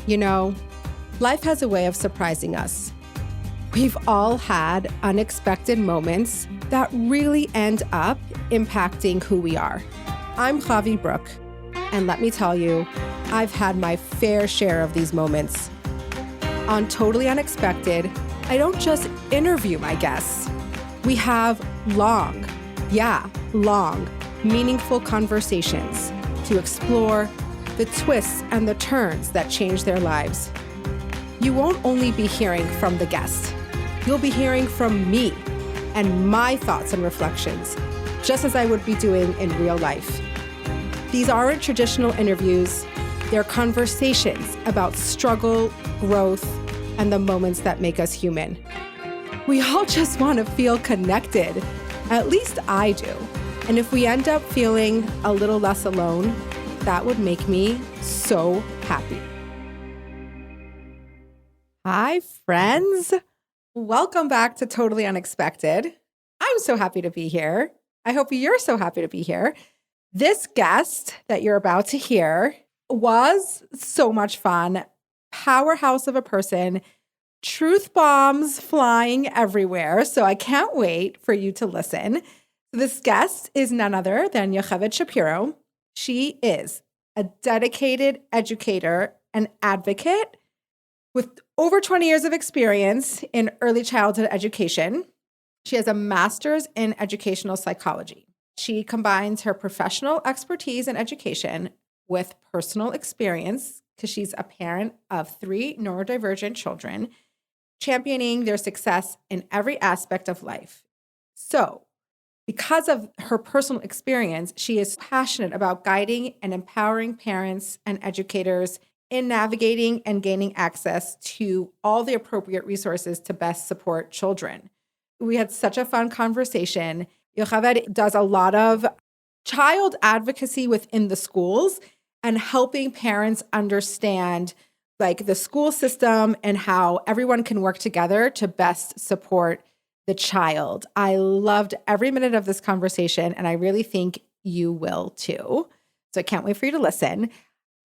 You know, life has a way of surprising us. We've all had unexpected moments that really end up impacting who we are. I'm Chavie Brooke, and let me tell you, I've had my fair share of these moments. On Totally Unexpected, I don't just interview my guests. We have long, meaningful conversations to explore the twists and the turns that change their lives. You won't only be hearing from the guest, you'll be hearing from me and my thoughts and reflections, just as I would be doing in real life. These aren't traditional interviews, they're conversations about struggle, growth, and the moments that make us human. We all just want to feel connected, at least I do. And if we end up feeling a little less alone, that would make me so happy. Hi, friends. Welcome back to Totally Unexpected. I'm so happy to be here. I hope you're so happy to be here. This guest that you're about to hear was so much fun. Powerhouse of a person, truth bombs flying everywhere. So I can't wait for you to listen. This guest is none other than Ari Shapiro. She is a dedicated educator and advocate with over 20 years of experience in early childhood education. She has a master's in educational psychology. She combines her professional expertise in education with personal experience because she's a parent of 3 neurodivergent children, championing their success in every aspect of life. So, because of her personal experience, she is passionate about guiding and empowering parents and educators in navigating and gaining access to all the appropriate resources to best support children. We had such a fun conversation. Yocheved does a lot of child advocacy within the schools and helping parents understand like the school system and how everyone can work together to best support the child. I loved every minute of this conversation, and I really think you will too. So I can't wait for you to listen.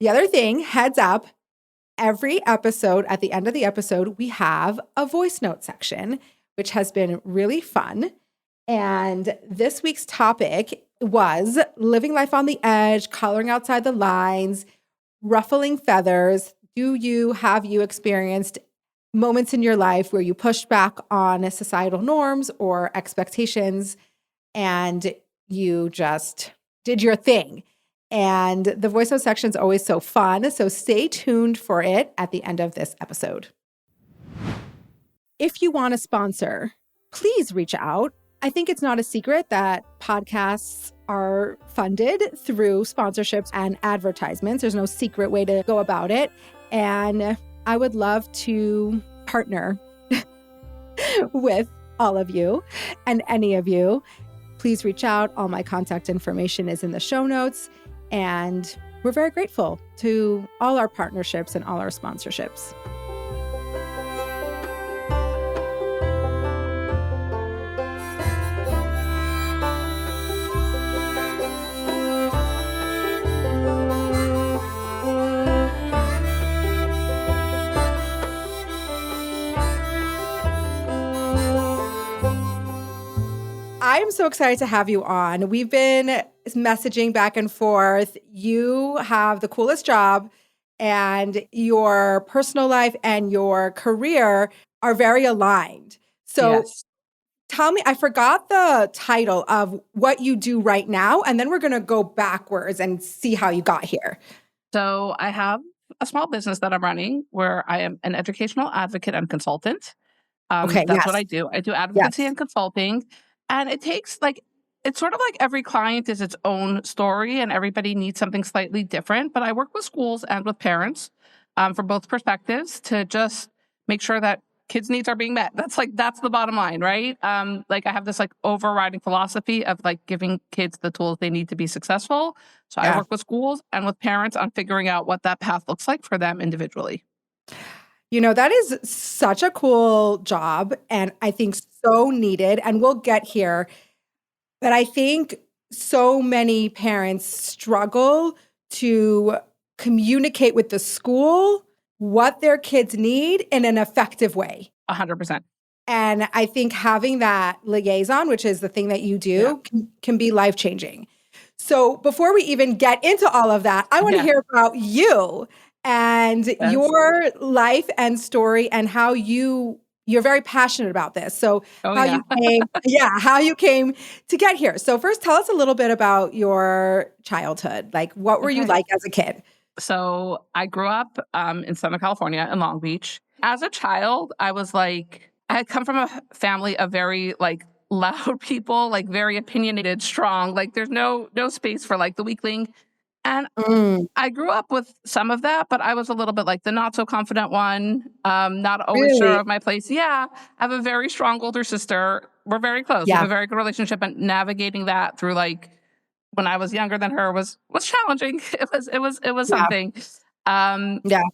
The other thing, heads up, every episode, at the end of the episode, we have a voice note section, which has been really fun. And this week's topic was living life on the edge, coloring outside the lines, ruffling feathers. Have you experienced moments in your life where you pushed back on societal norms or expectations and you just did your thing? And the voice note section is always so fun. So stay tuned for it at the end of this episode. If you want to sponsor, please reach out. I think it's not a secret that podcasts are funded through sponsorships and advertisements. There's no secret way to go about it. And I would love to partner with all of you and any of you. Please reach out. All my contact information is in the show notes. And we're very grateful to all our partnerships and all our sponsorships. I'm so excited to have you on. We've been messaging back and forth. You have the coolest job, and your personal life and your career are very aligned. So Yes. Tell me, I forgot the title of what you do right now, and then we're going to go backwards and see how you got here. So I have a small business that I'm running where I am an educational advocate and consultant. Okay, That's yes. what I do. I do advocacy Yes. and consulting. And it takes it's sort of like every client is its own story and everybody needs something slightly different. But I work with schools and with parents from both perspectives to just make sure that kids' needs are being met. That's the bottom line, right? I have this overriding philosophy of giving kids the tools they need to be successful. So I work with schools and with parents on figuring out what that path looks like for them individually. You know, that is such a cool job, and I think so needed, and we'll get here. But I think so many parents struggle to communicate with the school what their kids need in an effective way. 100%. And I think having that liaison, which is the thing that you do, can be life-changing. So before we even get into all of that, I want to hear about you and your life and story and how you're very passionate about this. So you came to get here. So first, tell us a little bit about your childhood. Like, what were you like as a kid? So I grew up in Southern California in Long Beach. As a child, I had come from a family of very like loud people, like very opinionated, strong. Like there's no space for like the weakling. And I grew up with some of that, but I was a little bit like the not so confident one, not always sure of my place. Yeah, I have a very strong older sister. We're very close. We have a very good relationship, and navigating that through like when I was younger than her was challenging. It was something.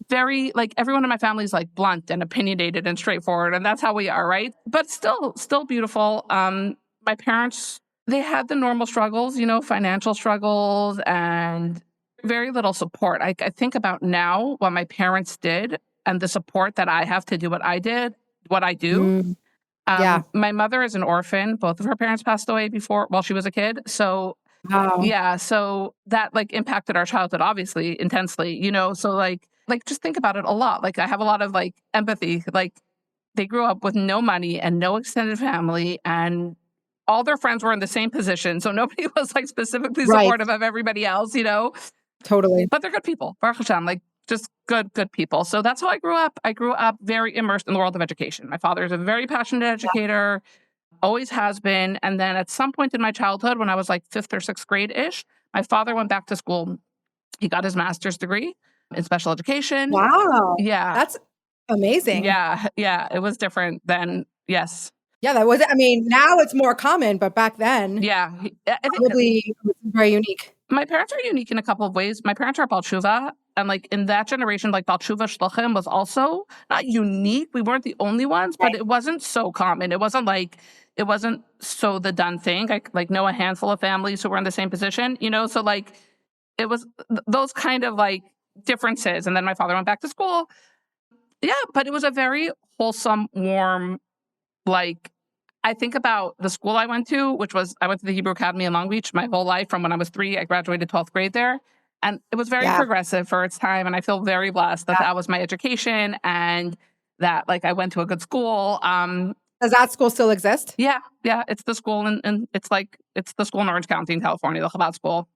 Very like everyone in my family is like blunt and opinionated and straightforward, and that's how we are, right? But still beautiful. My parents, they had the normal struggles, financial struggles and very little support. I think about now what my parents did and the support that I have to do what I do. My mother is an orphan. Both of her parents passed away while she was a kid. So so that like impacted our childhood obviously intensely, so like just think about it a lot. Like I have a lot of like empathy. Like they grew up with no money and no extended family, and all their friends were in the same position. So nobody was like specifically supportive of everybody else, Totally. But they're good people. Baruch Hashem, like just good people. So that's how I grew up. I grew up very immersed in the world of education. My father is a very passionate educator. Always has been. And then at some point in my childhood, when I was like 5th or 6th grade-ish, my father went back to school. He got his master's degree in special education. Wow. Yeah. That's amazing. Yeah. It was different then. Yes. Yeah, that was, now it's more common, but back then, probably it was very unique. My parents are unique in a couple of ways. My parents are baalei, and like in that generation, like baalei shidduchim was also not unique. We weren't the only ones, but it wasn't so common. It wasn't so the done thing. I like know a handful of families who were in the same position, so like it was those kind of like differences. And then my father went back to school. Yeah, but it was a very wholesome, warm, like I think about the school I went to, I went to the Hebrew Academy in Long Beach my whole life. From when I was 3, I graduated 12th grade there. And it was very progressive for its time. And I feel very blessed that that was my education and that like I went to a good school. Does that school still exist? Yeah. It's the school and it's the school in Orange County in California, the Chabad school.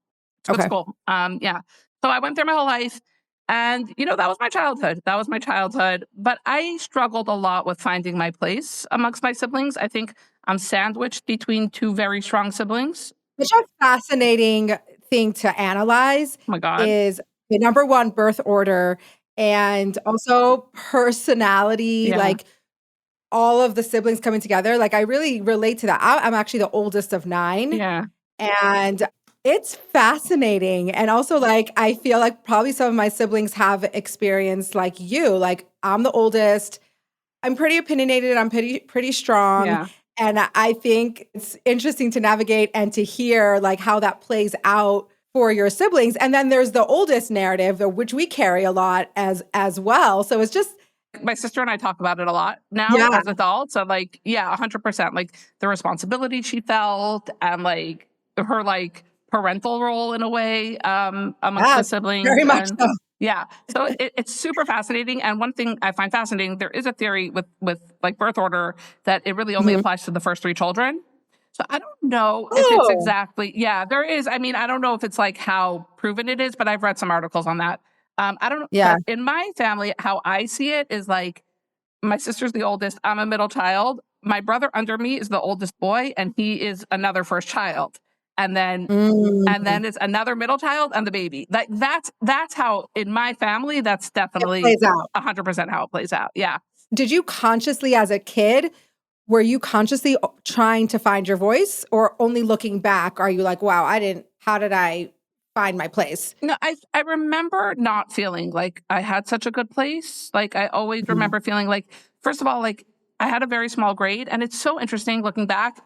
It's a good school. So I went there my whole life. And, that was my childhood. But I struggled a lot with finding my place amongst my siblings. I think I'm sandwiched between 2 very strong siblings. Such a fascinating thing to analyze is the number one birth order and also personality, like all of the siblings coming together. Like I really relate to that. I'm actually the oldest of 9. Yeah. And it's fascinating. And also like, I feel like probably some of my siblings have experienced like you, like I'm the oldest, I'm pretty opinionated, I'm pretty strong. Yeah. And I think it's interesting to navigate and to hear like how that plays out for your siblings. And then there's the oldest narrative, which we carry a lot as well. So it's just, my sister and I talk about it a lot now as adults. So like, 100%, like the responsibility she felt and like her like parental role in a way amongst the siblings. Very much so. Yeah. So it's super fascinating. And one thing I find fascinating, there is a theory with like birth order that it really only applies to the first 3 children. So I don't know if it's exactly, there is. I don't know if it's like how proven it is, but I've read some articles on that. I don't know. Yeah. But in my family, how I see it is like my sister's the oldest. I'm a middle child. My brother under me is the oldest boy, and he is another first child. And then it's another middle child and the baby. Like that's how in my family, that's definitely 100% how it plays out. Yeah. Did you consciously as a kid, were you consciously trying to find your voice, or only looking back are you like, wow, how did I find my place? No, I remember not feeling like I had such a good place. Like I always remember feeling like, first of all, like I had a very small grade, and it's so interesting looking back.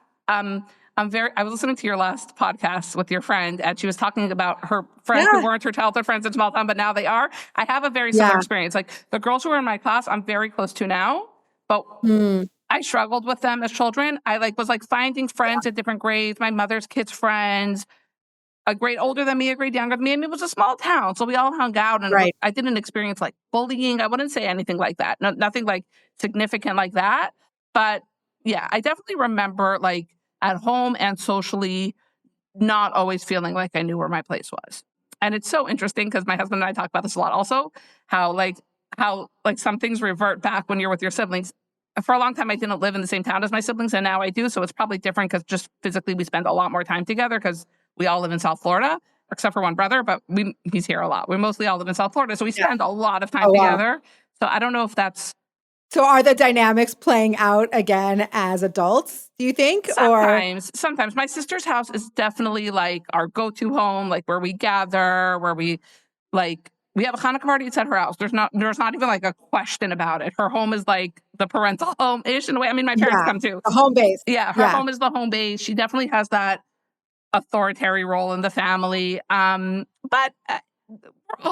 I was listening to your last podcast with your friend, and she was talking about her friends who Yeah. weren't her childhood friends in small town, but now they are. I have a very similar Yeah. experience. Like the girls who are in my class, I'm very close to now, but Mm. I struggled with them as children. I was finding friends at different grades, my mother's kids' friends, a grade older than me, a grade younger than me. I mean, it was a small town, so we all hung out, and Right. I didn't experience like bullying. I wouldn't say anything like that. No, nothing like significant like that. But yeah, I definitely remember like at home and socially not always feeling like I knew where my place was. And it's so interesting because my husband and I talk about this a lot also, how some things revert back when you're with your siblings. For a long time, I didn't live in the same town as my siblings, and now I do. So it's probably different because just physically we spend a lot more time together because we all live in South Florida, except for one brother, but he's here a lot. We mostly all live in South Florida, so we Yeah. spend a lot of time Oh, wow. together. So I don't know if that's So are the dynamics playing out again as adults, do you think? Or sometimes. My sister's house is definitely like our go-to home, like where we gather, where we have a Hanukkah party. It's at her house. There's not even like a question about it. Her home is like the parental home-ish in a way. I mean, my parents yeah, come too. the home base. Yeah, her Yeah. home is the home base. She definitely has that authoritarian role in the family. But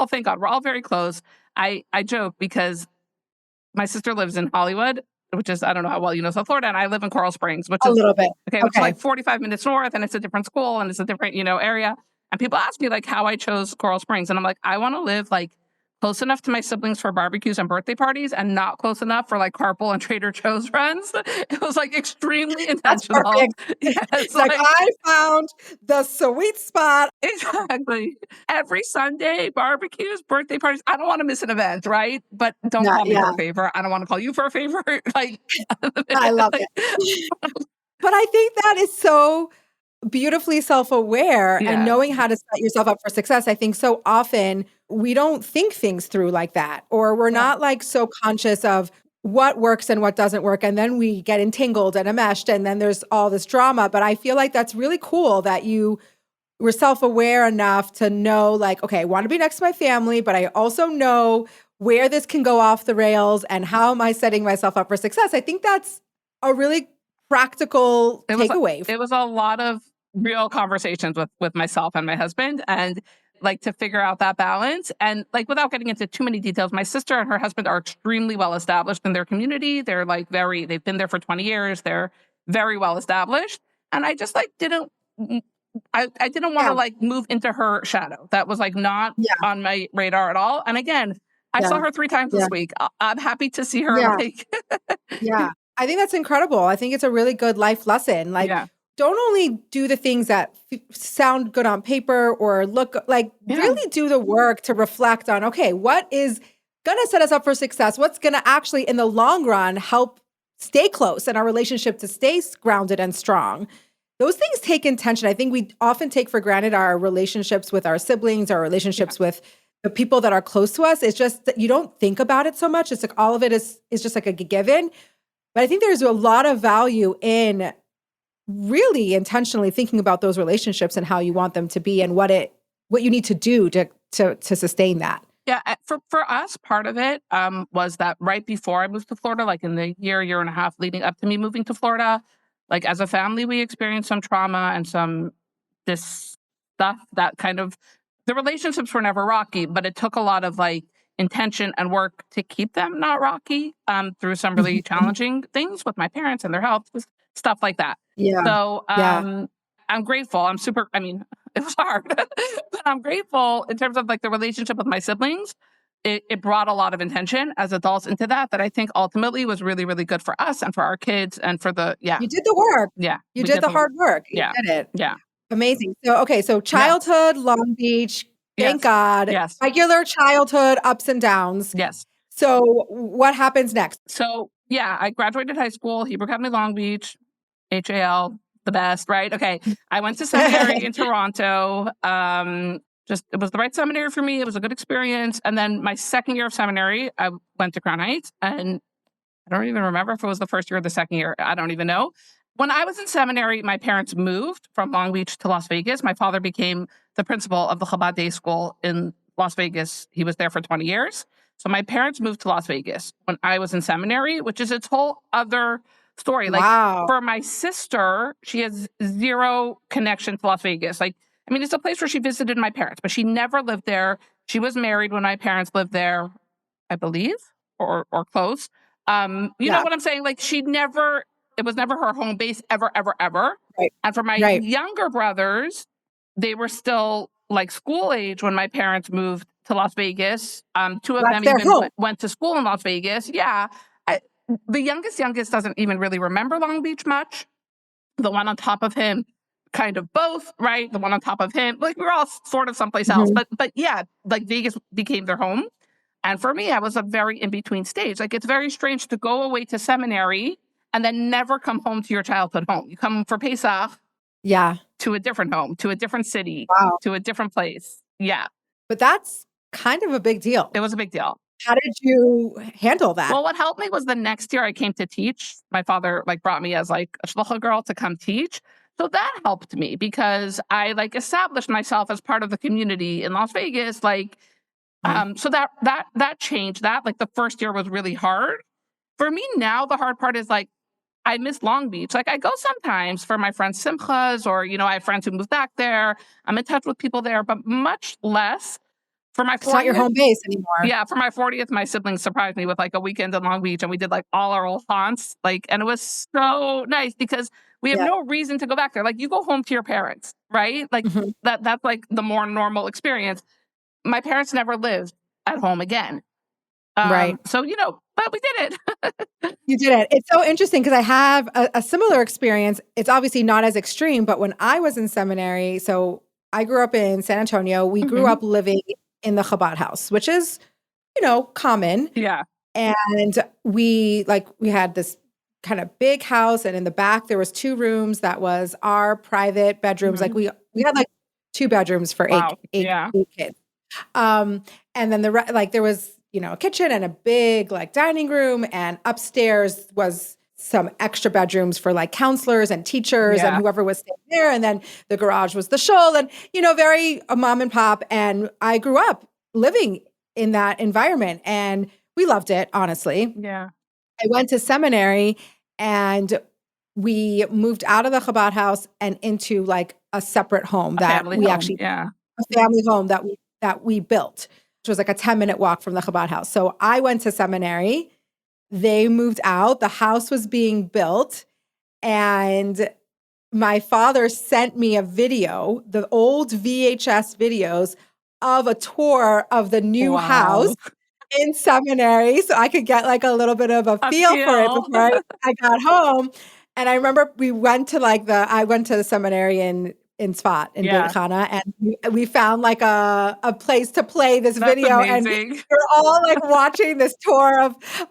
thank God, we're all very close. I joke because my sister lives in Hollywood, which is, I don't know how well you know South Florida, and I live in Coral Springs, which A is little bit. okay, which is Okay. like 45 minutes north, and it's a different school and it's a different, area. And people ask me like how I chose Coral Springs, and I'm like, I want to live like close enough to my siblings for barbecues and birthday parties, and not close enough for like carpool and Trader Joe's friends. It was like extremely That's intentional. perfect. Yes, It's like, I found the sweet spot. exactly. Every Sunday, barbecues, birthday parties. I don't want to miss an event, right? But don't Yeah, call me for yeah. a favor. I don't want to call you for a favor. Like, I love like, it. But I think that is so beautifully self-aware and yeah, knowing how to set yourself up for success. I think so often we don't think things through like that, or we're yeah. not like so conscious of what works and what doesn't work. And then we get entangled and enmeshed, and then there's all this drama. But I feel like that's really cool that you were self-aware enough to know, like, okay, I want to be next to my family, but I also know where this can go off the rails and how am I setting myself up for success. I think that's a really practical It was takeaway. it was a lot of real conversations with myself and my husband, and like to figure out that balance. And like without getting into too many details, my sister and her husband are extremely well established in their community. They're like they've been there for 20 years. They're very well established. And I just like didn't I didn't want Yeah, to like move into her shadow. That was like not yeah, on my radar at all. And again, I saw yeah, her 3 times yeah, this week. I'm happy to see her yeah, like yeah. I think that's incredible. I think it's a really good life lesson. Like, yeah. don't only do the things that sound good on paper or look like, Yeah. really do the work to reflect on, okay, what is going to set us up for success? What's going to actually, in the long run, help stay close and our relationship to stay grounded and strong? Those things take intention. I think we often take for granted our relationships with our siblings, our Yeah. relationships with the people that are close to us. It's just that you don't think about it so much. It's like all of it is just like a given. But I think there's a lot of value in really intentionally thinking about those relationships and how you want them to be and what you need to do to sustain that. Yeah, for us, part of it was that right before I moved to Florida, like in the year and a half leading up to me moving to Florida, like as a family, we experienced some trauma and some this stuff that kind of the relationships were never rocky, but it took a lot of like intention and work to keep them not rocky through some really Mhm. challenging things with my parents and their health, just stuff like that. Yeah. So Yeah. I'm grateful. I mean, it was hard, but I'm grateful in terms of like the relationship with my siblings. It brought a lot of intention as adults into that I think ultimately was really, really good for us and for our kids and for You did the work. yeah, You we did did the the work. hard work. You Yeah. did it. Yeah. Amazing. So, okay, so Yes. childhood, Long Beach, thank Yes. God, Yes. regular childhood ups and downs. Yes. So, what happens next? So yeah, I graduated high school, Hebrew Academy Long Beach, HAL, the best, right? Okay. I went to seminary in Toronto. Just it was the right seminary for me. It was a good experience. And then my second year of seminary, I went to Crown Heights, and I don't even remember if it was the first year or the second year. I don't even know. When I was in seminary, my parents moved from Long Beach to Las Vegas. My father became the principal of the Chabad Day School in Las Vegas. He was there for 20 years. So my parents moved to Las Vegas when I was in seminary, which is its whole other story. Like Wow. for my sister, she has zero connection to Las Vegas. Like, I mean, it's a place where she visited my parents, but she never lived there. She was married when my parents lived there, I believe, or close. You know Yeah. what I'm saying? Like it was never her home base ever, ever, ever. Right. And for my Right. younger brothers, they were still like school age when my parents moved to Las Vegas. Two of That's them their even home. went to school in Las Vegas. Yeah. The youngest doesn't even really remember Long Beach much. The one on top of him, kind of both, right? The one on top of him, like we're all sort of someplace else. Mhm. But yeah, like Vegas became their home. And for me, I was a very in between stage. Like it's very strange to go away to seminary and then never come home to your childhood home. You come for Pesach Yeah. to a different home, to a different city, Wow. to a different place. Yeah, But that's kind of a big deal. it was a big deal. How did you handle that? Well, what helped me was the next year I came to teach. My father like brought me as like a shlucha girl to come teach. So that helped me because I like established myself as part of the community in Las Vegas. Like, so that changed that. Like the first year was really hard. For me now, the hard part is like I miss Long Beach. Like I go sometimes for my friends' simchas, or I have friends who moved back there. I'm in touch with people there, but much less for my It's not your 40th. home base anymore. Yeah, for my 40th, my siblings surprised me with like a weekend in Long Beach, and we did like all our old haunts. Like, and it was so nice because we have Yeah. no reason to go back there. Like, you go home to your parents, right? Like Mhm. that's like the more normal experience. My parents never lived at home again. Right. So but we did it. You did it. It's so interesting because I have a similar experience. It's obviously not as extreme, but when I was in seminary, so I grew up in San Antonio. We grew Mhm. up living in the Chabad house, which is, common. Yeah. And we had this kind of big house, and in the back there was 2 rooms that was our private bedrooms. Like Mhm. we had like 2 bedrooms for Wow. eight Yeah. kids. And then there was, a kitchen and a big like dining room, and upstairs was some extra bedrooms for like counselors and teachers and Yeah. whoever was staying there. And then the garage was the shul, and, very mom and pop. And I grew up living in that environment and we loved it, honestly. Yeah. I went to seminary and we moved out of the Chabad house and into like a separate home A that family we home. actually Yeah. a family home that we built, which was like a 10-minute walk from the Chabad house. So I went to seminary. They moved out. The house was being built. And my father sent me a video, the old VHS videos of a tour of the new house Wow. in seminary. So I could get like a little bit of a A feel for it feel. before I got home. And I remember I went to the seminary in Tzfat, in Yeah. Beit Chana, and we found like a place to play this That's video, and amazing. we're all like watching this tour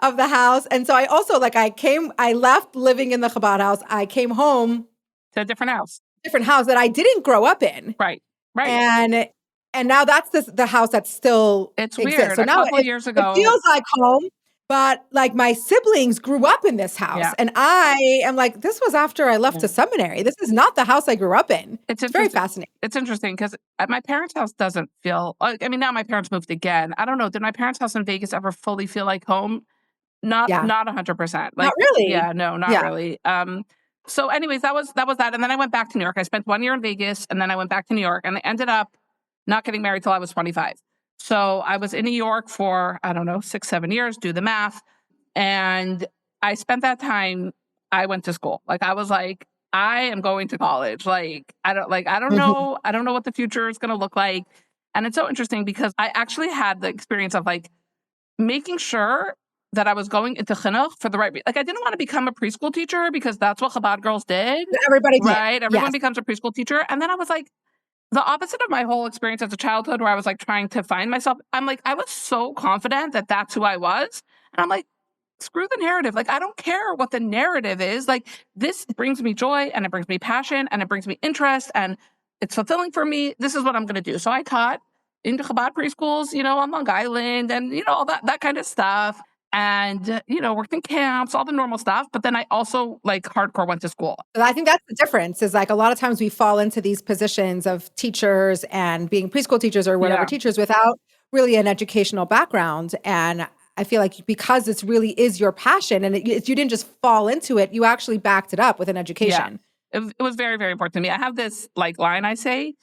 of the house. And so I also I left living in the Chabad house. I came home, To a different house. different house that I didn't grow up in. Right. Right. And now that's the house that still It's exists. weird. So A now couple years it ago. feels like home, but like my siblings grew up in this house. Yeah. And I am like, this was after I left to seminary. This is not the house I grew up in. It's It's very interesting. fascinating. It's interesting because my parents' house doesn't feel like, I mean, now my parents moved again. I don't know. Did my parents' house in Vegas ever fully feel like home? Not Yeah. 100%. Not Like, really. yeah, no, not Yeah. really. So anyways, that was that. And then I went back to New York. I spent 1 year in Vegas and then I went back to New York, and I ended up not getting married till I was 25. So I was in New York for, I don't know, 6, 7 years, do the math. And I spent that time, I went to school. Like I was like, I am going to college. I don't Mhm. know. I don't know what the future is going to look like. And it's so interesting because I actually had the experience of like making sure that I was going into chinuch for the right reason. Like I didn't want to become a preschool teacher because that's what Chabad girls did, Everybody did. right? Everyone Yes. becomes a preschool teacher. And then I was like, the opposite of my whole experience as a childhood where I was like trying to find myself. I'm like, I was so confident that that's who I was. And I'm like, screw the narrative. Like, I don't care what the narrative is. Like, this brings me joy and it brings me passion and it brings me interest and it's fulfilling for me. This is what I'm going to do. So I taught in Chabad preschools, on Long Island and, all that kind of stuff. And, worked in camps, all the normal stuff. But then I also like hardcore went to school. But I think that's the difference, is like a lot of times we fall into these positions of teachers and being preschool teachers or whatever Yeah. teachers without really an educational background. And I feel like because this really is your passion and you didn't just fall into it, you actually backed it up with an education. It was very, very important to me. I have this like line I say,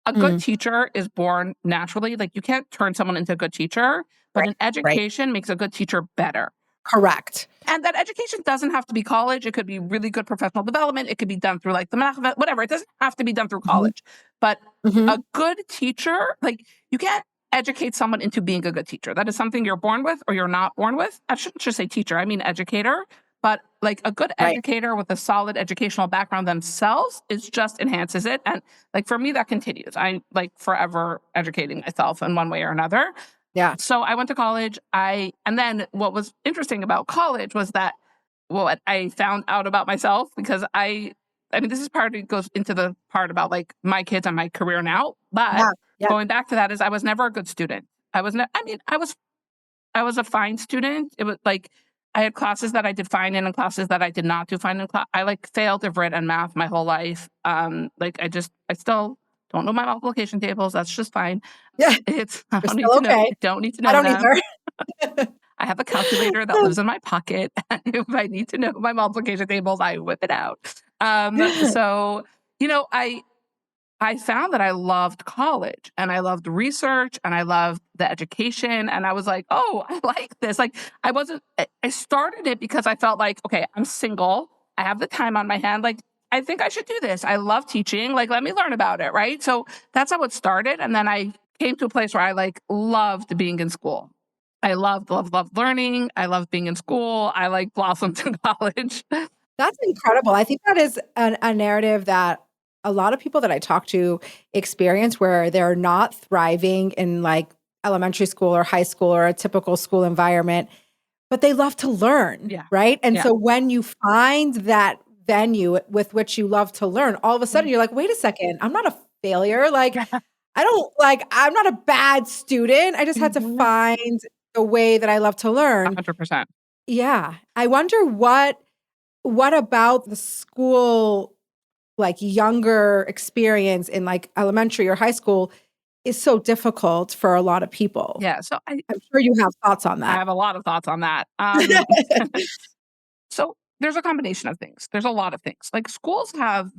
a good Mm. teacher is born naturally. Like you can't turn someone into a good teacher, but Right, an right. education makes a good teacher better. Correct. And that education doesn't have to be college. It could be really good professional development. It could be done through like the math, whatever. It doesn't have to be done through Mhm. college. But Mhm. a good teacher, like you can't educate someone into being a good teacher. That is something you're born with or you're not born with. I shouldn't just say teacher, I mean educator. But like a good Right. educator with a solid educational background themselves is just enhances it. And like for me, that continues. I'm like forever educating myself in one way or another. Yeah. So I went to college. And then what was interesting about college was that what I found out about myself because I mean, this is part it goes into the part about like my kids and my career now. But Yeah. Yeah. going back to that is I was never a good student. I was a fine student. It was like I had classes that I did fine in and classes that I did not do fine in. I like failed at Vrit and math my whole life. I still don't know my multiplication tables. That's just fine. Yeah. I You're don't need still to know. okay. Don't need to I know don't them. either. I have a calculator that lives in my pocket. If I need to know my multiplication tables, I whip it out. So you know, I found that I loved college and I loved research and I loved the education. And I was like, oh, I like this. Like, I started it because I felt like, okay, I'm single. I have the time on my hand. Like, I think I should do this. I love teaching. Like, let me learn about it. Right. So that's how it started. And then I came to a place where I like loved being in school. I loved learning. I loved being in school. I like blossomed in college. That's incredible. I think that is a narrative that a lot of people that I talk to experience where they're not thriving in like elementary school or high school or a typical school environment, but they love to learn, Yeah. right? And Yeah. so when you find that venue with which you love to learn, all of a sudden you're like, wait a second, I'm not a failure. Like, I'm not a bad student. I just had to find the way that I love to learn. 100%. Yeah. I wonder what about the school, like younger experience in like elementary or high school is so difficult for a lot of people? Yeah. So I'm sure you have thoughts on I that. have a lot of thoughts on that. So there's a combination of things. There's a lot of things. Like schools have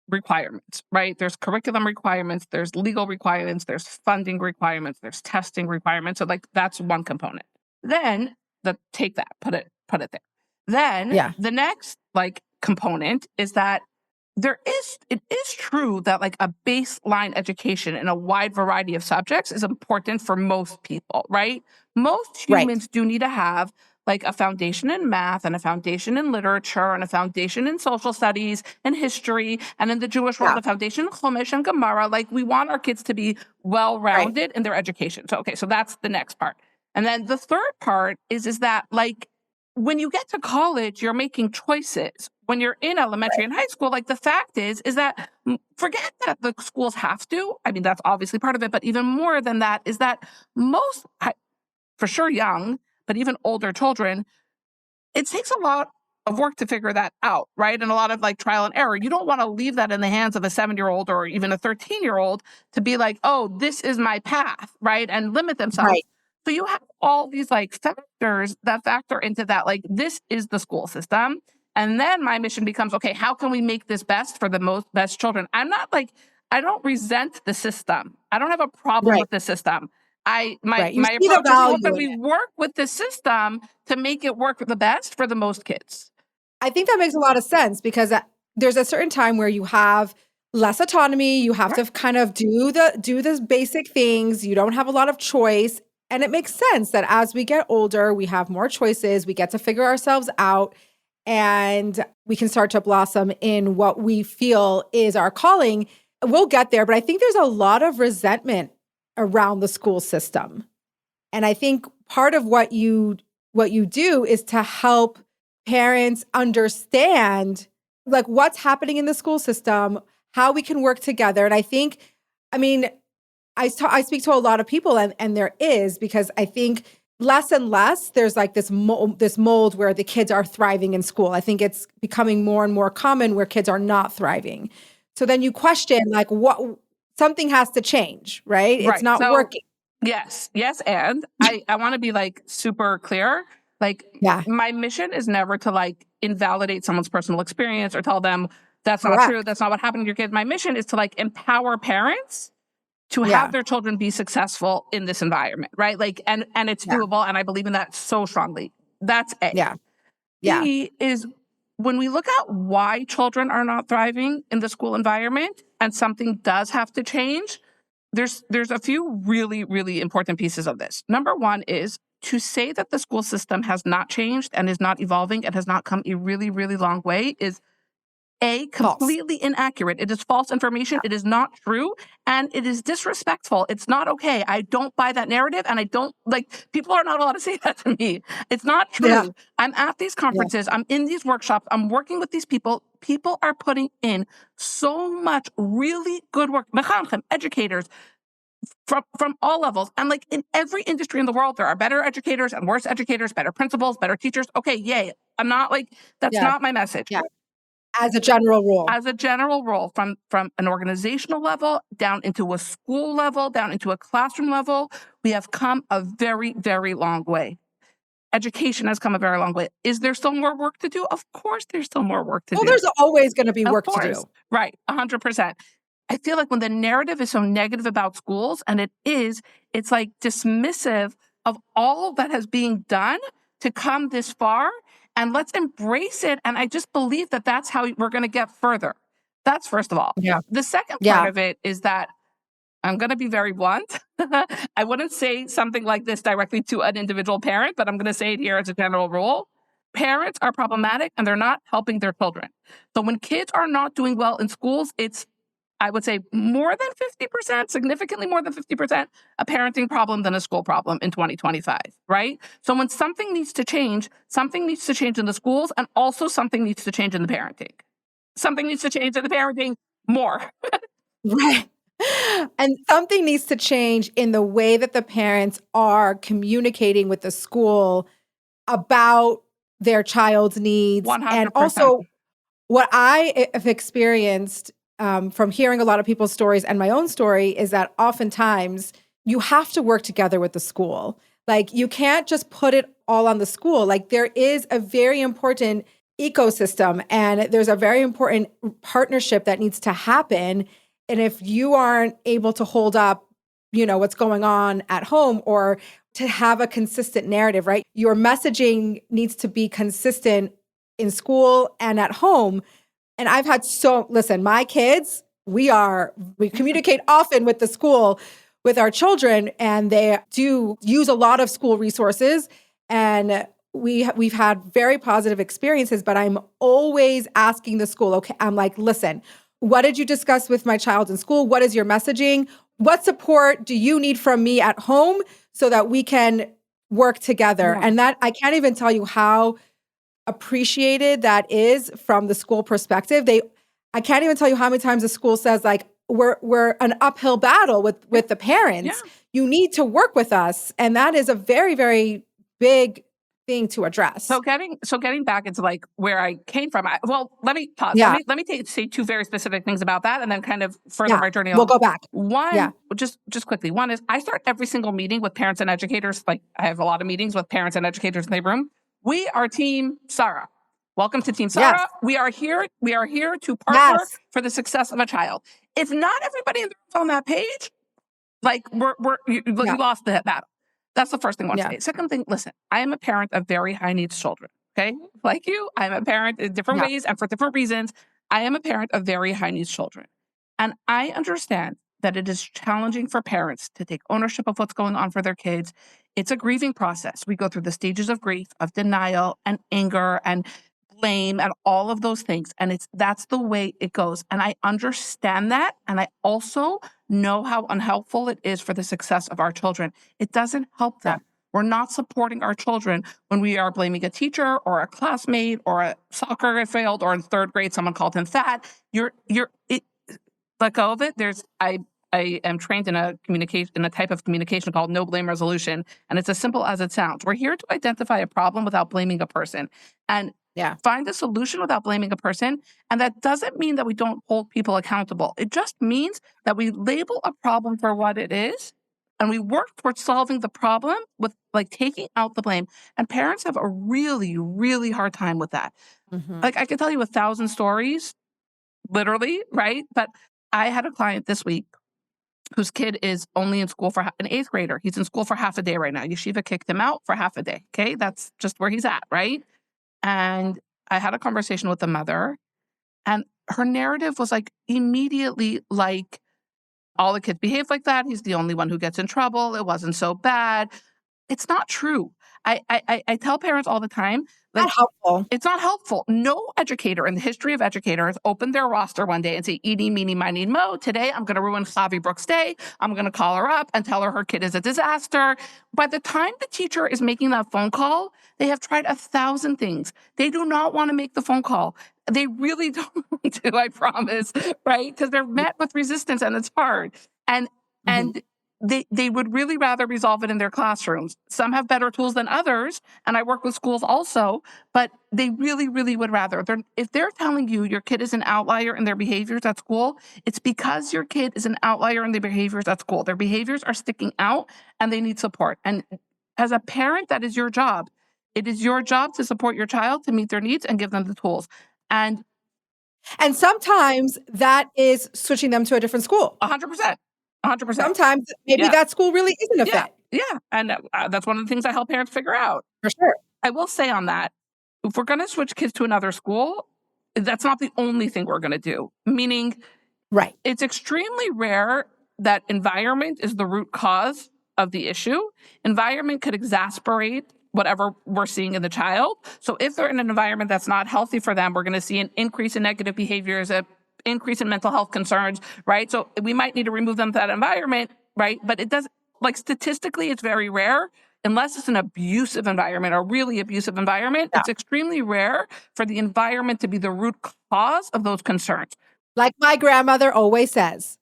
requirements, right? There's curriculum requirements, there's legal requirements, there's funding requirements, there's testing requirements. So like that's one component. Then take that, put it there. Then Yeah. the next like component is that it is true that like a baseline education in a wide variety of subjects is important for most people, right? Most Right. humans do need to have like a foundation in math and a foundation in literature and a foundation in social studies and history and in the Jewish world, Yeah. a foundation in Chumash and Gemara. Like we want our kids to be Right. well-rounded in their education. So okay, so that's the next part. And then the third part is that like when you get to college, you're making choices. When you're in elementary and high school, like the fact is that forget that the schools have to. I mean, that's obviously part of it, but even more than that is that most, for sure, young, but even older children, it takes a lot of work to figure that out, right? And a lot of like trial and error. You don't want to leave that in the hands of a 7-year-old or even a 13-year-old to be like, oh, this is my path, right? And limit themselves. Right. So you have all these like factors that factor into that. Like this is the school system. And then my mission becomes, okay, how can we make this best for the best children? I don't resent the system. I don't have a problem Right. with the system. Right. You My see the approach is how can value we in it. work with the system to make it work the best for the most kids? I think that makes a lot of sense because there's a certain time where you have less autonomy. You have to kind of do the basic things. You don't have a lot of choice. And it makes sense that as we get older, we have more choices. We get to figure ourselves out and we can start to blossom in what we feel is our calling. We'll get there, but I think there's a lot of resentment around the school system. And I think part of what you do is to help parents understand like what's happening in the school system, how we can work together. And I think, I mean, I speak to a lot of people and there is, because I think less and less there's like this mold where the kids are thriving in school. I think it's becoming more and more common where kids are not thriving. So then you question like something has to change, right? It's not working. Yes. And I want to be like super clear. Like Yeah. my mission is never to like invalidate someone's personal experience or tell them that's not true. Correct. That's not what happened to your kid. My mission is to like empower parents to have Yeah. their children be successful in this environment, right? Like, and it's Yeah. doable. And I believe in that so strongly. That's A. Yeah. Yeah. B is when we look at why children are not thriving in the school environment and something does have to change, there's a few really, really important pieces of this. Number one is to say that the school system has not changed and is not evolving and has not come a really, really long way is False. completely inaccurate. It is false information. It is not true. And it is disrespectful. It's not okay. I don't buy that narrative. And I don't like, people are not allowed to say that to me. It's not true. Yeah. I'm at these conferences. I'm in these workshops. I'm working with these people. People are putting in so much really good work. Mechanchim, educators, from all levels. And like in every industry in the world, there are better educators and worse educators, better principals, better teachers. Okay, yay. I'm not like, that's Yeah. not my message. Yeah. As a general rule. As a general rule, from an organizational level, down into a school level, down into a classroom level, we have come a very, very long way. Education has come a very long way. Is there still more work to do? Of course, there's still more work to do. There's always going to be Of work to course. do. Right, 100%. I feel like when the narrative is so negative about schools, and it's like dismissive of all that has being done to come this far, and let's embrace it. And I just believe that that's how we're going to get further. That's first of all. Yeah. The second Yeah. part of it is that I'm going to be very blunt. I wouldn't say something like this directly to an individual parent, but I'm going to say it here as a general rule. Parents are problematic and they're not helping their children. So when kids are not doing well in schools, it's, I would say, more than 50%, significantly more than 50%, a parenting problem than a school problem in 2025, right? So when something needs to change in the schools, and also something needs to change in the parenting. Something needs to change in the parenting more. Right. And something needs to change in the way that the parents are communicating with the school about their child's needs. 100%. And also, what I have experienced from hearing a lot of people's stories and my own story is that oftentimes you have to work together with the school. Like, you can't just put it all on the school. Like, there is a very important ecosystem and there's a very important partnership that needs to happen. And if you aren't able to hold up, what's going on at home or to have a consistent narrative, right? Your messaging needs to be consistent in school and at home. And I've had listen, my kids, we communicate often with the school, with our children, and they do use a lot of school resources. And we've had very positive experiences, but I'm always asking the school, okay, I'm like, listen, what did you discuss with my child in school? What is your messaging? What support do you need from me at home so that we can work together? Yeah. And that, I can't even tell you how appreciated that is from the school perspective. I can't even tell you how many times the school says, like, we're an uphill battle with the parents. Yeah. You need to work with us. And that is a very, very big thing to address. So getting back into like where I came from. Let me pause. Yeah. Let me say two very specific things about that, and then kind of further my journey. We'll go back. One, just quickly. One is I start every single meeting with parents and educators. Like, I have a lot of meetings with parents and educators in the room. We are Team Sarah. Welcome to Team Sarah. Yes. We are here to partner for the success of a child. If not everybody in the room's on that page, like you lost the battle. That's the first thing I want to say. Second thing, listen, I am a parent of very high needs children. Okay. Like you, I'm a parent in different ways and for different reasons. I am a parent of very high needs children. And I understand that it is challenging for parents to take ownership of what's going on for their kids. It's a grieving process. We go through the stages of grief, of denial and anger and blame and all of those things. And that's the way it goes. And I understand that. And I also know how unhelpful it is for the success of our children. It doesn't help them. We're not supporting our children when we are blaming a teacher or a classmate or a soccer failed, or in third grade, someone called him fat. Let go of it. I am trained in a type of communication called no blame resolution. And it's as simple as it sounds. We're here to identify a problem without blaming a person and find a solution without blaming a person. And that doesn't mean that we don't hold people accountable. It just means that we label a problem for what it is And we work towards solving the problem with like taking out the blame. And parents have a really, really hard time with that. Like I could tell you 1,000 stories, literally, right? But I had a client this week whose kid is only in school for an 8th grader. He's in school for half a day right now. Yeshiva kicked him out for half a day. Okay. That's just where he's at. Right. And I had a conversation with the mother, and her narrative was like immediately like, all the kids behave like that. He's the only one who gets in trouble. It wasn't so bad. It's not true. I tell parents all the time, like, Not helpful. it's not helpful. No educator in the history of educators opened their roster one day and say, eeny, meeny, miny, mo, today I'm going to ruin Chavie Brooks' day. I'm going to call her up and tell her kid is a disaster. By the time the teacher is making that phone call, they have tried 1,000 things. They do not want to make the phone call. They really don't want to, I promise, right? Because they're met with resistance and it's hard. And they would really rather resolve it in their classrooms. Some have better tools than others, and I work with schools also, but they really, really would rather. If they're telling you your kid is an outlier in their behaviors at school, it's because your kid is an outlier in their behaviors at school. Their behaviors are sticking out and they need support. And as a parent, that is your job. It is your job to support your child, to meet their needs and give them the tools. And sometimes that is switching them to a different school. 100%. 100%. Sometimes maybe that school really isn't a fit. Yeah. And that's one of the things I help parents figure out. For sure. I will say on that, if we're going to switch kids to another school, that's not the only thing we're going to do. Meaning, right, it's extremely rare that environment is the root cause of the issue. Environment could exasperate whatever we're seeing in the child. So if they're in an environment that's not healthy for them, we're going to see an increase in negative behaviors, an increase in mental health concerns, right? So we might need to remove them from that environment, right? But it does, like statistically, it's very rare. Unless it's an abusive environment, a really abusive environment, it's extremely rare for the environment to be the root cause of those concerns. Like my grandmother always says,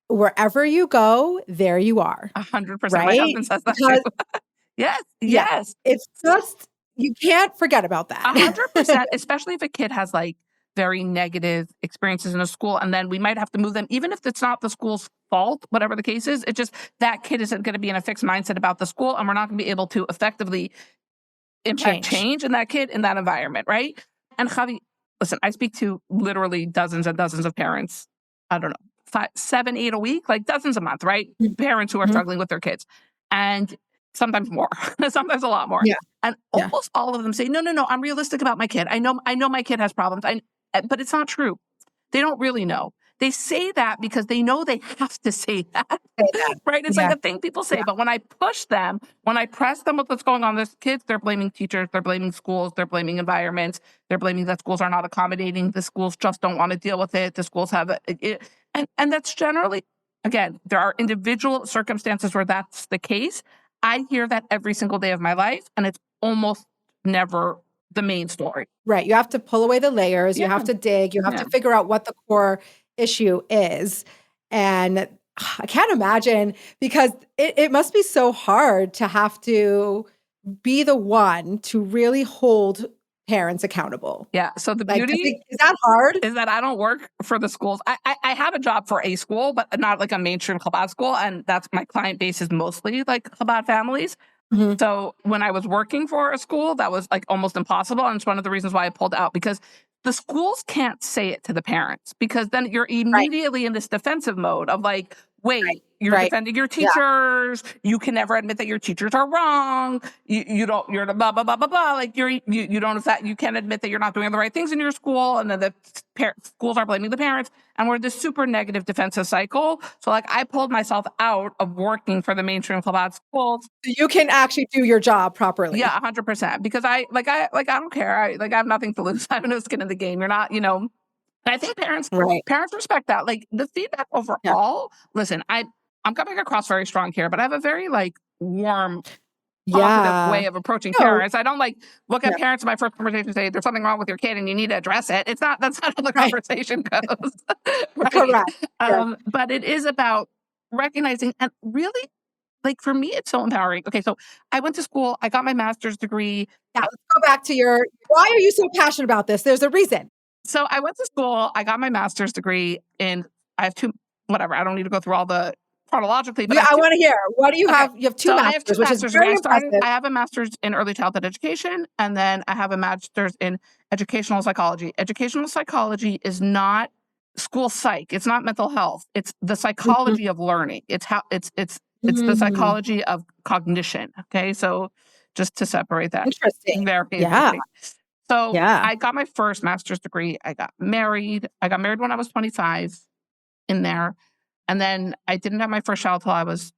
wherever you go, there you are. 100%. Right? My husband says that too. Yes. It's just, you can't forget about that. 100%, especially if a kid has like very negative experiences in a school, and then we might have to move them, even if it's not the school's fault, whatever the case is. It's just that kid isn't going to be in a fixed mindset about the school, and we're not going to be able to effectively impact change in that kid in that environment, right? And Chavie, listen, I speak to literally dozens and dozens of parents. I don't know, 5, 7, 8 a week, like dozens a month, right? Parents who are struggling with their kids, and sometimes more, sometimes a lot more. And almost all of them say, no, I'm realistic about my kid. I know my kid has problems. But it's not true. They don't really know. They say that because they know they have to say that, right? It's like a thing people say. But when I push them, when I press them with what's going on with kids, they're blaming teachers, they're blaming schools, they're blaming environments, they're blaming that schools are not accommodating, the schools just don't want to deal with it, the schools have it. And that's generally, again, there are individual circumstances where that's the case. I hear that every single day of my life, and it's almost never the main story. Right. You have to pull away the layers. You have to dig. You have to figure out what the core issue is. And I can't imagine, because it must be so hard to have to be the one to really hold parents accountable. Yeah. So the beauty is that hard? Is that I don't work for the schools. I have a job for a school, but not like a mainstream Chabad school. And that's my client base is mostly like Chabad families. So when I was working for a school, that was like almost impossible. And it's one of the reasons why I pulled out, because the schools can't say it to the parents, because then you're immediately in this defensive mode of like, wait, you're defending your teachers. You can never admit that your teachers are wrong. You don't, you're the blah, blah, blah, blah, blah. Like you don't, you can't admit that you're not doing the right things in your school. And then the schools are blaming the parents. And we're this super negative defensive cycle. So like I pulled myself out of working for the mainstream Chabad schools. You can actually do your job properly. Yeah, 100%. Because I don't care. I have nothing to lose. I have no skin in the game. You're not, And I think parents respect that. Like the feedback overall, listen, I'm coming across very strong here, but I have a very like warm, positive way of approaching parents. I don't like look at parents in my first conversation and say, there's something wrong with your kid and you need to address it. That's not how the conversation goes. Correct. But it is about recognizing, and really, like for me, it's so empowering. Okay, so I went to school, I got my master's degree. Yeah, let's go back to why are you so passionate about this? There's a reason. So I went to school, I got my master's degree, and I have I don't need to go through all the chronologically, but Yeah, I want to hear. What do you okay. have? You have two So I have masters, two which is masters. very impressive. I have a master's in early childhood education, and then I have a master's in educational psychology. Educational psychology is not school psych. It's not mental health. It's the Mhm. psychology of learning. It's the Mm, psychology of cognition. Okay, so just to separate that, interesting. very Yeah. interesting. So Yeah. I got my first master's degree. I got married. I got married when I was 25 in there. And then I didn't have my first child till I was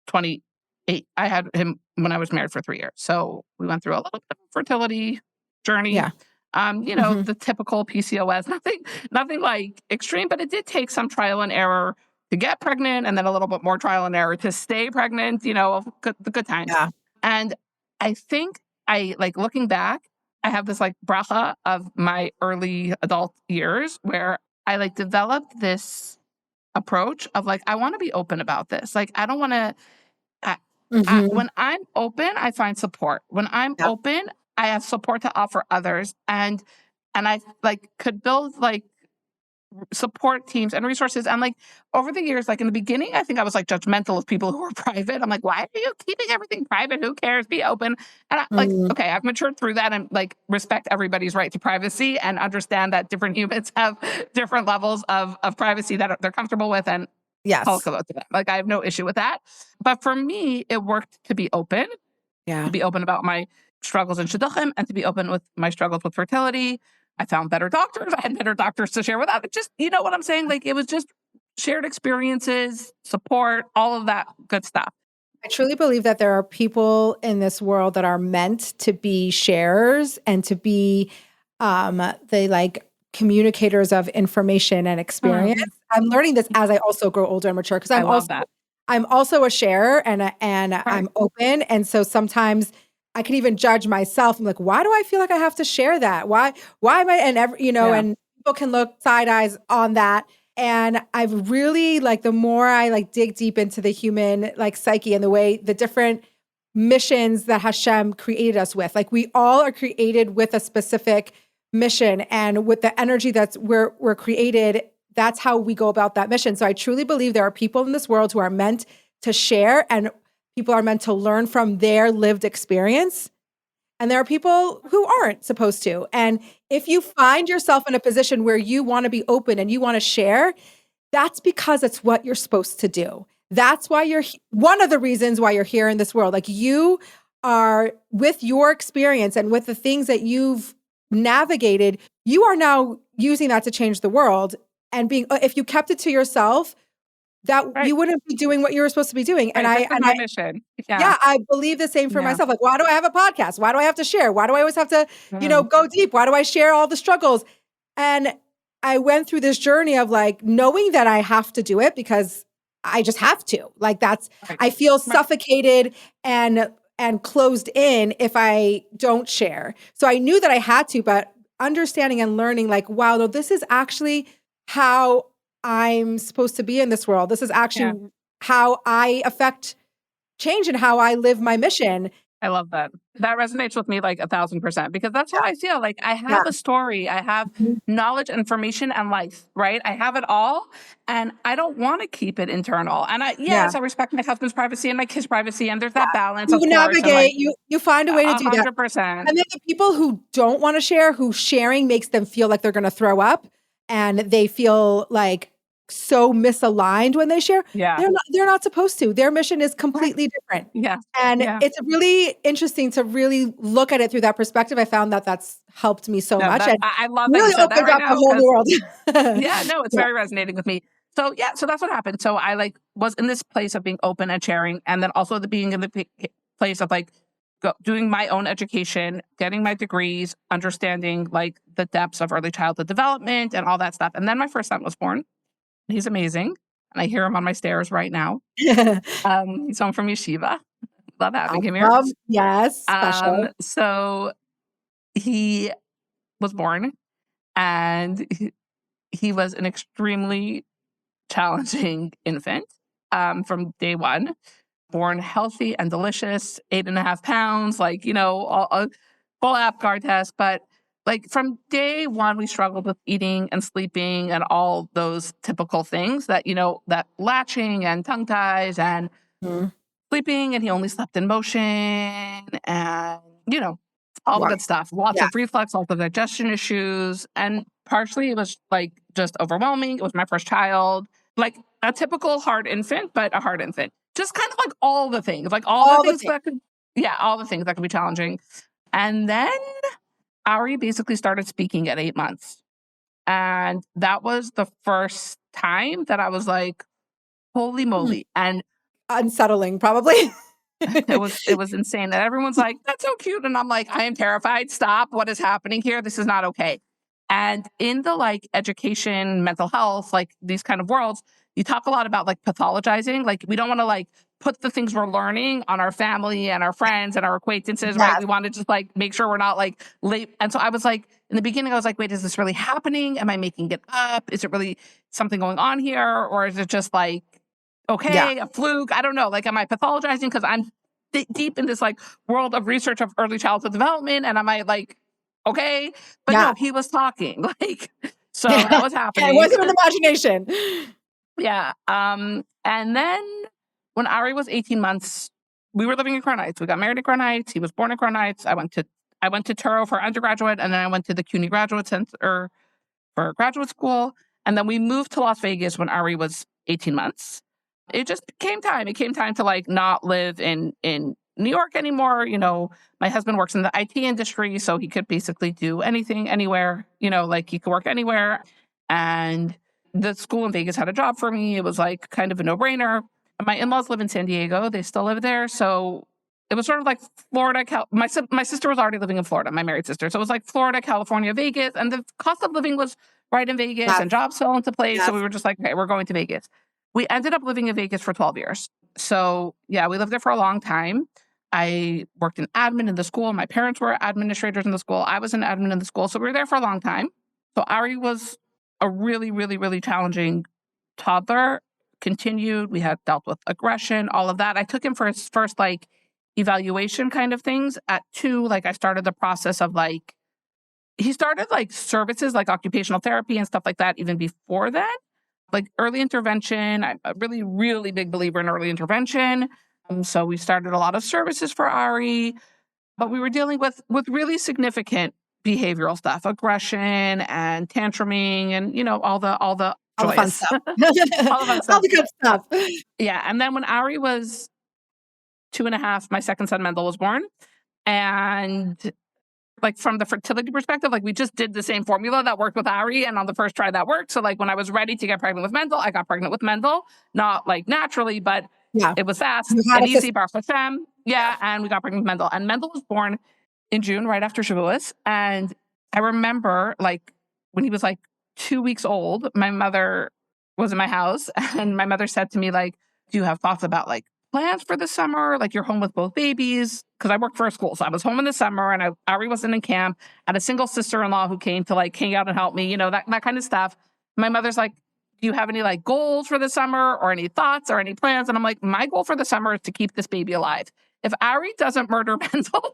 28. I had him when I was married for 3 years. So we went through a little bit of a fertility journey. Yeah. Hmm. The typical PCOS, nothing like extreme, but it did take some trial and error to get pregnant and then a little bit more trial and error to stay pregnant, the good times. Yeah. And I think I like looking back, I have this like bracha of my early adult years where I like developed this approach of like, I want to be open about this. Like, I don't want to, Hmm. when I'm open, I find support. When I'm Yeah. open, I have support to offer others. And I like could build like support teams and resources. And like over the years, like in the beginning, I think I was like judgmental of people who were private. I'm like, why are you keeping everything private? Who cares? Be open. And Mm, okay, I've matured through that and like respect everybody's right to privacy and understand that different humans have different levels of privacy that they're comfortable with. And yes. about to them. Like I have no issue with that. But for me, it worked to Yeah. be open about my struggles in shidduchim and to be open with my struggles with fertility. I found better doctors. I had better doctors to share with that. Just, you know what I'm saying? Like it was just shared experiences, support, all of that good stuff. I truly believe that there are people in this world that are meant to be sharers and to be the like communicators of information and experience. Mm, I'm learning this as I also grow older and mature because I love that. I'm also a sharer and Right. I'm open. And so sometimes I can even judge myself. I'm like, why do I feel like I have to share that? Why am I, Yeah. and people can look side eyes on that. And I've really like, the more I like dig deep into the human like psyche and the way the different missions that Hashem created us with, like we all are created with a specific mission and with the energy that's we're created, that's how we go about that mission. So I truly believe there are people in this world who are meant to share and people are meant to learn from their lived experience. And there are people who aren't supposed to. And if you find yourself in a position where you want to be open and you want to share, that's because it's what you're supposed to do. That's why one of the reasons why you're here in this world. Like you are with your experience and with the things that you've navigated, you are now using that to change the world. And if you kept it to yourself, that Right. you wouldn't be doing what you were supposed to be doing. Right. This is my mission. Yeah. Yeah, I believe the same for Yeah. myself. Like, why do I have a podcast? Why do I have to share? Why do I always have to, Mm, go deep? Why do I share all the struggles? And I went through this journey of like knowing that I have to do it because I just have to. Like right. I feel Right. suffocated and closed in if I don't share. So I knew that I had to, but understanding and learning like, wow, no, this is actually how I'm supposed to be in this world. This is Yeah. actually how I affect change in how I live my mission. I love that. That resonates with me like 1,000% because that's how I feel. Like I Yeah. have a story, I have Mhm. knowledge, information, and life, right? I have it all and I don't want to keep it internal. And Yeah. yes, I respect my husband's privacy and my kids' privacy. And there's that balance, You of course. And navigate, like you find a way to do that. 100%. And then the people who don't wanna share, who sharing makes them feel like they're gonna throw up and they feel like so misaligned when they share, Yeah. they're not supposed to. Their mission is Right. completely different. Yeah. And Yeah. it's really interesting to really look at it through that perspective. I found that that's helped me so No, much and I love that you really said that opens right up the now whole because world. yeah, no, it's Yeah. very resonating with me. So yeah, so that's what happened. So I like was in this place of being open and sharing, and then also the being in the place of like doing my own education, getting my degrees, understanding like the depths of early childhood development and all that stuff. And then my first son was born. He's amazing, and I hear him on my stairs right now. He's home from yeshiva. Love having him here. Awesome. Yes, special. So he was born, and he was an extremely challenging infant from day one. Born healthy and delicious, 8.5 pounds, like, full Apgar test. But like from day one, we struggled with eating and sleeping and all those typical things that, that latching and tongue ties and Mhm. sleeping, and he only slept in motion and, all the Wow. good stuff. Lots Yeah. of reflux, lots of digestion issues. And partially it was like just overwhelming. It was my first child, like a typical hard infant, but a hard infant. Just kind of like all the things, like all the All the things things. all the things that could be challenging. And then Ari basically started speaking at 8 months. And that was the first time that I was like, holy Hmm. moly. And Unsettling, probably. it was insane. And everyone's like, that's so cute. And I'm like, I am terrified. Stop. What is happening here? This is not okay. And in the like education, mental health, like these kind of worlds, you talk a lot about like pathologizing. Like we don't want to like put the things we're learning on our family and our friends and our acquaintances, right? Yes. We want to just like make sure we're not like late. And so I was like, in the beginning, I was like, wait, is this really happening? Am I making it up? Is it really something going on here? Or is it just like, Yeah. okay, a fluke? I don't know. Like, am I pathologizing because I'm deep in this like world of research of early childhood development? And am I like, okay? But Yeah. no, he was talking. Like, so Yeah. that was Yeah, it happening. wasn't an imagination. Yeah. And then when Ari was 18 months, we were living in Crown Heights. We got married in Crown Heights. He was born in Crown Heights. I went to Turo for undergraduate, and then I went to the CUNY Graduate Center for graduate school. And then we moved to Las Vegas when Ari was 18 months. It just came time. It came time to like not live in New York anymore. My husband works in the IT industry, so he could basically do anything, anywhere, like he could work anywhere. And the school in Vegas had a job for me. It was like kind of a no-brainer. My in-laws live in San Diego. They still live there. So it was sort of like Florida. My sister was already living in Florida, my married sister. So it was like Florida, California, Vegas. And the cost of living was right in Vegas, Yes. and jobs fell into place. So Yes. we were just like, okay, we're going to Vegas. We ended up living in Vegas for 12 years. So yeah, we lived there for a long time. I worked in admin in the school. My parents were administrators in the school. I was an admin in the school. So we were there for a long time. So Ari was a really, really, really challenging toddler. Continued. We had dealt with aggression, all of that. I took him for his first like evaluation kind of things at 2. Like I started the process of like, he started like services like occupational therapy and stuff like that even before then. Like early intervention. I'm a really, really big believer in early intervention. So we started a lot of services for Ari, but we were dealing with really significant behavioral stuff, aggression and tantruming, and all the All the fun joyous, stuff. all the fun All stuff. the good stuff. Yeah. And then when Ari was 2.5, my second son Mendel was born, and like from the fertility perspective, like we just did the same formula that worked with Ari, and on the first try that worked. So like when I was ready to get pregnant with Mendel, I got pregnant with Mendel, not like naturally, but Yeah. it was fast You had and a easy. system. Baruch Hashem. Yeah, and we got pregnant with Mendel, and Mendel was born in June, right after Shavuos. And I remember like when he was like 2 weeks old, my mother was in my house, and my mother said to me like, "Do you have thoughts about like plans for the summer? Like you're home with both babies?" Because I worked for a school. So I was home in the summer, and Ari wasn't in camp. I had a single sister-in-law who came to like hang out and help me, that kind of stuff. My mother's like, "Do you have any like goals for the summer or any thoughts or any plans?" And I'm like, my goal for the summer is to keep this baby alive. If Ari doesn't murder Mendel,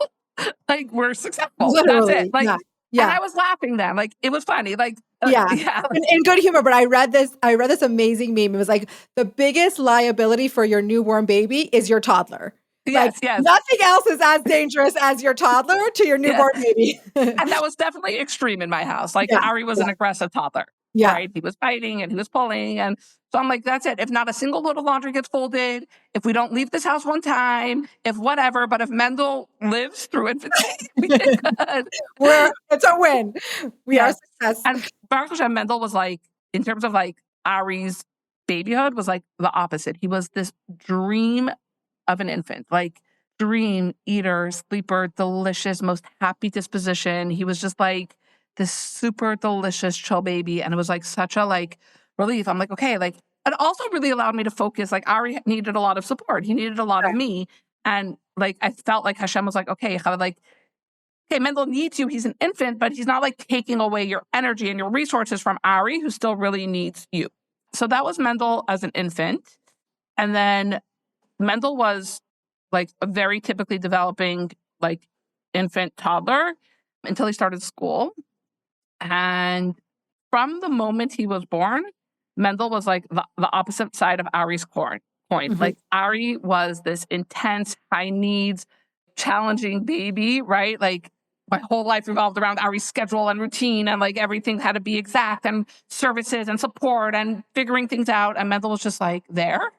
like we're successful. That's it. Literally. Like, Yeah. and Yeah. I was laughing then. Like it was funny. Like, Yeah. yeah. In good humor, but I read this amazing meme. It was like the biggest liability for your newborn baby is your toddler. Like Yes, yes, nothing else is as dangerous as your toddler to your yes. newborn baby. And that was definitely extreme in my house. Like Yeah. Ari was Yeah. an aggressive toddler, Yeah. right? He was biting and he was pulling. And so I'm like, that's it. If not a single load of laundry gets folded, if we don't leave this house one time, if whatever, but if Mendel lives through infancy, we did good. It's a win. We are Yes. success. And Baruch Hashem, Mendel was like, in terms of like Ari's babyhood, was like the opposite. He was this dream of an infant, like dream eater, sleeper, delicious, most happy disposition. He was just like this super delicious chill baby. And it was like such a like relief. I'm like, okay, like it also really allowed me to focus. Like Ari needed a lot of support. He needed a lot of Right. me. And like I felt like Hashem was like, okay, like, okay, Mendel needs you. He's an infant, but he's not like taking away your energy and your resources from Ari, who still really needs you. So that was Mendel as an infant. And then Mendel was like a very typically developing like infant toddler. until he started school. And from the moment he was born, Mendel was like the opposite side of Ari's coin. Like Ari was this intense, high needs, challenging baby, right? Like my whole life revolved around Ari's schedule and routine, and like everything had to be exact, and services and support and figuring things out. And Mendel was just like there.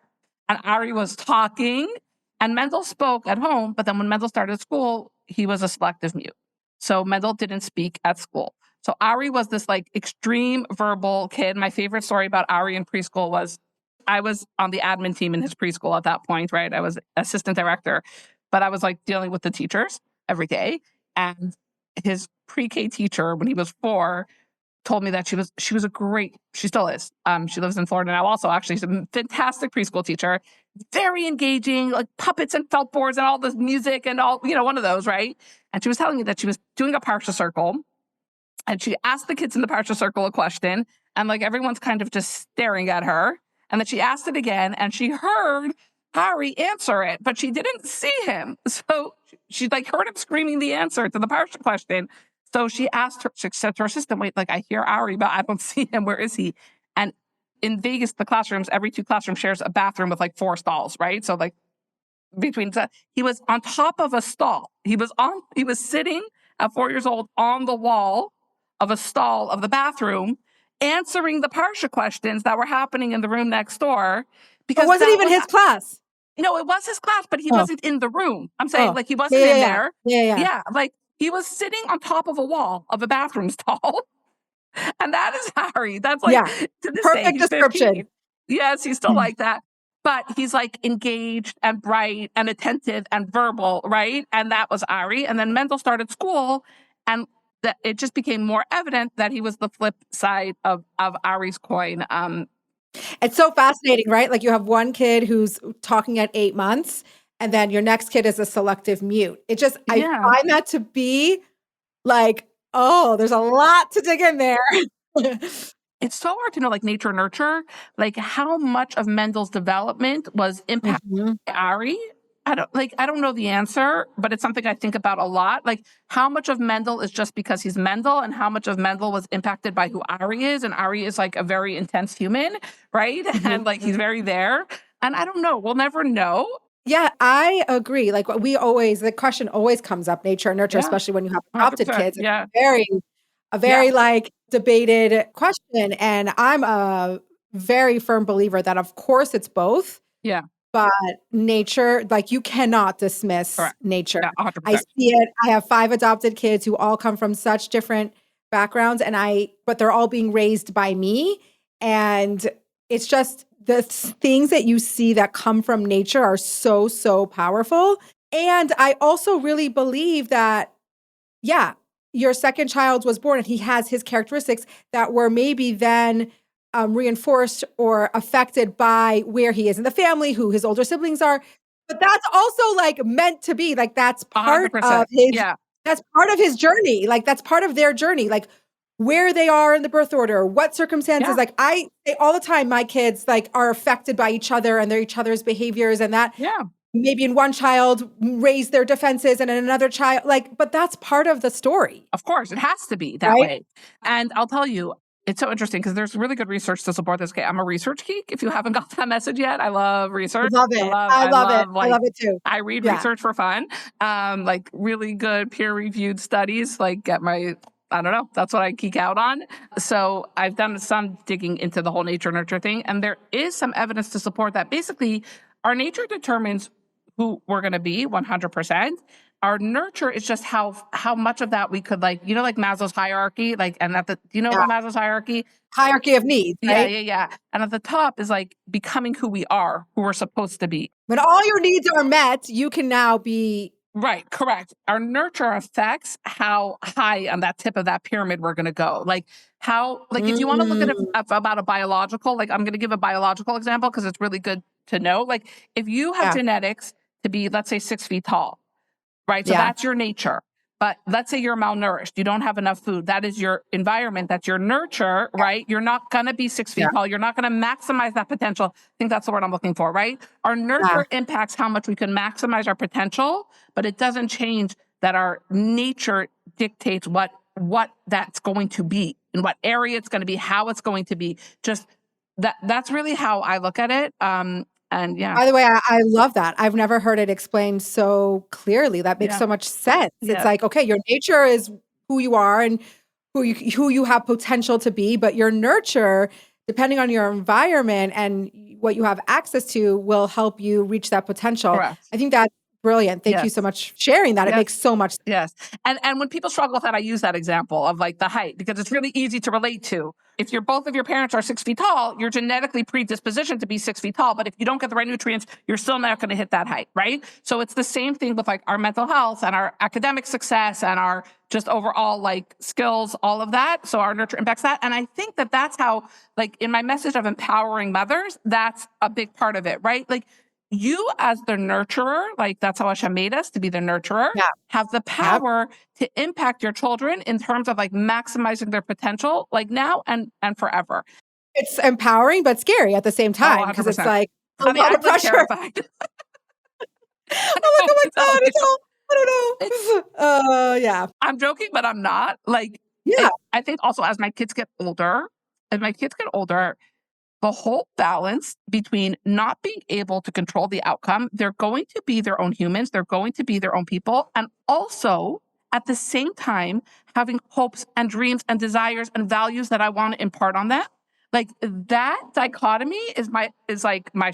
And Ari was talking, and Mendel spoke at home. But then when Mendel started school, he was a selective mute. So Mendel didn't speak at school. So Ari was this like extreme verbal kid. My favorite story about Ari in preschool was I was on the admin team in his preschool at that point, right? I was assistant director, but I was like dealing with the teachers every day. And his pre-K teacher, when he was 4, told me that she was a great, she still is. She lives in Florida now also. Actually, she's a fantastic preschool teacher, very engaging, like puppets and felt boards and all this music and all, one of those, right? And she was telling me that she was doing a parsha circle, and she asked the kids in the parsha circle a question, and like everyone's kind of just staring at her. And then she asked it again, and she heard Ari answer it, but she didn't see him. So she like heard him screaming the answer to the parsha question. So she said to her assistant, wait, like I hear Ari, but I don't see him. Where is he? And in Vegas, the classrooms, every 2 classrooms shares a bathroom with like 4 stalls, right? So like he was on top of a stall. He was sitting at 4 years old on the wall of a stall of the bathroom, answering the parsha questions that were happening in the room next door. Because it wasn't even his class. No, it was his class, but he wasn't in the room. I'm saying like he wasn't there. Yeah, like he was sitting on top of a wall of a bathroom stall. And that is Ari. That's like to this perfect day, he's description. 15. Yes, he's still like that. But he's like engaged and bright and attentive and verbal, right? And that was Ari. And then Mendel started school, and that it just became more evident that he was the flip side of Ari's coin. It's so fascinating, right? Like you have one kid who's talking at 8 months, and then your next kid is a selective mute. I find that to be like, oh, there's a lot to dig in there. It's so hard to know, like nature nurture, like how much of Mendel's development was impacted by Ari. I don't know the answer, but it's something I think about a lot. Like how much of Mendel is just because he's Mendel, and how much of Mendel was impacted by who Ari is. And Ari is like a very intense human, right? And like he's very there. And I don't know. We'll never know. Yeah, I agree. Like the question always comes up, nature and nurture, especially when you have adopted 100%, kids. It's a very like debated question. And I'm a very firm believer that of course it's both. Yeah. But nature, like you cannot dismiss nature. Yeah, 100%. I see it. I have 5 adopted kids who all come from such different backgrounds, but they're all being raised by me. And it's just the things that you see that come from nature are so, so powerful. And I also really believe that, your second child was born and he has his characteristics that were maybe then reinforced or affected by where he is in the family, who his older siblings are. But that's also like meant to be. Like that's part 100%. of that's part of his journey. Like that's part of their journey. Like where they are in the birth order, what circumstances. Like I say all the time, my kids like are affected by each other and each other's behaviors, and that maybe in one child raise their defenses and in another child, but that's part of the story. Of course, it has to be that way. And I'll tell you, it's so interesting because there's really good research to support this. I'm a research geek. If you haven't got that message yet, I love research. Love it. I love it. I love it too. I read research for fun. Like really good peer-reviewed studies, like I don't know. That's what I geek out on. So I've done some digging into the whole nature nurture thing. And there is some evidence to support that. Basically, our nature determines who we're going to be 100%. Our nurture is just how much of that we could like Maslow's hierarchy, and at the, about Maslow's hierarchy? Hierarchy of needs, right? Yeah. And at the top is like becoming who we are, who we're supposed to be. When all your needs are met, you can now be. Right, correct. Our nurture affects how high on that tip of that pyramid we're going to go. Like how, if you want to look at it about a biological, I'm going to give a biological example because it's really good to know. Like if you have genetics to be, let's say 6 feet tall, right? So that's your nature. But let's say you're malnourished, you don't have enough food. That is your environment. That's your nurture, right? You're not going to be 6 feet tall. You're not going to maximize that potential. I think that's the word I'm looking for, right? Our nurture impacts how much we can maximize our potential, but it doesn't change that our nature dictates what that's going to be, in what area it's going to be, how it's going to be. Just that's really how I look at it. And yeah, By the way, I love that. I've never heard it explained so clearly. That makes yeah, so much sense. It's yeah, like, okay, your nature is who you are and who you have potential to be, but your nurture, depending on your environment and what you have access to, will help you reach that potential. correct. I think that's brilliant. Thank you so Yes. much for sharing that. It Yes. makes so much sense. Yes. And when people struggle with that, I use that example of like the height, because it's really easy to relate to. If both of your parents are 6 feet tall, you're genetically predispositioned to be 6 feet tall. But if you don't get the right nutrients, you're still not going to hit that height, right? So it's the same thing with like our mental health and our academic success and our just overall like skills, all of that. So our nurture impacts that. And I think that that's how, like in my message of empowering mothers, that's a big part of it, right? Like you as the nurturer, like that's how Hashem made us to be the nurturer, Yeah. have the Yep. power to impact your children in terms of like maximizing their potential, like now and forever. It's empowering, but scary at the same Oh, time because it's 100%. like a Honey, lot I'm of like pressure. terrified. I'm like, oh my God, No, it's all, I don't know. Yeah. I'm joking, but I'm not. Like, Yeah. I think also as my kids get older, the whole balance between not being able to control the outcome, they're going to be their own humans, they're going to be their own people, and also at the same time having hopes and dreams and desires and values that I want to impart on them. Like that dichotomy is like my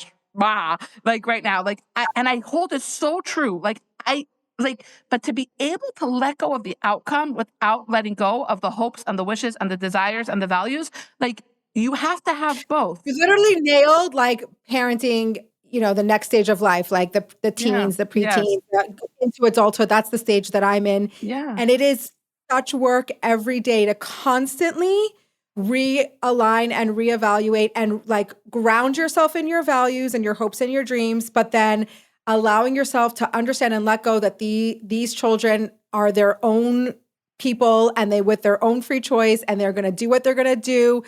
like right now. Like and I hold it so true. But to be able to let go of the outcome without letting go of the hopes and the wishes and the desires and the values, like you have to have both. You literally nailed like parenting, the next stage of life, like the Yeah. teens, the Yes. preteens, into adulthood. That's the stage that I'm in. Yeah. And it is such work every day to constantly realign and reevaluate and like ground yourself in your values and your hopes and your dreams, but then allowing yourself to understand and let go that these children are their own people and they with their own free choice and they're going to do what they're going to do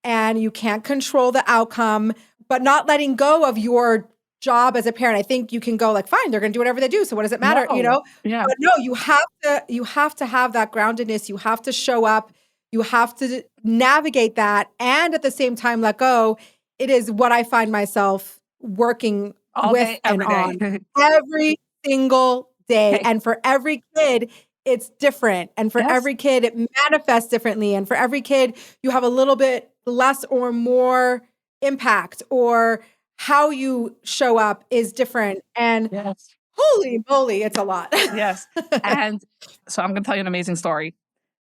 and you can't control the outcome, but not letting go of your job as a parent. I think you can go like, fine, they're going to do whatever they do. So what does it matter? No. Yeah. But no, you have to have that groundedness. You have to show up. You have to navigate that. And at the same time, let go. It is what I find myself working All with day, and every on day. every single day. Okay. And for every kid, it's different. And for Yes. every kid, it manifests differently. And for every kid, you have a little bit less or more impact, or how you show up is different. And Yes. holy moly, it's a lot. Yes. And so I'm going to tell you an amazing story.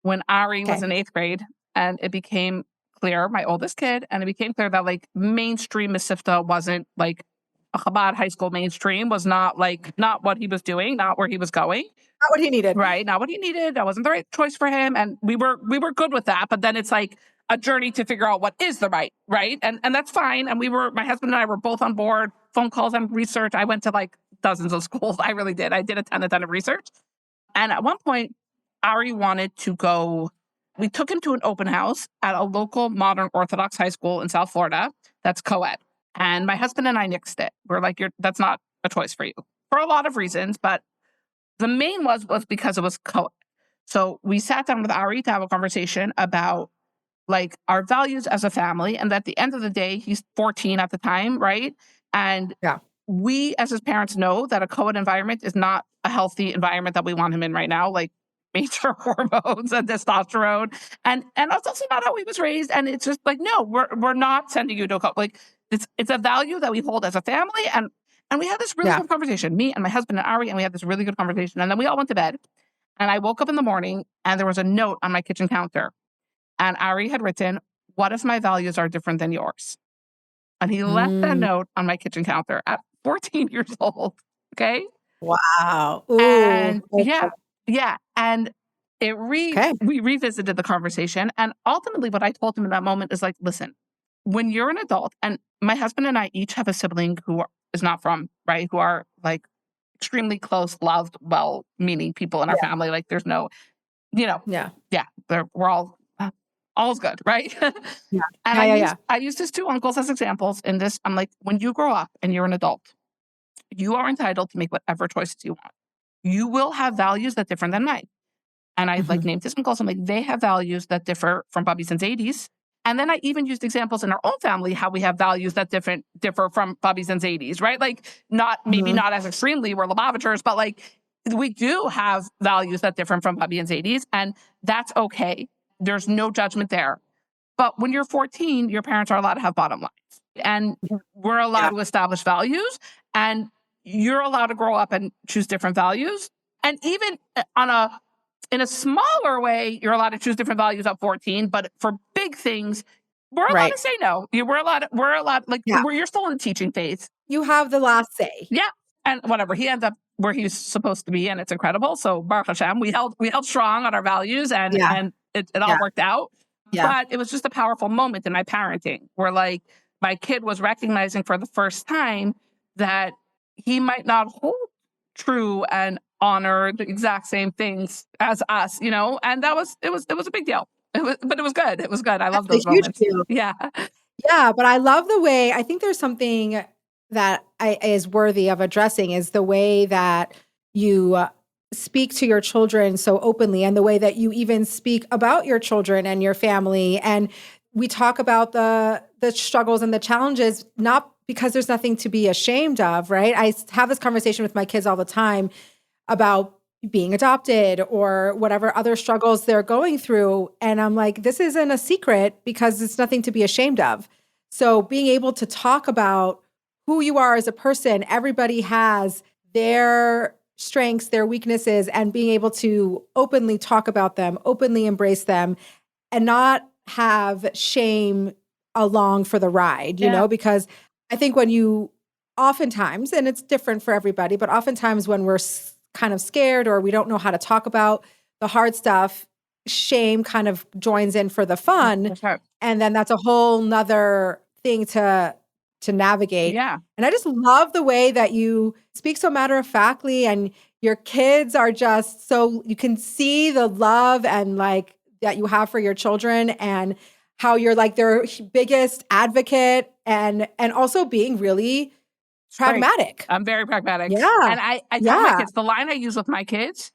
When Ari was Okay. in 8th grade and it became clear, my oldest kid, and it became clear that like mainstream Masifta wasn't like a Chabad high school mainstream was not what he was doing, not where he was going. Not what he needed. Right. Not what he needed. That wasn't the right choice for him. And we were good with that. But then it's like a journey to figure out what is the right. And that's fine. And my husband and I were both on board, phone calls and research. I went to like dozens of schools. I really did. I did a ton of research. And at one point, Ari wanted to go. We took him to an open house at a local modern Orthodox high school in South Florida that's co-ed. And my husband and I nixed it. We're like, that's not a choice for you for a lot of reasons. But the main was because it was co-ed. So we sat down with Ari to have a conversation about like our values as a family. And at the end of the day, he's 14 at the time, right? And Yeah. we as his parents know that a co-ed environment is not a healthy environment that we want him in right now, like major hormones and testosterone. And that's also not how he was raised. And it's just like, no, we're not sending you to a co-ed. Like it's a value that we hold as a family. And we had this really good conversation, me and my husband and Ari, and we had this really good conversation. And then we all went to bed. And I woke up in the morning and there was a note on my kitchen counter. And Ari had written, "What if my values are different than yours?" And he left that note on my kitchen counter at 14 years old. Okay. Wow. Ooh. And Okay. yeah. And Okay. we revisited the conversation. And ultimately what I told him in that moment is like, listen, when you're an adult, and my husband and I each have a sibling who is not from, right, who are like extremely close, loved, well-meaning people in our family. Like there's no, Yeah. we're all's good, right? Yeah. And I used his two uncles as examples in this. I'm like, when you grow up and you're an adult, you are entitled to make whatever choices you want. you will have values that differ than mine. And I like named this uncles. I'm like, they have values that differ from Bobby since 80s. And then I even used examples in our own family, how we have values that differ from Bobby since 80s, right? Like maybe not as extremely, we're Lubavitchers, but like we do have values that differ from Bobby since 80s. And that's okay. There's no judgment there. But when you're 14, your parents are allowed to have bottom lines. And we're allowed to establish values. And you're allowed to grow up and choose different values. And even in a smaller way, you're allowed to choose different values at 14, but for big things, we're allowed to say no. We're allowed, like, you're still in the teaching phase. You have the last say. Yeah. And whatever, he ends up where he's supposed to be, and it's incredible. So Baruch Hashem, we held strong on our values, and it all worked out. But it was just a powerful moment in my parenting where like my kid was recognizing for the first time that he might not hold true and honor the exact same things as us, and it was a big deal. But it was good. It was good. I love those moments. Yeah. Yeah. But I love the way, I think there's something that is worthy of addressing is the way that you speak to your children so openly, and the way that you even speak about your children and your family. And we talk about the struggles and the challenges, not because there's nothing to be ashamed of, right? I have this conversation with my kids all the time about being adopted or whatever other struggles they're going through. And I'm like, this isn't a secret because it's nothing to be ashamed of. So being able to talk about who you are as a person, everybody has their strengths, their weaknesses, and being able to openly talk about them, openly embrace them, and not have shame along for the ride, you know, because I think when you oftentimes, and it's different for everybody, but oftentimes when we're kind of scared or we don't know how to talk about the hard stuff, shame kind of joins in for the fun. And then that's a whole nother thing to navigate. Yeah. And I just love the way that you speak so matter-of-factly, and your kids are just so, you can see the love and like that you have for your children, and how you're like their biggest advocate, and also being really pragmatic. I'm very pragmatic. Yeah. And I tell my kids, the line I use with my kids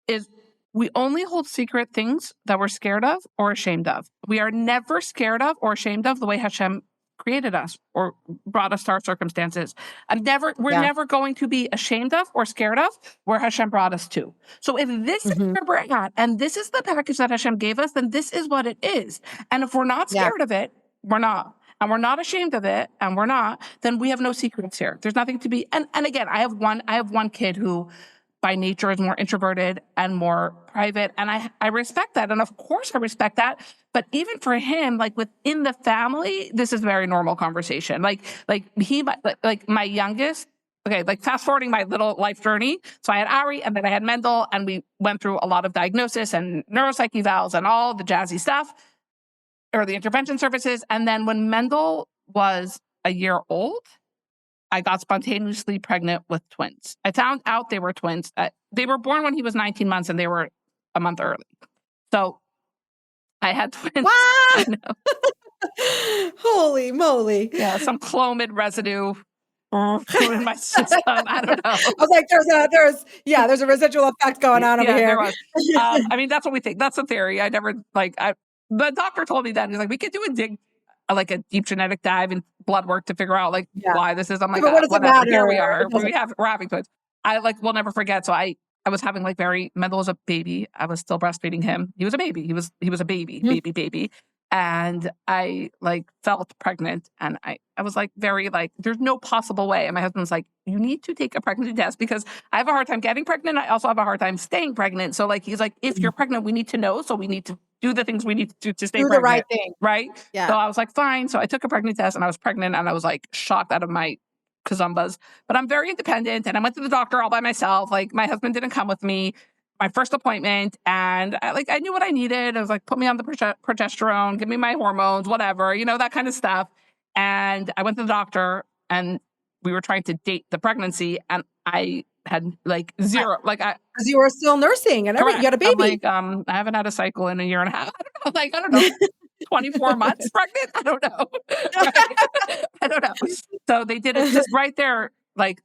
is, we only hold secret things that we're scared of or ashamed of. We are never scared of or ashamed of the way Hashem created us or brought us to our circumstances. We're never going to be ashamed of or scared of where Hashem brought us to. So if this is where we're at, and this is the package that Hashem gave us, then this is what it is. And if we're not scared of it, we're not. And we're not ashamed of it, and we're not, then we have no secrets here. There's nothing to be. And again, I have one kid who by nature is more introverted and more private. And I respect that. And of course I respect that. But even for him, like within the family, this is a very normal conversation. Like my youngest, okay, like fast forwarding my little life journey. So I had Ari, and then I had Mendel, and we went through a lot of diagnosis and neuropsych evals and all the jazzy stuff, or the intervention services. And then when Mendel was a year old, I got spontaneously pregnant with twins. I found out they were twins. They were born when he was 19 months, and they were a month early. So I had twins. Wow! I know. Holy moly. Yeah, some Clomid residue in my system. I don't know. I was like, there's a residual effect going on over here. There was. I mean, that's what we think. That's the theory. The doctor told me that. He's like, we could do a deep genetic dive and blood work to figure out why this is. I'm like, but what does it matter? Here we are. We're having twins. We'll never forget. So I was having Mendel was a baby. I was still breastfeeding him. He was a baby. He was a baby, baby. And I felt pregnant, and I was very there's no possible way. And my husband was like, you need to take a pregnancy test, because I have a hard time getting pregnant. I also have a hard time staying pregnant. So he's like, if you're pregnant, we need to know. So we need to do the things we need to do to stay pregnant. Do the right thing. Right? Yeah. So I was like, fine. So I took a pregnancy test, and I was pregnant, and I was shocked out of my kazumbas. But I'm very independent, and I went to the doctor all by myself. My husband didn't come with me. My first appointment, and I knew what I needed. I was put me on the progesterone, give me my hormones, whatever, that kind of stuff. And I went to the doctor, and we were trying to date the pregnancy, and I had zero, because you were still nursing and everything. You had a baby. I haven't had a cycle in a year and a half. I don't know. 24 months pregnant? I don't know. I don't know. So they did it just right there like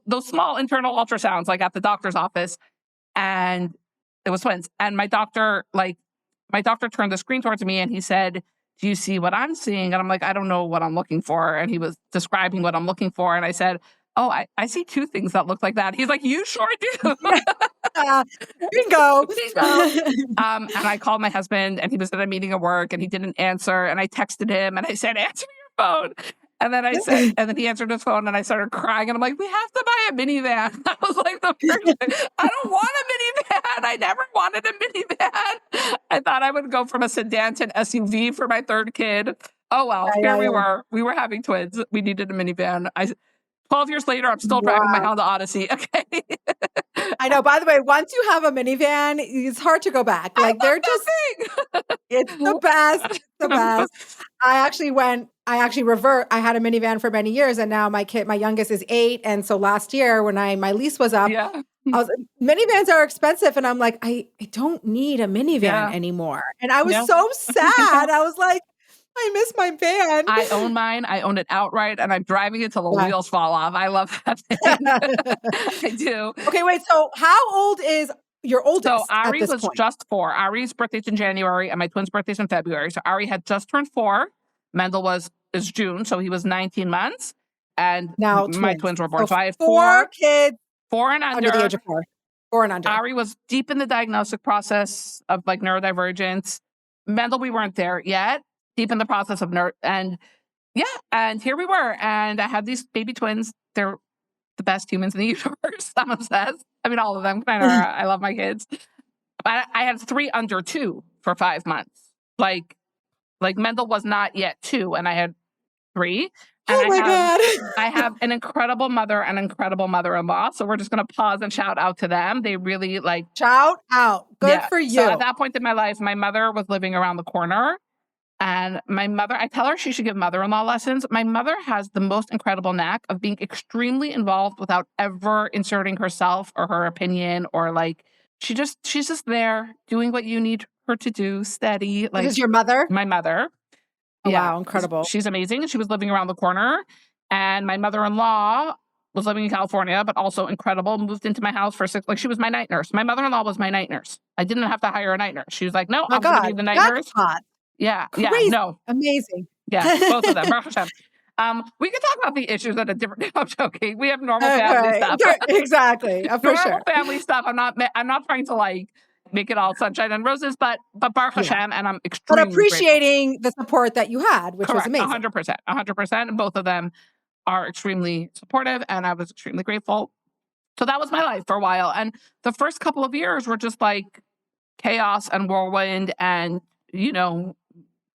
those small internal ultrasounds, like at the doctor's office. And it was twins. And my doctor turned the screen towards me and he said, "Do you see what I'm seeing?" And I'm like, "I don't know what I'm looking for." And he was describing what I'm looking for. And I said, "Oh, I see two things that look like that." He's like, "You sure do." Bingo. And I called my husband and he was at a meeting at work and he didn't answer. And I texted him and I said, "Answer your phone." And then and then he answered his phone and I started crying and I'm like, "We have to buy a minivan." That was like the first thing. I don't want a minivan. I never wanted a minivan. I thought I would go from a sedan to an SUV for my third kid. Oh, well, here we were. We were having twins. We needed a minivan. 12 years later, I'm still driving my Honda Odyssey. Okay. I know. By the way, once you have a minivan, it's hard to go back. Like they're just, it's the best. It's the best. I had a minivan for many years and now my youngest is 8. And so last year when my lease was up, minivans are expensive. And I'm like, I don't need a minivan anymore. And I was so sad. I was like, I miss my van. I own mine. I own it outright and I'm driving it till the wheels fall off. I love that thing. I do. Okay, wait. So how old is your oldest? So Ari was just 4. Ari's birthday's in January and my twins' birthday's in February. So Ari had just turned 4. Mendel is June. So he was 19 months. And now my twins were born. So I had 4 kids. 4 and under the age of 4. 4 and under. Ari was deep in the diagnostic process of like neurodivergence. Mendel, we weren't there yet. Deep in the process of and here we were. And I had these baby twins. They're the best humans in the universe, someone says. I mean, all of them kind of I love my kids. But I had 3 under 2 for 5 months. Like Mendel was not yet 2, and I had 3. And God. I have an incredible mother and incredible mother-in-law. So we're just going to pause and shout out to them. They really shout out. Good for you. So at that point in my life, my mother was living around the corner. And my mother, I tell her she should give mother-in-law lessons. My mother has the most incredible knack of being extremely involved without ever inserting herself or her opinion or she's just there doing what you need her to do, steady. This is your mother? My mother. Oh, wow, incredible. She's amazing. She was living around the corner. And my mother-in-law was living in California, but also incredible, moved into my house for 6, she was my night nurse. My mother-in-law was my night nurse. I didn't have to hire a night nurse. She was like, "No, I'm going to be the night nurse." Hot. Yeah. Crazy. Yeah. No. Amazing. Yeah. Both of them. We can talk about the issues at a different. No, I'm joking. We have normal family stuff. Exactly. For normal sure. Family stuff. I'm not trying to make it all sunshine and roses, but Baruch Hashem, and I'm extremely But appreciating grateful. The support that you had, which was amazing. 100%. 100%. And both of them are extremely supportive, and I was extremely grateful. So that was my life for a while. And the first couple of years were just chaos and whirlwind and,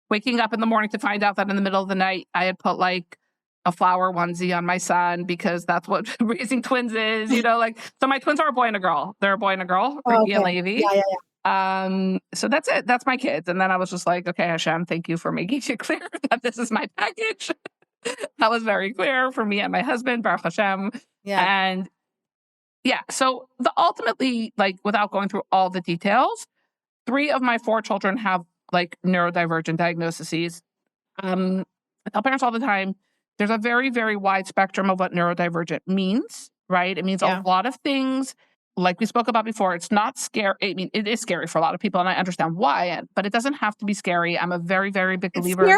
waking up in the morning to find out that in the middle of the night I had put a flower onesie on my son because that's what raising twins is, So my twins are a boy and a girl. They're a boy and a girl, Ricky and Levi. Yeah. So that's it. That's my kids. And then I was just like, okay, Hashem, thank you for making it clear that this is my package. That was very clear for me and my husband, Baruch Hashem. Yeah. And so ultimately, without going through all the details, 3 of my 4 children have neurodivergent diagnoses. I tell parents all the time, there's a very, very wide spectrum of what neurodivergent means, right? It means a lot of things. Like we spoke about before, it's not scary. I mean, it is scary for a lot of people, and I understand why, but it doesn't have to be scary. I'm a very, very big believer. It's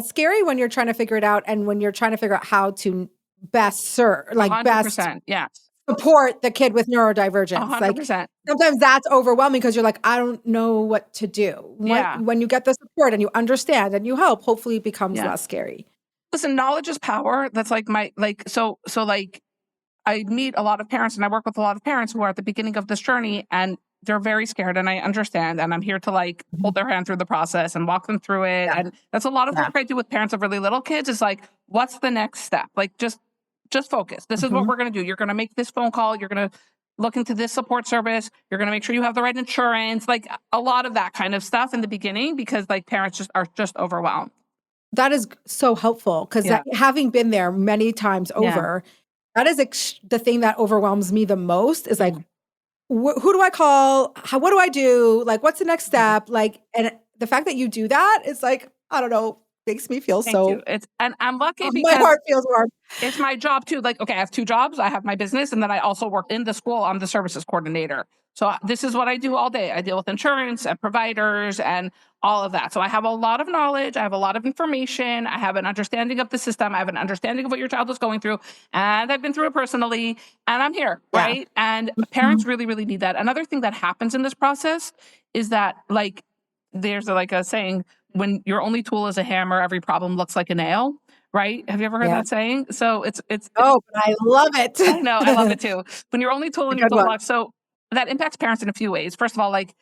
scary when you're trying to figure it out and when you're trying to figure out how to best serve, 100%, best support the kid with neurodivergence. 100%. Sometimes that's overwhelming because you're like, I don't know what to do. When you get the support and you understand and you help, hopefully it becomes less scary. Listen, knowledge is power. That's I meet a lot of parents and I work with a lot of parents who are at the beginning of this journey and they're very scared, and I understand, and I'm here to hold their hand through the process and walk them through it. Yeah. And that's a lot of work I do with parents of really little kids is what's the next step? Just focus. This is what we're going to do. You're going to make this phone call. You're going to look into this support service. You're going to make sure you have the right insurance, a lot of that kind of stuff in the beginning, because parents are just overwhelmed. That is so helpful because having been there many times over, that is the thing that overwhelms me the most is who do I call? What do I do? What's the next step? And the fact that you do that is I don't know, makes me feel Thank you. so, And I'm lucky my because heart feels warm. it's my job too. Like, okay, I have two jobs. I have my business, and then I also work in the school. I'm the services coordinator. So this is what I do all day. I deal with insurance and providers and all of that. So I have a lot of knowledge. I have a lot of information. I have an understanding of the system. I have an understanding of what your child is going through. And I've been through it personally. And I'm here, Yeah. right? And Mhm. parents really, really need that. Another thing that happens in this process is that, like, there's like a saying, when your only tool is a hammer, every problem looks like a nail. Right? Have you ever heard Yeah. that saying? So it's Oh, but I love it. I know, I love it too. When your only tool A in your good one. toolbox, so that impacts parents in a few ways. First of all, like,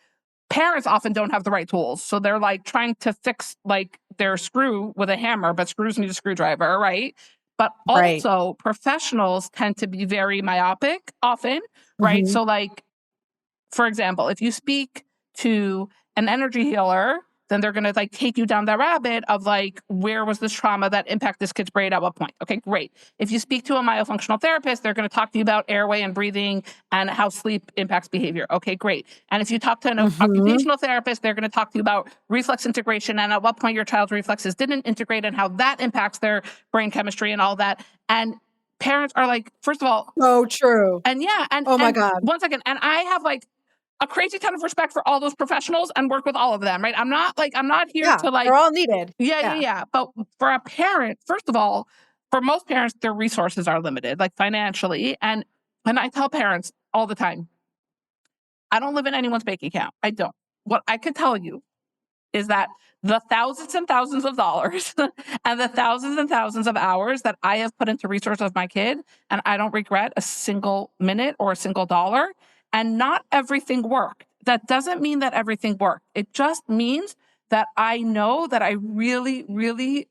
parents often don't have the right tools. So they're like trying to fix like their screw with a hammer, but screws need a screwdriver, right? But Right. also professionals tend to be very myopic often, right? Mhm. So like, for example, if you speak to an energy healer, then they're going to like take you down that rabbit of like, where was this trauma that impacted this kid's brain at what point? Okay, great. If you speak to a myofunctional therapist, they're going to talk to you about airway and breathing and how sleep impacts behavior. Okay, great. And if you talk to an Mhm. occupational therapist, they're going to talk to you about reflex integration and at what point your child's reflexes didn't integrate and how that impacts their brain chemistry and all that. And parents are like, first of all, So true. and yeah, Oh my and God. one second, and I have like a crazy ton of respect for all those professionals and work with all of them, right? I'm not here Yeah, to they're like, all needed. yeah, yeah, Yeah. yeah. But for a parent, first of all, for most parents, their resources are limited, like financially. And I tell parents all the time, I don't live in anyone's bank account. I don't. What I could tell you is that the thousands and thousands of dollars and thousands of hours that I have put into resources of my kid, and I don't regret a single minute or a single dollar, and not everything worked. That doesn't mean that everything worked. It just means that I know that I really, really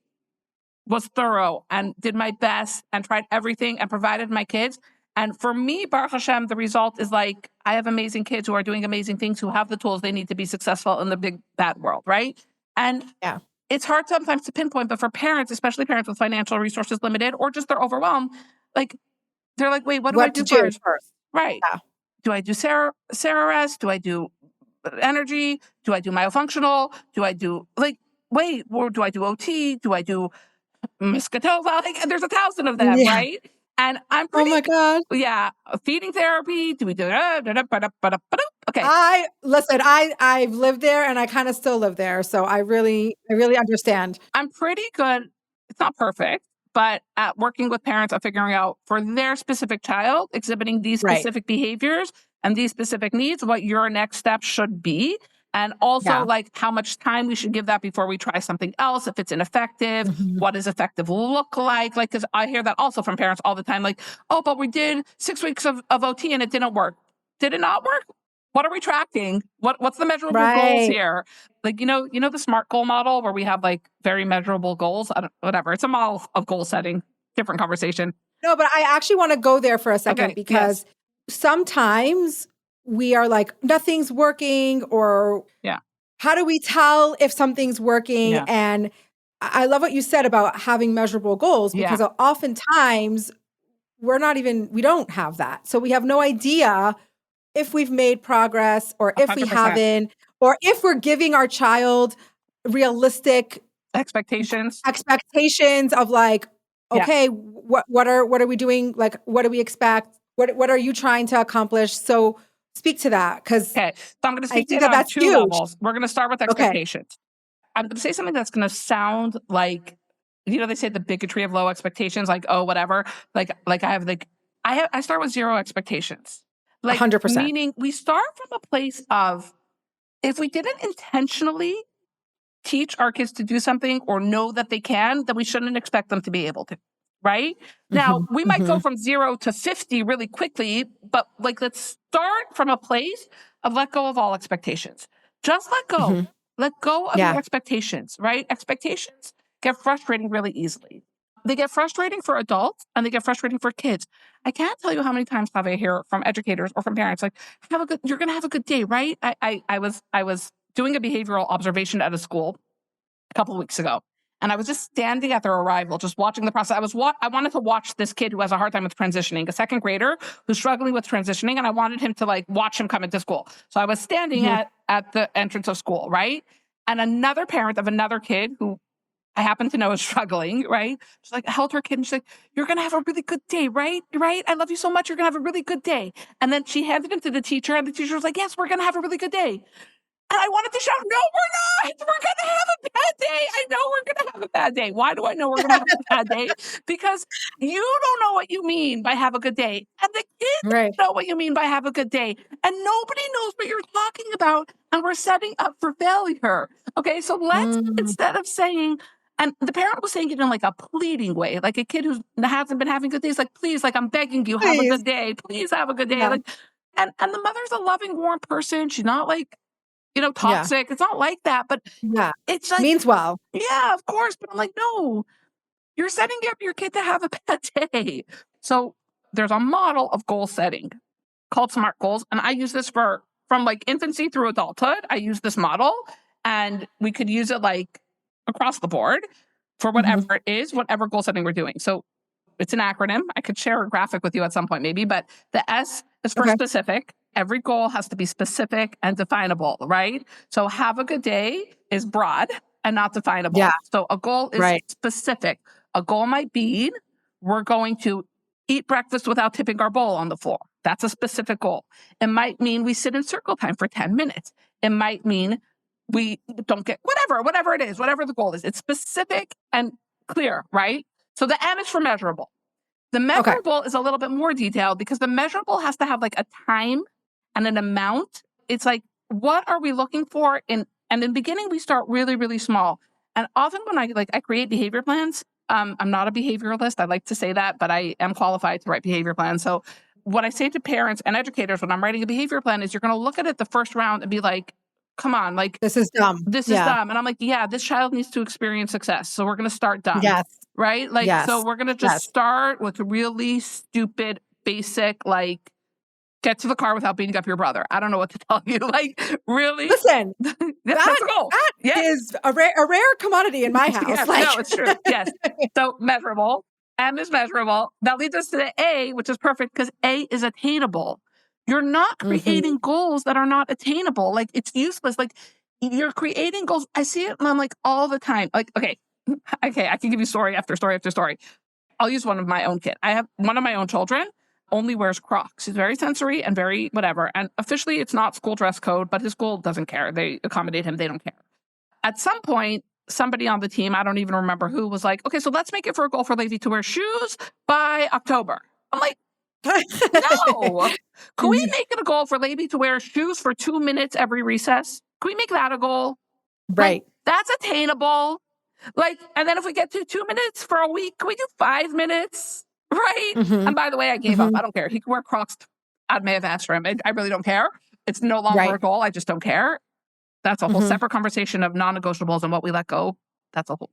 was thorough and did my best and tried everything and provided my kids. And for me, Baruch Hashem, the result is like, I have amazing kids who are doing amazing things, who have the tools they need to be successful in the big bad world, right? And Yeah. it's hard sometimes to pinpoint, but for parents, especially parents with financial resources limited or just they're overwhelmed, like, they're like, wait, what do I What to do do first? first. Right. Yeah. Do I do Sarah rest? Do I do energy? Do I do myofunctional? Do I do like, wait, or do I do OT? Do I do Miskatova? Like, there's 1,000 of them, Yeah. right? And I'm Oh pretty, my God. yeah, feeding therapy. Do we do okay? I've lived there and I kind of still live there. So I really understand. I'm pretty good. It's not perfect, but at working with parents of figuring out for their specific child exhibiting these Right. specific behaviors and these specific needs, what your next step should be. And also, Yeah. like, how much time we should give that before we try something else. If it's ineffective, Mhm. what does effective look like? Like, because I hear that also from parents all the time, like, oh, but we did 6 weeks of OT and it didn't work. Did it not work? What are we tracking? What's the measurable goals Right. here? Like, the SMART goal model where we have like very measurable goals. I don't, whatever. It's a model of goal setting. Different conversation. No, but I actually want to go there for a second Okay. Yes. because sometimes we are like, nothing's working, or Yeah. how do we tell if something's working? Yeah. And I love what you said about having measurable goals, Yeah. because oftentimes we don't have that. So we have no idea if we've made progress or if we 100%. haven't, or if we're giving our child realistic Expectations. expectations of like, Yeah. okay, what are we doing? Like, what do we expect? What are you trying to accomplish? So speak to that, because Okay. So I'm going to I speak to think it that on that's two huge. levels. We're going to start with Okay. expectations. I'm going to say something that's going to sound like, they say the bigotry of low expectations, like, oh, whatever. Like I have like, I start with zero expectations. Like, 100%. meaning we start from a place of, if we didn't intentionally teach our kids to do something or know that they can, then we shouldn't expect them to be able to. Right? Now, Mhm, we might go mhm, from 0 to 50 really quickly, but like, let's start from a place of let go of all expectations. Just let go. mhm. Let go of your Yeah. expectations, right? Expectations get frustrating really easily. They get frustrating for adults and they get frustrating for kids. I can't tell you how many times have I hear from educators or from parents like, you're gonna have a good day, right? I was doing a behavioral observation at a school a couple of weeks ago. And I was just standing at their arrival, just watching the process. I wanted to watch this kid who has a hard time with transitioning, a second grader who's struggling with transitioning, and I wanted him to like watch him come into school. So I was standing Mhm. at the entrance of school, right? And another parent of another kid who I happen to know is struggling, right? She's like, held her kid and she's like, you're going to have a really good day, right? Right? I love you so much. You're going to have a really good day. And then she handed him to the teacher and the teacher was like, yes, we're going to have a really good day. And I wanted to shout, no, we're not. We're going to have a bad day. I know we're going to have a bad day. Why do I know we're going to have a bad day? Because you don't know what you mean by have a good day. And the kids Right. don't know what you mean by have a good day. And nobody knows what you're talking about. And we're setting up for failure. Okay, so let's, instead of saying, and the parent was saying it in like a pleading way, like a kid who hasn't been having good days, like, please, like, I'm begging you, have a Please. good day. Please have a good day. Yeah. Like, and the mother's a loving, warm person. She's not like, toxic. It's not like that, but Yeah. it's like, Means well. yeah, of course. But I'm like, no, you're setting up your kid to have a bad day. So there's a model of goal setting called SMART goals. And I use this from like infancy through adulthood. I use this model and we could use it like across the board for whatever it is, whatever goal setting we're doing. So it's an acronym. I could share a graphic with you at some point maybe, but the S is for specific. Every goal has to be specific and definable, right? So have a good day is broad and not definable. Yeah. So a goal is specific. A goal might be we're going to eat breakfast without tipping our bowl on the floor. That's a specific goal. It might mean we sit in circle time for 10 minutes. It might mean we don't get whatever it is, whatever the goal is. It's specific and clear, right? So the M is for measurable. The measurable is a little bit more detailed because the measurable has to have like a time and an amount. It's like, what are we looking for? And in the beginning, we start really, really small. And often when I create behavior plans, I'm not a behavioralist. I like to say that, but I am qualified to write behavior plans. So what I say to parents and educators when I'm writing a behavior plan is you're going to look at it the first round and be like, come on, like, this is dumb. This is dumb. And I'm like, yeah, this child needs to experience success. So we're going to start dumb. Yes. Right? Like, so we're going to just start with really stupid, basic, like, get to the car without beating up your brother. I don't know what to tell you. Like, really? Listen, that's a goal. That is a rare commodity in my house. Yes, like. no, it's true. Yes. So measurable. M is measurable. That leads us to the A, which is perfect because A is attainable. You're not creating goals that are not attainable. Like, it's useless. Like, you're creating goals. I see it and I'm like all the time. Like, okay, I can give you story after story after story. I'll use one of my own kid. I have one of my own children only wears Crocs. He's very sensory and very whatever. And officially it's not school dress code, but his school doesn't care. They accommodate him. They don't care. At some point, somebody on the team, I don't even remember who, was like, okay, so let's make it for a goal for Levi to wear shoes by October. I'm like, no. Can we make it a goal for Levi to wear shoes for 2 minutes every recess? Can we make that a goal? Right. Like, that's attainable. Like, and then if we get to 2 minutes for a week, can we do 5 minutes? Right? And by the way, I gave up. I don't care. He can wear Crocs. I may have asked for him. I really don't care. It's no longer a goal. I just don't care. That's a whole separate conversation of non-negotiables and what we let go. That's a whole.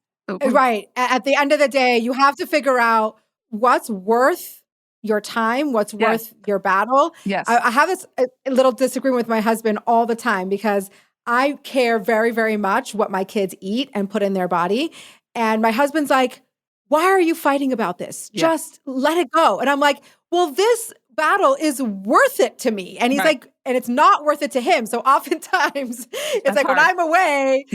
Right. At the end of the day, you have to figure out what's worth your time, what's worth your battle. Yes. I have this a little disagreement with my husband all the time because I care very, very much what my kids eat and put in their body. And my husband's like, why are you fighting about this? Just let it go. And I'm like, well, this battle is worth it to me. And he's like, and it's not worth it to him. So oftentimes it's like when I'm away,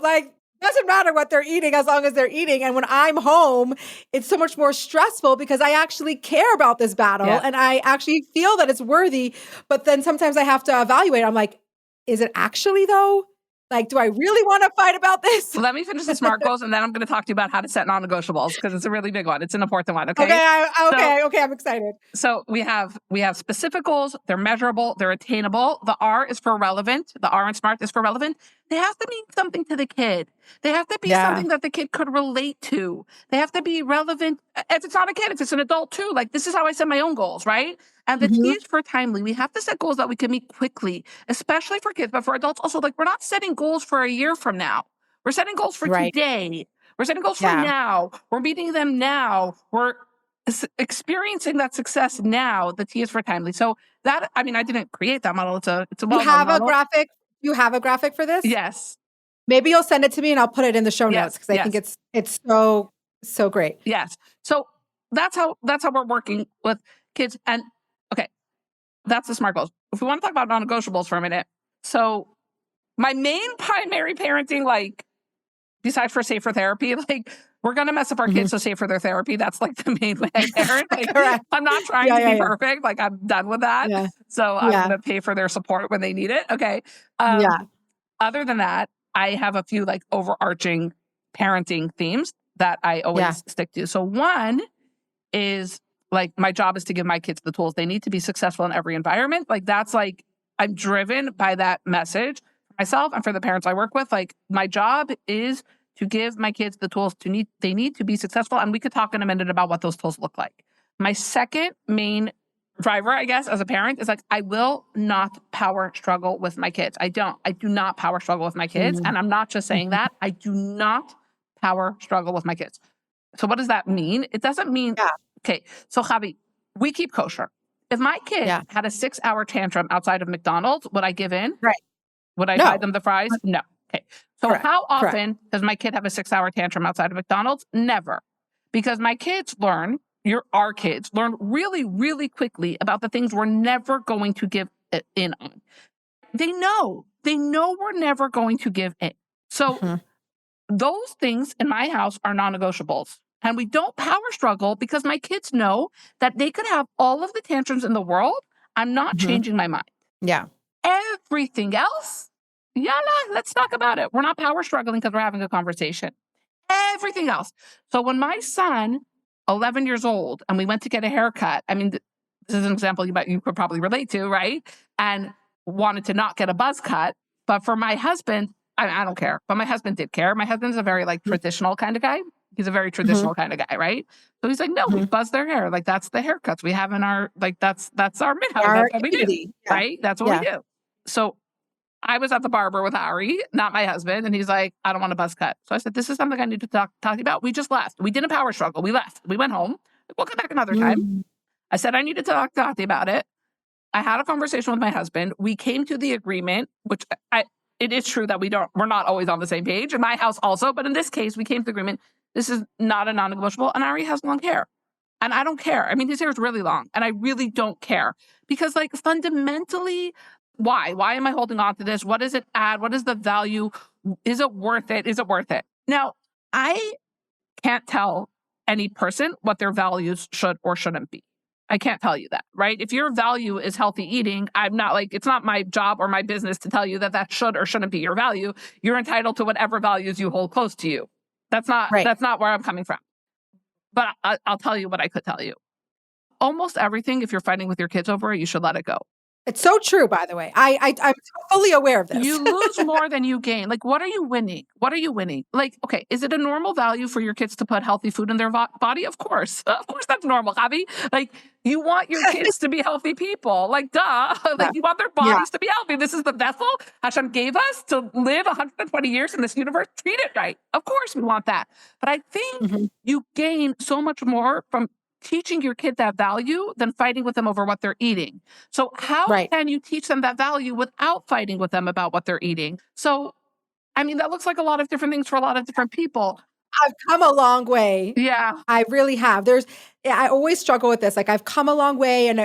like, doesn't matter what they're eating as long as they're eating. And when I'm home, it's so much more stressful because I actually care about this battle and I actually feel that it's worthy. But then sometimes I have to evaluate. I'm like, is it actually though? Like, do I really want to fight about this? Let me finish the SMART goals and then I'm going to talk to you about how to set non-negotiables because it's a really big one. It's an important one. Okay. Okay. I'm excited. So we have specific goals. They're measurable. They're attainable. The R is for relevant. The R in SMART is for relevant. They have to mean something to the kid. They have to be something that the kid could relate to. They have to be relevant. If it's not a kid, if it's an adult too, like this is how I set my own goals, right? And the T is for timely. We have to set goals that we can meet quickly, especially for kids, but for adults also. Like, we're not setting goals for a year from now. We're setting goals for today. We're setting goals for now. We're meeting them now. We're experiencing that success now. The T is for timely. So that, I mean, I didn't create that model. It's a well-known model. You have a graphic for this? Yes. Maybe you'll send it to me and I'll put it in the show notes because I think it's so great. Yes. So that's how we're working with kids. And okay, that's the SMART goals. If we want to talk about non-negotiables for a minute. So my main primary parenting, like, besides for safer therapy, like we're going to mess up our kids, so safer their therapy. That's like the main way I parent. Like, I'm not trying to be perfect. Like I'm done with that. Yeah. So I'm going to pay for their support when they need it. Okay. Other than that, I have a few like overarching parenting themes that I always stick to. So one is like, my job is to give my kids the tools they need to be successful in every environment. Like that's like, I'm driven by that message for myself and for the parents I work with. Like my job is to give my kids the tools they need to be successful. And we could talk in a minute about what those tools look like. My second main driver, I guess, as a parent is like, I will not power struggle with my kids. I do not power struggle with my kids. And I'm not just saying that. I do not power struggle with my kids. So what does that mean? It doesn't mean, okay, so Chavie, we keep kosher. If my kid had a 6-hour tantrum outside of McDonald's, would I give in? Right. Would I buy them the fries? No. Okay. So how often does my kid have a 6-hour tantrum outside of McDonald's? Never. Because my kids our kids learn really, really quickly about the things we're never going to give in on. They know we're never going to give in. So those things in my house are non-negotiables. And we don't power struggle because my kids know that they could have all of the tantrums in the world. I'm not changing my mind. Yeah. Everything else, let's talk about it. We're not power struggling because we're having a conversation. Everything else. So when my son, 11 years old, and we went to get a haircut, I mean, this is an example you could probably relate to, right? And wanted to not get a buzz cut. But for my husband, I don't care. But my husband did care. My husband's a very like traditional kind of guy. He's a very traditional kind of guy, right? So he's like, no, we buzz their hair. Like that's the haircuts we have in our, like that's our minhag. That's what we do, right? That's what we do. So I was at the barber with Ari, not my husband, and he's like, I don't want a buzz cut. So I said, this is something I need to talk about. We just left. We didn't power struggle. We left. We went home. We'll come back another time. I said, I need to talk to Tati about it. I had a conversation with my husband. We came to the agreement, which it is true that we're not always on the same page in my house also, but in this case, we came to the agreement. This is not a non-negotiable, and Ari has long hair. And I don't care. I mean, his hair is really long, and I really don't care. Because, like, fundamentally, why? Why am I holding on to this? What does it add? What is the value? Is it worth it? Is it worth it? Now, I can't tell any person what their values should or shouldn't be. I can't tell you that, right? If your value is healthy eating, I'm not like, it's not my job or my business to tell you that should or shouldn't be your value. You're entitled to whatever values you hold close to you. That's not where I'm coming from. But I'll tell you what I could tell you. Almost everything, if you're fighting with your kids over it, you should let it go. It's so true, by the way. I'm fully aware of this. You lose more than you gain. Like, what are you winning? What are you winning? Like, okay, is it a normal value for your kids to put healthy food in their body? Of course. Of course that's normal, Chavie. Like, you want your kids to be healthy people. Like, duh. Like, you want their bodies to be healthy. This is the vessel Hashem gave us to live 120 years in this universe. Treat it right. Of course we want that. But I think you gain so much more from teaching your kid that value than fighting with them over what they're eating. So how can you teach them that value without fighting with them about what they're eating? So, I mean, that looks like a lot of different things for a lot of different people. I've come a long way. Yeah. I really have. I always struggle with this. Like I've come a long way and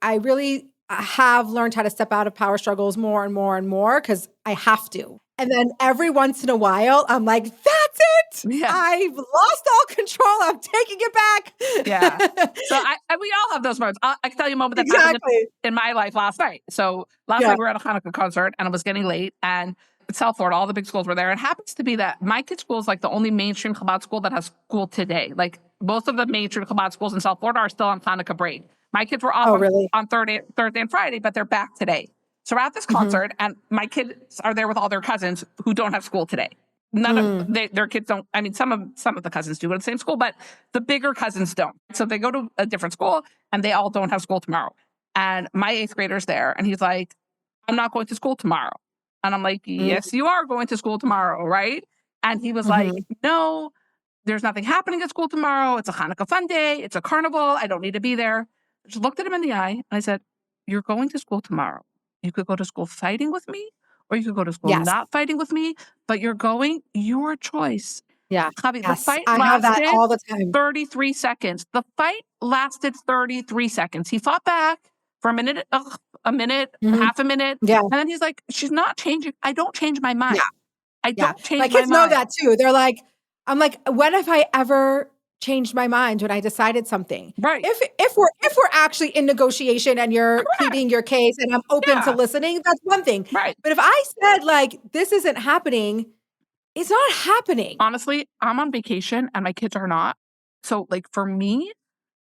I really have learned how to step out of power struggles more and more and more because I have to. And then every once in a while, I'm like, that's it. Yeah. I've lost all control. I'm taking it back. Yeah. So we all have those moments. I can tell you a moment that happened in my life last night. So last night we were at a Hanukkah concert and it was getting late. And in South Florida, all the big schools were there. It happens to be that my kid's school is like the only mainstream Chabad school that has school today. Like most of the mainstream Chabad schools in South Florida are still on Hanukkah break. My kids were off on Thursday and Friday, but they're back today. So we're at this concert, and my kids are there with all their cousins who don't have school today. None of their kids don't. I mean, some of the cousins do go to the same school, but the bigger cousins don't. So they go to a different school, and they all don't have school tomorrow. And my 8th grader's there, and he's like, "I'm not going to school tomorrow." And I'm like, "Yes, you are going to school tomorrow, right?" And he was like, "No, there's nothing happening at school tomorrow. It's a Hanukkah fun day. It's a carnival. I don't need to be there." I just looked at him in the eye, and I said, "You're going to school tomorrow. You could go to school fighting with me, or you could go to school not fighting with me, but you're going, your choice." Yeah. Chavie, the fight I have that all the time. 33 seconds. The fight lasted 33 seconds. He fought back for a minute, half a minute. Yeah. And then he's like, she's not changing. I don't change my mind. Yeah. I Yeah. don't change My my kids know mind. that too. They're like, I'm like, when have I ever changed my mind when I decided something? Right. If we're actually in negotiation and you're Correct. pleading your case and I'm open to Yeah. listening, that's one thing. Right. But if I said like this isn't happening, it's not happening. Honestly, I'm on vacation and my kids are not. So like for me,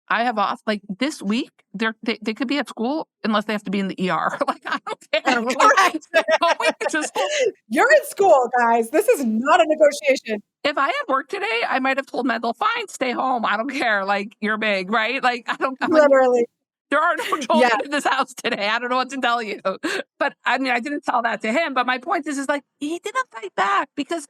I have off like this week. They could be at school unless they have to be in the ER. Like I don't care. Correct. Going to school. You're in school, guys. This is not a negotiation. If I had work today, I might have told Mendel, fine, stay home. I don't care. Like you're big, right? Like I'm like, Literally. there are no children Yeah. in this house today. I don't know what to tell you. But I mean, I didn't tell that to him. But my point is like he didn't fight back because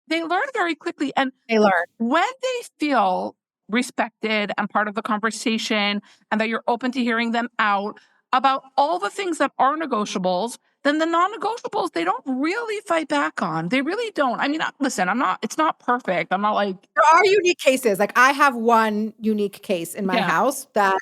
they learn very quickly. And They learn. when they feel respected and part of the conversation and that you're open to hearing them out about all the things that are negotiables, then the non-negotiables, they don't really fight back on. They really don't. I mean, listen, it's not perfect. I'm not like. There are unique cases. Like I have one unique case in my house that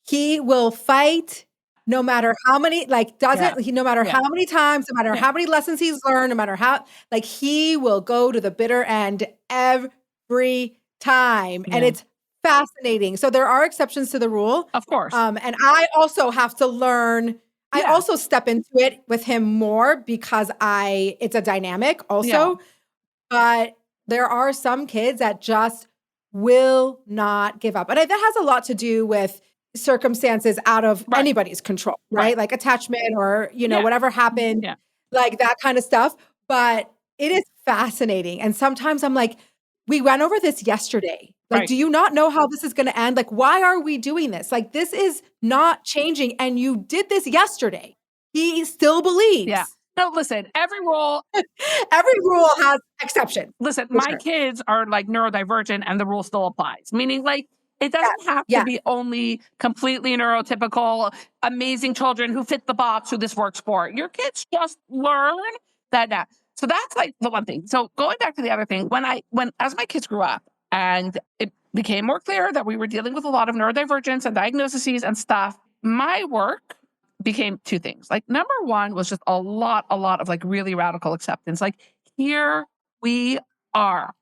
he will fight no matter how many, like no matter how many times, no matter how many lessons he's learned, no matter how, like he will go to the bitter end every time. And it's fascinating. So there are exceptions to the rule. Of course. And I also have to learn. I also step into it with him more because it's a dynamic also. But there are some kids that just will not give up. And that has a lot to do with circumstances out of anybody's control, right? Like attachment or, whatever happened, like that kind of stuff. But it is fascinating. And sometimes I'm like, we went over this yesterday. Like, do you not know how this is going to end? Like, why are we doing this? Like, this is not changing. And you did this yesterday. He still believes. Yeah. No, listen, every rule has exceptions. Listen, my kids are like neurodivergent and the rule still applies. Meaning like it doesn't have to be only completely neurotypical, amazing children who fit the box who this works for. Your kids just learn that. So that's like the one thing. So going back to the other thing, as my kids grew up and it became more clear that we were dealing with a lot of neurodivergence and diagnoses and stuff, my work became two things. Like number one was just a lot of like really radical acceptance. Like here we are.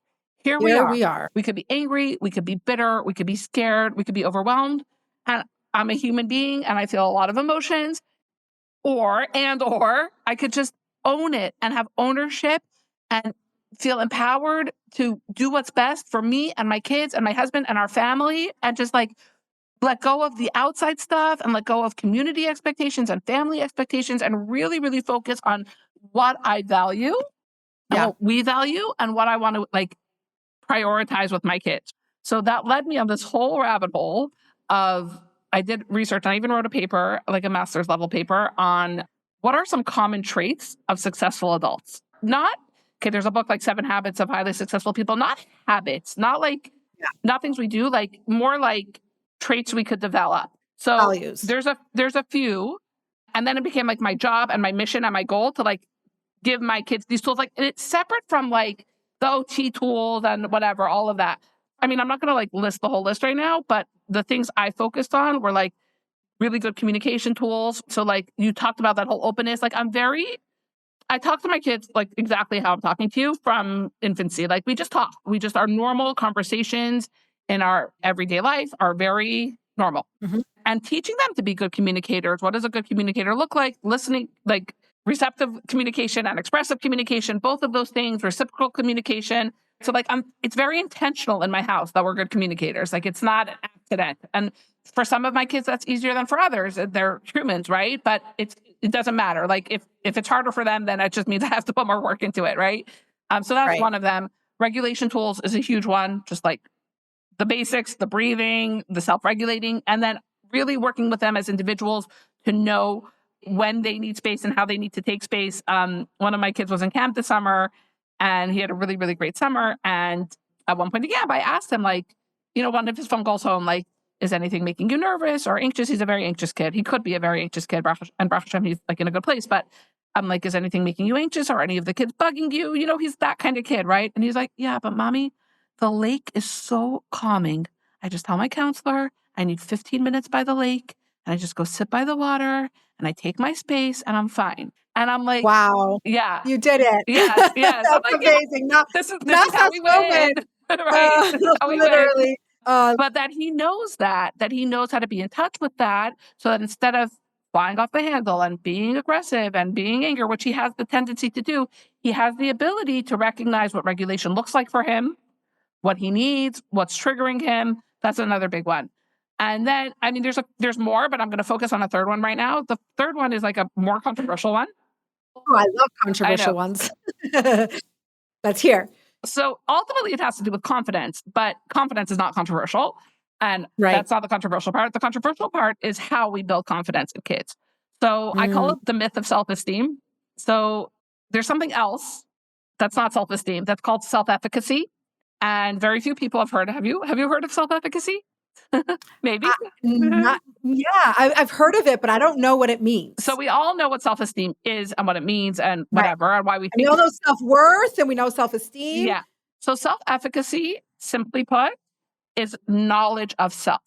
Here we are. We could be angry. We could be bitter. We could be scared. We could be overwhelmed. And I'm a human being and I feel a lot of emotions. Or I could just own it and have ownership and feel empowered to do what's best for me and my kids and my husband and our family and just like let go of the outside stuff and let go of community expectations and family expectations and really, really focus on what I value and what we value and what I want to like prioritize with my kids. So that led me on this whole rabbit hole of, I did research and I even wrote a paper, like a master's level paper on what are some common traits of successful adults. There's a book like 7 Habits of Highly Successful People, not habits, not things we do, like more like traits we could develop. So values. There's a few, and then it became like my job and my mission and my goal to like give my kids these tools. Like, and it's separate from like the OT tools and whatever, all of that. I mean, I'm not going to like list the whole list right now, but the things I focused on were like really good communication tools. So like you talked about that whole openness. Like I talk to my kids like exactly how I'm talking to you from infancy. Like we just talk. Our normal conversations in our everyday life are very normal. Mm-hmm. And teaching them to be good communicators. What does a good communicator look like? Listening, like receptive communication and expressive communication, both of those things, reciprocal communication. So like it's very intentional in my house that we're good communicators. Like it's not an accident. And for some of my kids, that's easier than for others. They're humans, right? But it doesn't matter. Like if it's harder for them, then it just means I have to put more work into it, right? So that's one of them. Regulation tools is a huge one, just like the basics, the breathing, the self-regulating, and then really working with them as individuals to know when they need space and how they need to take space. One of my kids was in camp this summer and he had a really, really great summer. And at one point in camp, I asked him, like, one of his phone calls home, like, is anything making you nervous or anxious? He's a very anxious kid. He could be a very anxious kid, and Baruch Hashem, he's like in a good place. But I'm like, is anything making you anxious or any of the kids bugging you? He's that kind of kid, right? And he's like, yeah, but mommy, the lake is so calming. I just tell my counselor I need 15 minutes by the lake and I just go sit by the water and I take my space and I'm fine. And I'm like, wow, yeah, you did it. yes. I'm That's like, yeah, amazing. Not this is how Masslow's we moment. win, right? This is how we win. Literally. Uh, But that he knows that he knows how to be in touch with that, so that instead of flying off the handle and being aggressive and being angry, which he has the tendency to do, he has the ability to recognize what regulation looks like for him, what he needs, what's triggering him. That's another big one. And then, I mean, there's more, but I'm going to focus on a third one right now. The third one is like a more controversial one. oh, I love I know. controversial ones. Let's hear. So ultimately, it has to do with confidence, but confidence is not controversial. And Right. that's not the controversial part. The controversial part is how we build confidence in kids. So I call it the myth of self-esteem. So there's something else that's not self-esteem that's called self-efficacy. And very few people have heard. Have you heard of self-efficacy? Maybe. I've heard of it, but I don't know what it means. So we all know what self-esteem is and what it means and Right. whatever, and why we And we think all know self-worth and we know self-esteem. Yeah. So self-efficacy, simply put, is knowledge of self.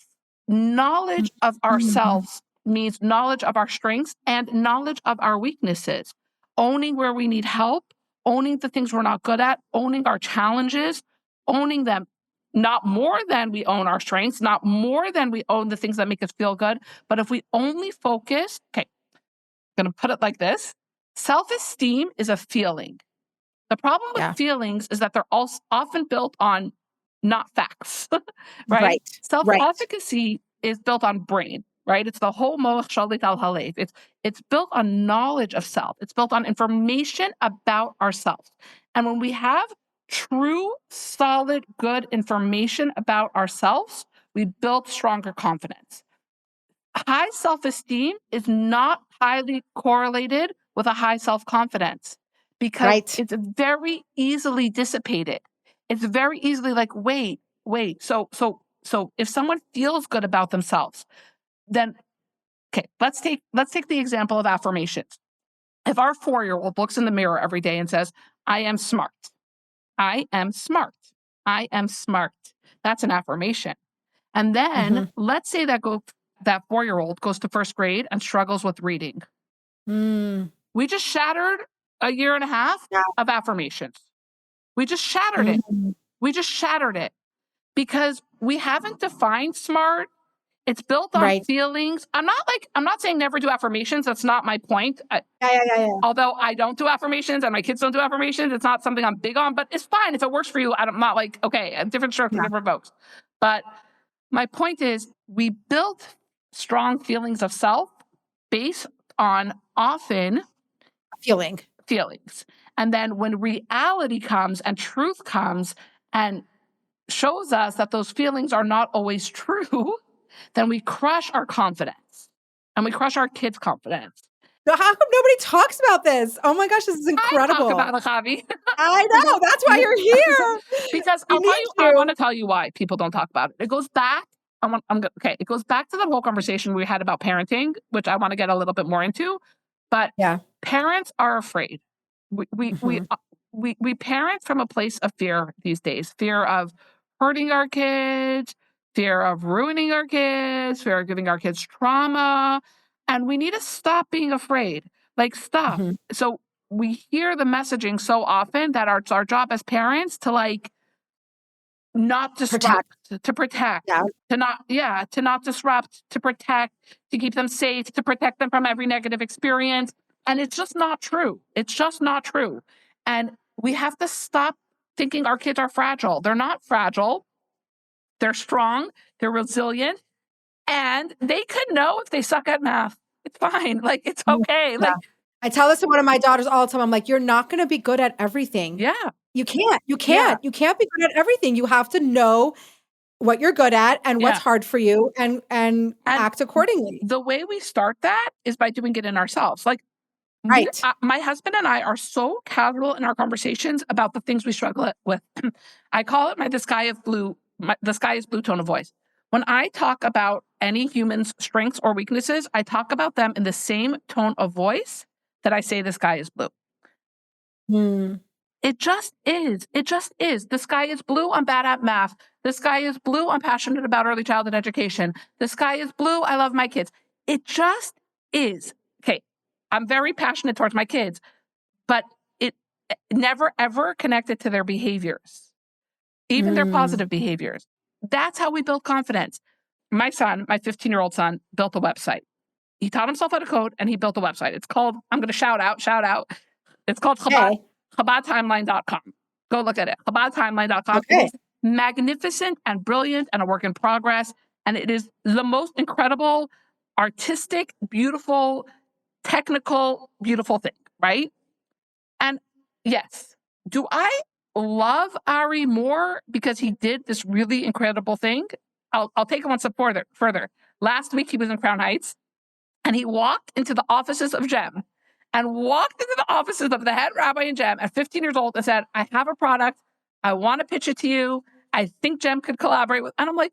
Knowledge of ourselves means knowledge of our strengths and knowledge of our weaknesses. Owning where we need help, owning the things we're not good at, owning our challenges, owning them. Not more than we own our strengths, not more than we own the things that make us feel good. But if we only focus, okay, I'm going to put it like this. Self-esteem is a feeling. The problem with feelings is that they're also often built on not facts, right? Self-efficacy is built on brain, right? It's the whole moach shalit al halev. It's built on knowledge of self. It's built on information about ourselves. And when we have true, solid, good information about ourselves, we build stronger confidence. High self-esteem is not highly correlated with a high self-confidence because it's very easily dissipated. It's very easily like, wait. So if someone feels good about themselves, then okay, let's take the example of affirmations. If our 4-year-old looks in the mirror every day and says, I am smart. I am smart. I am smart. That's an affirmation. And then let's say that 4-year-old goes to first grade and struggles with reading. We just shattered a year and a half of affirmations. We just shattered it. We just shattered it because we haven't defined smart. It's built on feelings. I'm not saying never do affirmations. That's not my point. Although I don't do affirmations and my kids don't do affirmations, it's not something I'm big on, but it's fine if it works for you. I'm not like, okay, a different stroke for different folks. But my point is we built strong feelings of self based on often feelings. And then when reality comes and truth comes and shows us that those feelings are not always true, then we crush our confidence and we crush our kids' confidence. How come nobody talks about this? Oh my gosh, this is incredible. I talk about it, Chavie. I know. That's why you're here. Because I want to tell you why people don't talk about it. It goes back. It goes back to the whole conversation we had about parenting, which I want to get a little bit more into. But parents are afraid. We parent from a place of fear these days. Fear of hurting our kids, fear of ruining our kids, fear of giving our kids trauma. And we need to stop being afraid. Like, stop. So we hear the messaging so often that it's our job as parents to like not disrupt, to protect, to not disrupt, to protect, to keep them safe, to protect them from every negative experience. And it's just not true. It's just not true. And we have to stop thinking our kids are fragile. They're not fragile. They're strong. They're resilient. And they could know if they suck at math. It's fine. Like, it's okay. Like, I tell this to one of my daughters all the time. I'm like, you're not going to be good at everything. Yeah. You can't. You can't be good at everything. You have to know what you're good at and what's hard for you and act accordingly. The way we start that is by doing it in ourselves. Like, my husband and I are so casual in our conversations about the things we struggle with. I call it the sky is blue tone of voice. When I talk about any human's strengths or weaknesses, I talk about them in the same tone of voice that I say the sky is blue. It just is. It just is. The sky is blue. I'm bad at math. The sky is blue. I'm passionate about early childhood education. The sky is blue. I love my kids. It just is. Okay. I'm very passionate towards my kids, but it never, ever connected to their behaviors, even their positive behaviors. That's how we build confidence. My son, my 15-year-old son, built a website. He taught himself how to code and he built a website. It's called, I'm going to shout out. It's called Chabadtimeline.com. Go look at it. Chabadtimeline.com. Okay. It is magnificent and brilliant and a work in progress. And it is the most incredible, artistic, beautiful, technical, beautiful thing, right? And yes, do I love Ari more because he did this really incredible thing? I'll take it one step further. Last week he was in Crown Heights and he walked into the offices of Gem and walked into the offices of the head rabbi in Gem at 15 years old and said, I have a product. I want to pitch it to you. I think Gem could collaborate with. And I'm like,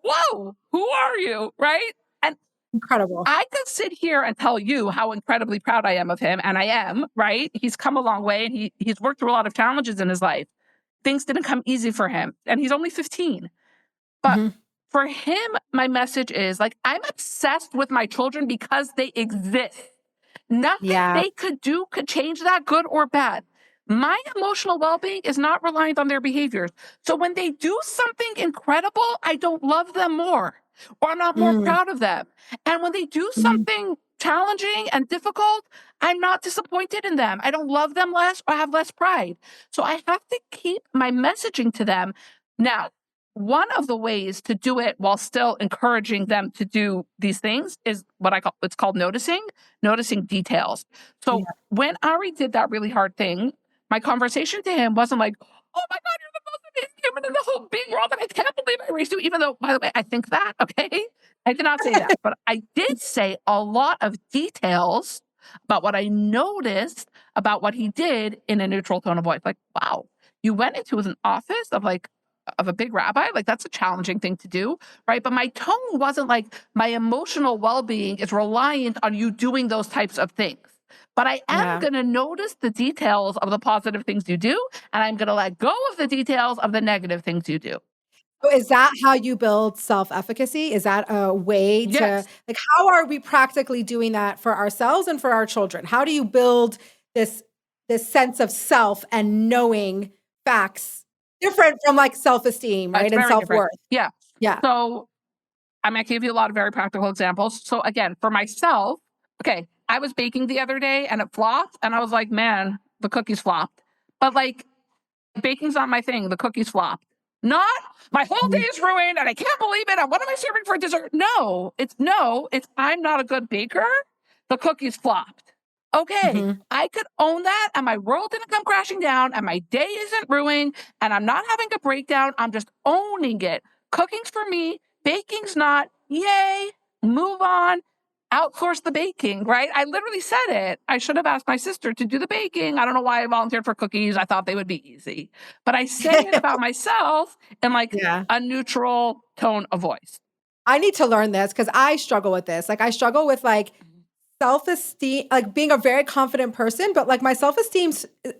whoa, who are you? Right? And incredible. I could sit here and tell you how incredibly proud I am of him. And I am, right? He's come a long way and he's worked through a lot of challenges in his life. Things didn't come easy for him. And he's only 15. But for him, my message is like, I'm obsessed with my children because they exist. Nothing they could do could change that, good or bad. My emotional well-being is not reliant on their behaviors. So when they do something incredible, I don't love them more, or I'm not more proud of them. And when they do something challenging and difficult, I'm not disappointed in them. I don't love them less or have less pride. So I have to keep my messaging to them. Now, one of the ways to do it while still encouraging them to do these things is what it's called noticing details. So when Ari did that really hard thing, my conversation to him wasn't like, oh my God, you're the most amazing human in the whole big world, and I can't believe I raised you, even though, by the way, I think that, okay? I did not say that, but I did say a lot of details about what I noticed about what he did in a neutral tone of voice. Like, wow, you went into an office of a big rabbi, like that's a challenging thing to do, right? But my tone wasn't like my emotional well-being is reliant on you doing those types of things. But I am going to notice the details of the positive things you do, and I'm going to let go of the details of the negative things you do. So is that how you build self-efficacy? Is that a way to, like, how are we practically doing that for ourselves and for our children? How do you build this sense of self and knowing facts different from like self-esteem, right? And self-worth. Yeah. So I'm going to give you a lot of very practical examples. So again, for myself, okay, I was baking the other day and it flopped and I was like, man, the cookies flopped. But like, baking's not my thing. The cookies flopped. Not my whole day is ruined and I can't believe it. And what am I serving for dessert? No, it's I'm not a good baker. The cookies flopped. Okay, I could own that and my world didn't come crashing down and my day isn't ruined and I'm not having a breakdown. I'm just owning it. Cooking's for me. Baking's not. Yay. Move on. Outsource the baking, right? I literally said it. I should have asked my sister to do the baking. I don't know why I volunteered for cookies. I thought they would be easy. But I say it about myself in like a neutral tone of voice. I need to learn this because I struggle with this. Like I struggle with like self-esteem, like being a very confident person, but like my self-esteem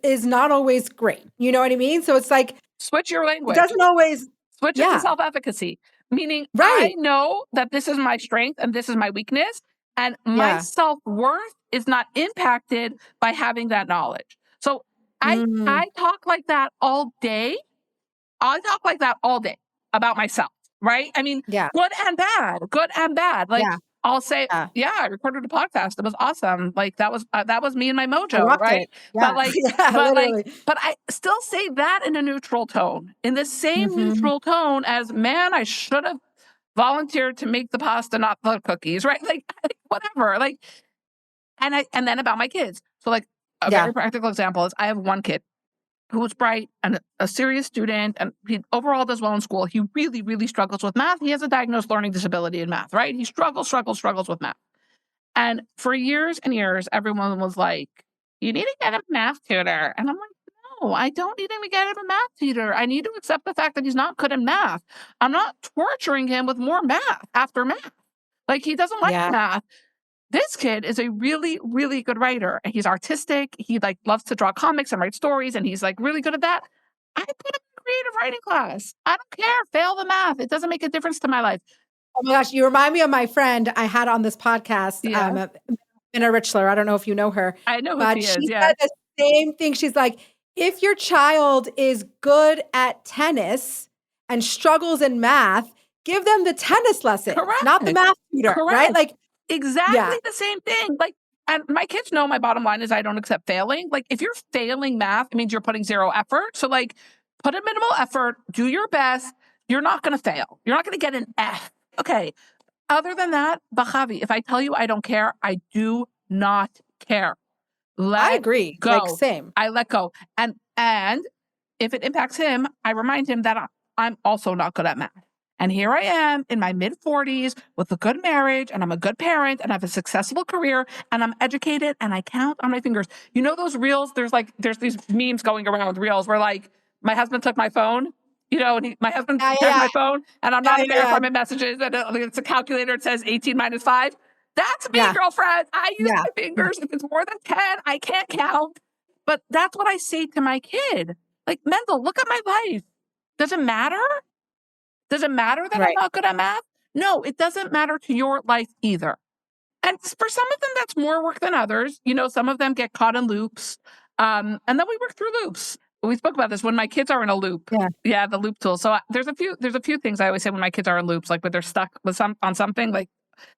is not always great. You know what I mean? So it's like switch your language. It doesn't always switch it to self-efficacy. Meaning I know that this is my strength and this is my weakness. And my self-worth is not impacted by having that knowledge. So I talk like that all day. I talk like that all day about myself, right? I mean, good and bad. Like I'll say, I recorded a podcast. It was awesome. Like that was me and my mojo, right? But like, but I still say that in a neutral tone, in the same neutral tone as, man, I should have volunteered to make the pasta, not the cookies, right? Like whatever. Like, and then about my kids. So like a very practical example is I have one kid who's bright and a serious student, and he overall does well in school. He really, really struggles with math. He has a diagnosed learning disability in math, right? He struggles with math. And for years and years, everyone was like, you need to get a math tutor. And I'm like, no, I don't need him to get him a math tutor. I need to accept the fact that he's not good in math. I'm not torturing him with more math after math. Like he doesn't like math. This kid is a really, really good writer. And he's artistic. He like loves to draw comics and write stories. And he's like really good at that. I put him in a creative writing class. I don't care. Fail the math. It doesn't make a difference to my life. Oh my gosh. You remind me of my friend I had on this podcast, Anna Richler. I don't know if you know her, I know who but she she is. Yeah. said the same thing. She's like, if your child is good at tennis and struggles in math, give them the tennis lessons, not the Correct. math tutor, right? Correct. Like, Exactly yeah, the same thing. Like, and my kids know my bottom line is I don't accept failing. Like, if you're failing math, it means you're putting zero effort. So, like, put in minimal effort, do your best. You're not going to fail. You're not going to get an F. Okay. Other than that, Bachavi, if I tell you I don't care, I do not care. I Let agree. Like, go. same. I let go. And if it impacts him, I remind him that I'm also not good at math. And here I am in my mid 40s with a good marriage, and I'm a good parent, and I have a successful career, and I'm educated, and I count on my fingers. You know those reels? There's these memes going around, reels where like my husband took my phone, and my husband Yeah, grabbed yeah, my phone, and I'm yeah, not in yeah, there yeah, from my messages, and it's a calculator. It says 18 minus 5. That's me, yeah, girlfriend. I use yeah, my fingers. If it's more than 10, I can't count. But that's what I say to my kid. Like, Mendel, look at my life. Does it matter? Does it matter that I'm right. not good at math? No, it doesn't matter to your life either. And for some of them, that's more work than others. Some of them get caught in loops. And then we work through loops. We spoke about this when my kids are in a loop. Yeah. Yeah, the loop tool. So there's a few things I always say when my kids are in loops, like when they're stuck with on something, like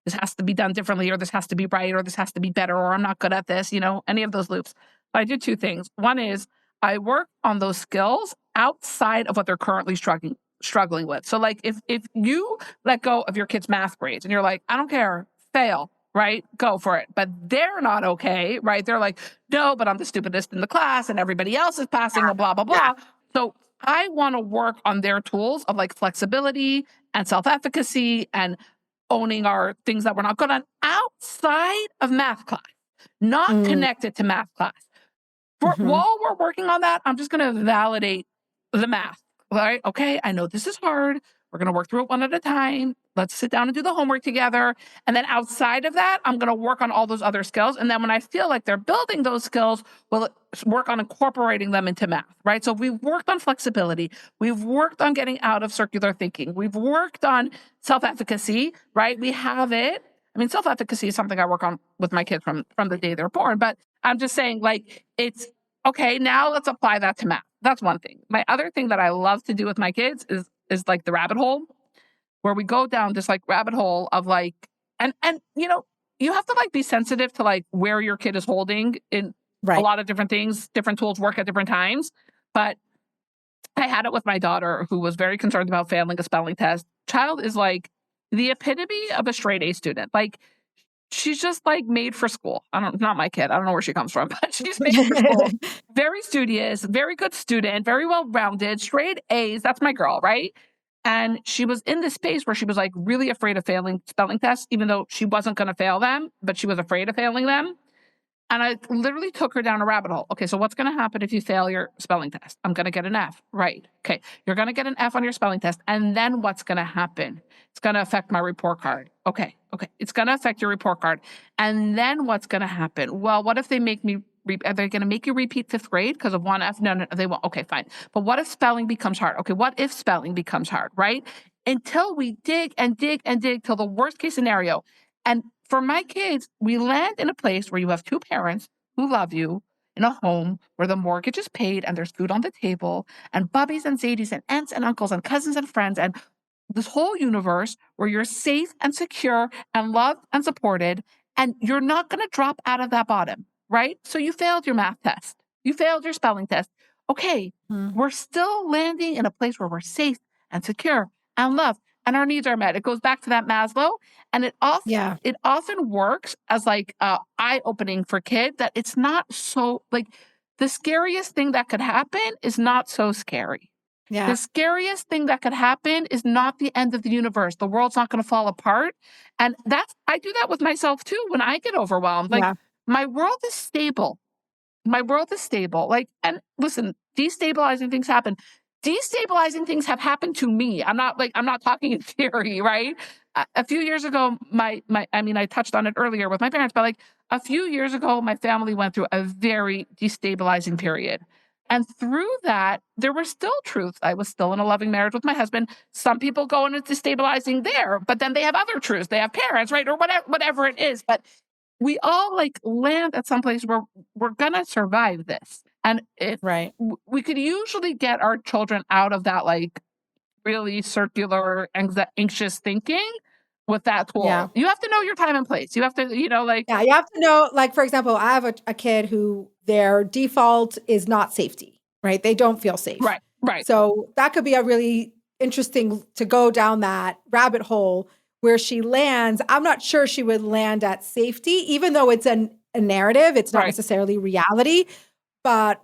this has to be done differently, or this has to be right, or this has to be better, or I'm not good at this, any of those loops. So I do two things. One is I work on those skills outside of what they're currently struggling with. So like if you let go of your kid's math grades and you're like, I don't care, fail, right? Go for it. But they're not okay, right? They're like, no, but I'm the stupidest in the class and everybody else is passing and blah, blah, Yeah. blah. So I want to work on their tools of like flexibility and self-efficacy and owning our things that we're not good at outside of math class, not Mm, connected to math class. mhm. While we're working on that, I'm just going to validate the math, right? Okay, I know this is hard. We're going to work through it one at a time. Let's sit down and do the homework together. And then outside of that, I'm going to work on all those other skills. And then when I feel like they're building those skills, we'll work on incorporating them into math, right? So we've worked on flexibility. We've worked on getting out of circular thinking. We've worked on self-efficacy, right? We have it. I mean, self-efficacy is something I work on with my kids from the day they're born. But I'm just saying, like, it's okay. Now let's apply that to math. That's one thing. My other thing that I love to do with my kids is like the rabbit hole, where we go down this like rabbit hole of like, and you have to like be sensitive to like where your kid is holding in a Right. lot of different things. Different tools work at different times. But I had it with my daughter who was very concerned about failing a spelling test. Child is like the epitome of a straight A student. Like, she's just like made for school. Not my kid. I don't know where she comes from, but she's made for school. Very studious, very good student, very well rounded, straight A's. That's my girl, right? And she was in this space where she was like really afraid of failing spelling tests, even though she wasn't going to fail them, but she was afraid of failing them. And I literally took her down a rabbit hole. Okay, so what's going to happen if you fail your spelling test? I'm going to get an F. Right. Okay, you're going to get an F on your spelling test. And then what's going to happen? It's going to affect my report card. Okay. It's going to affect your report card. And then what's going to happen? Well, what if they make me, are they going to make you repeat fifth grade because of one F? No, they won't. Okay, fine. But what if spelling becomes hard? Okay, what if spelling becomes hard, right? Until we dig and dig and dig till the worst case scenario. And for my kids, we land in a place where you have two parents who love you in a home where the mortgage is paid and there's food on the table and bubbies and zadies and aunts and uncles and cousins and friends and this whole universe where you're safe and secure and loved and supported, and you're not going to drop out of that bottom, right? So you failed your math test. You failed your spelling test. Okay, Mm, we're still landing in a place where we're safe and secure and loved and our needs are met. It goes back to that Maslow, and yeah. it often works as like eye-opening for kids that it's not so like the scariest thing that could happen is not so scary. The Yeah. scariest thing that could happen is not the end of the universe. The world's not going to fall apart. And I do that with myself too when I get overwhelmed. Like, Yeah. my world is stable. My world is stable. Like, and listen, destabilizing things happen. Destabilizing things have happened to me. I'm not talking in theory, right? A few years ago, I touched on it earlier with my parents, but like a few years ago, my family went through a very destabilizing period. And through that, there were still truths. I was still in a loving marriage with my husband. Some people go into destabilizing there, but then they have other truths. They have parents, right? Or whatever it is. But we all like land at some place where we're gonna survive this. And if Right. we could usually get our children out of that like really circular, anxious thinking with that Yeah. tool. You have to know your time and place. You have to, like, Yeah, you have to know, like, for example, I have a kid who their default is not safety, right? They don't feel safe. right, So that could be a really interesting to go down that rabbit hole where she lands. I'm not sure she would land at safety, even though it's a narrative, it's not right, necessarily reality, but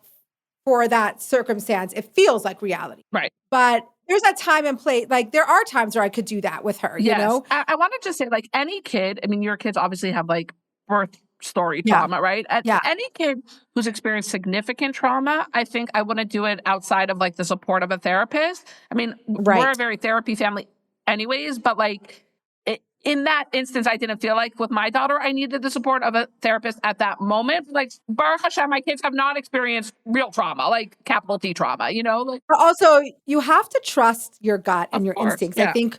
for that circumstance, it feels like reality. right. But there's a time and place. Like there are times where I could do that with her, you Yes. know? I want to just say, like, any kid, I mean, your kids obviously have like birth story Yeah. trauma, right? Yeah. Any kid who's experienced significant trauma, I think I wouldn't do it outside of like the support of a therapist. I mean, we're a Right. very therapy family, anyways, but like, in that instance, I didn't feel like with my daughter, I needed the support of a therapist at that moment. Like, Baruch Hashem, my kids have not experienced real trauma, like capital T trauma, like, But also, you have to trust your gut and of your course. instincts. I Yeah. think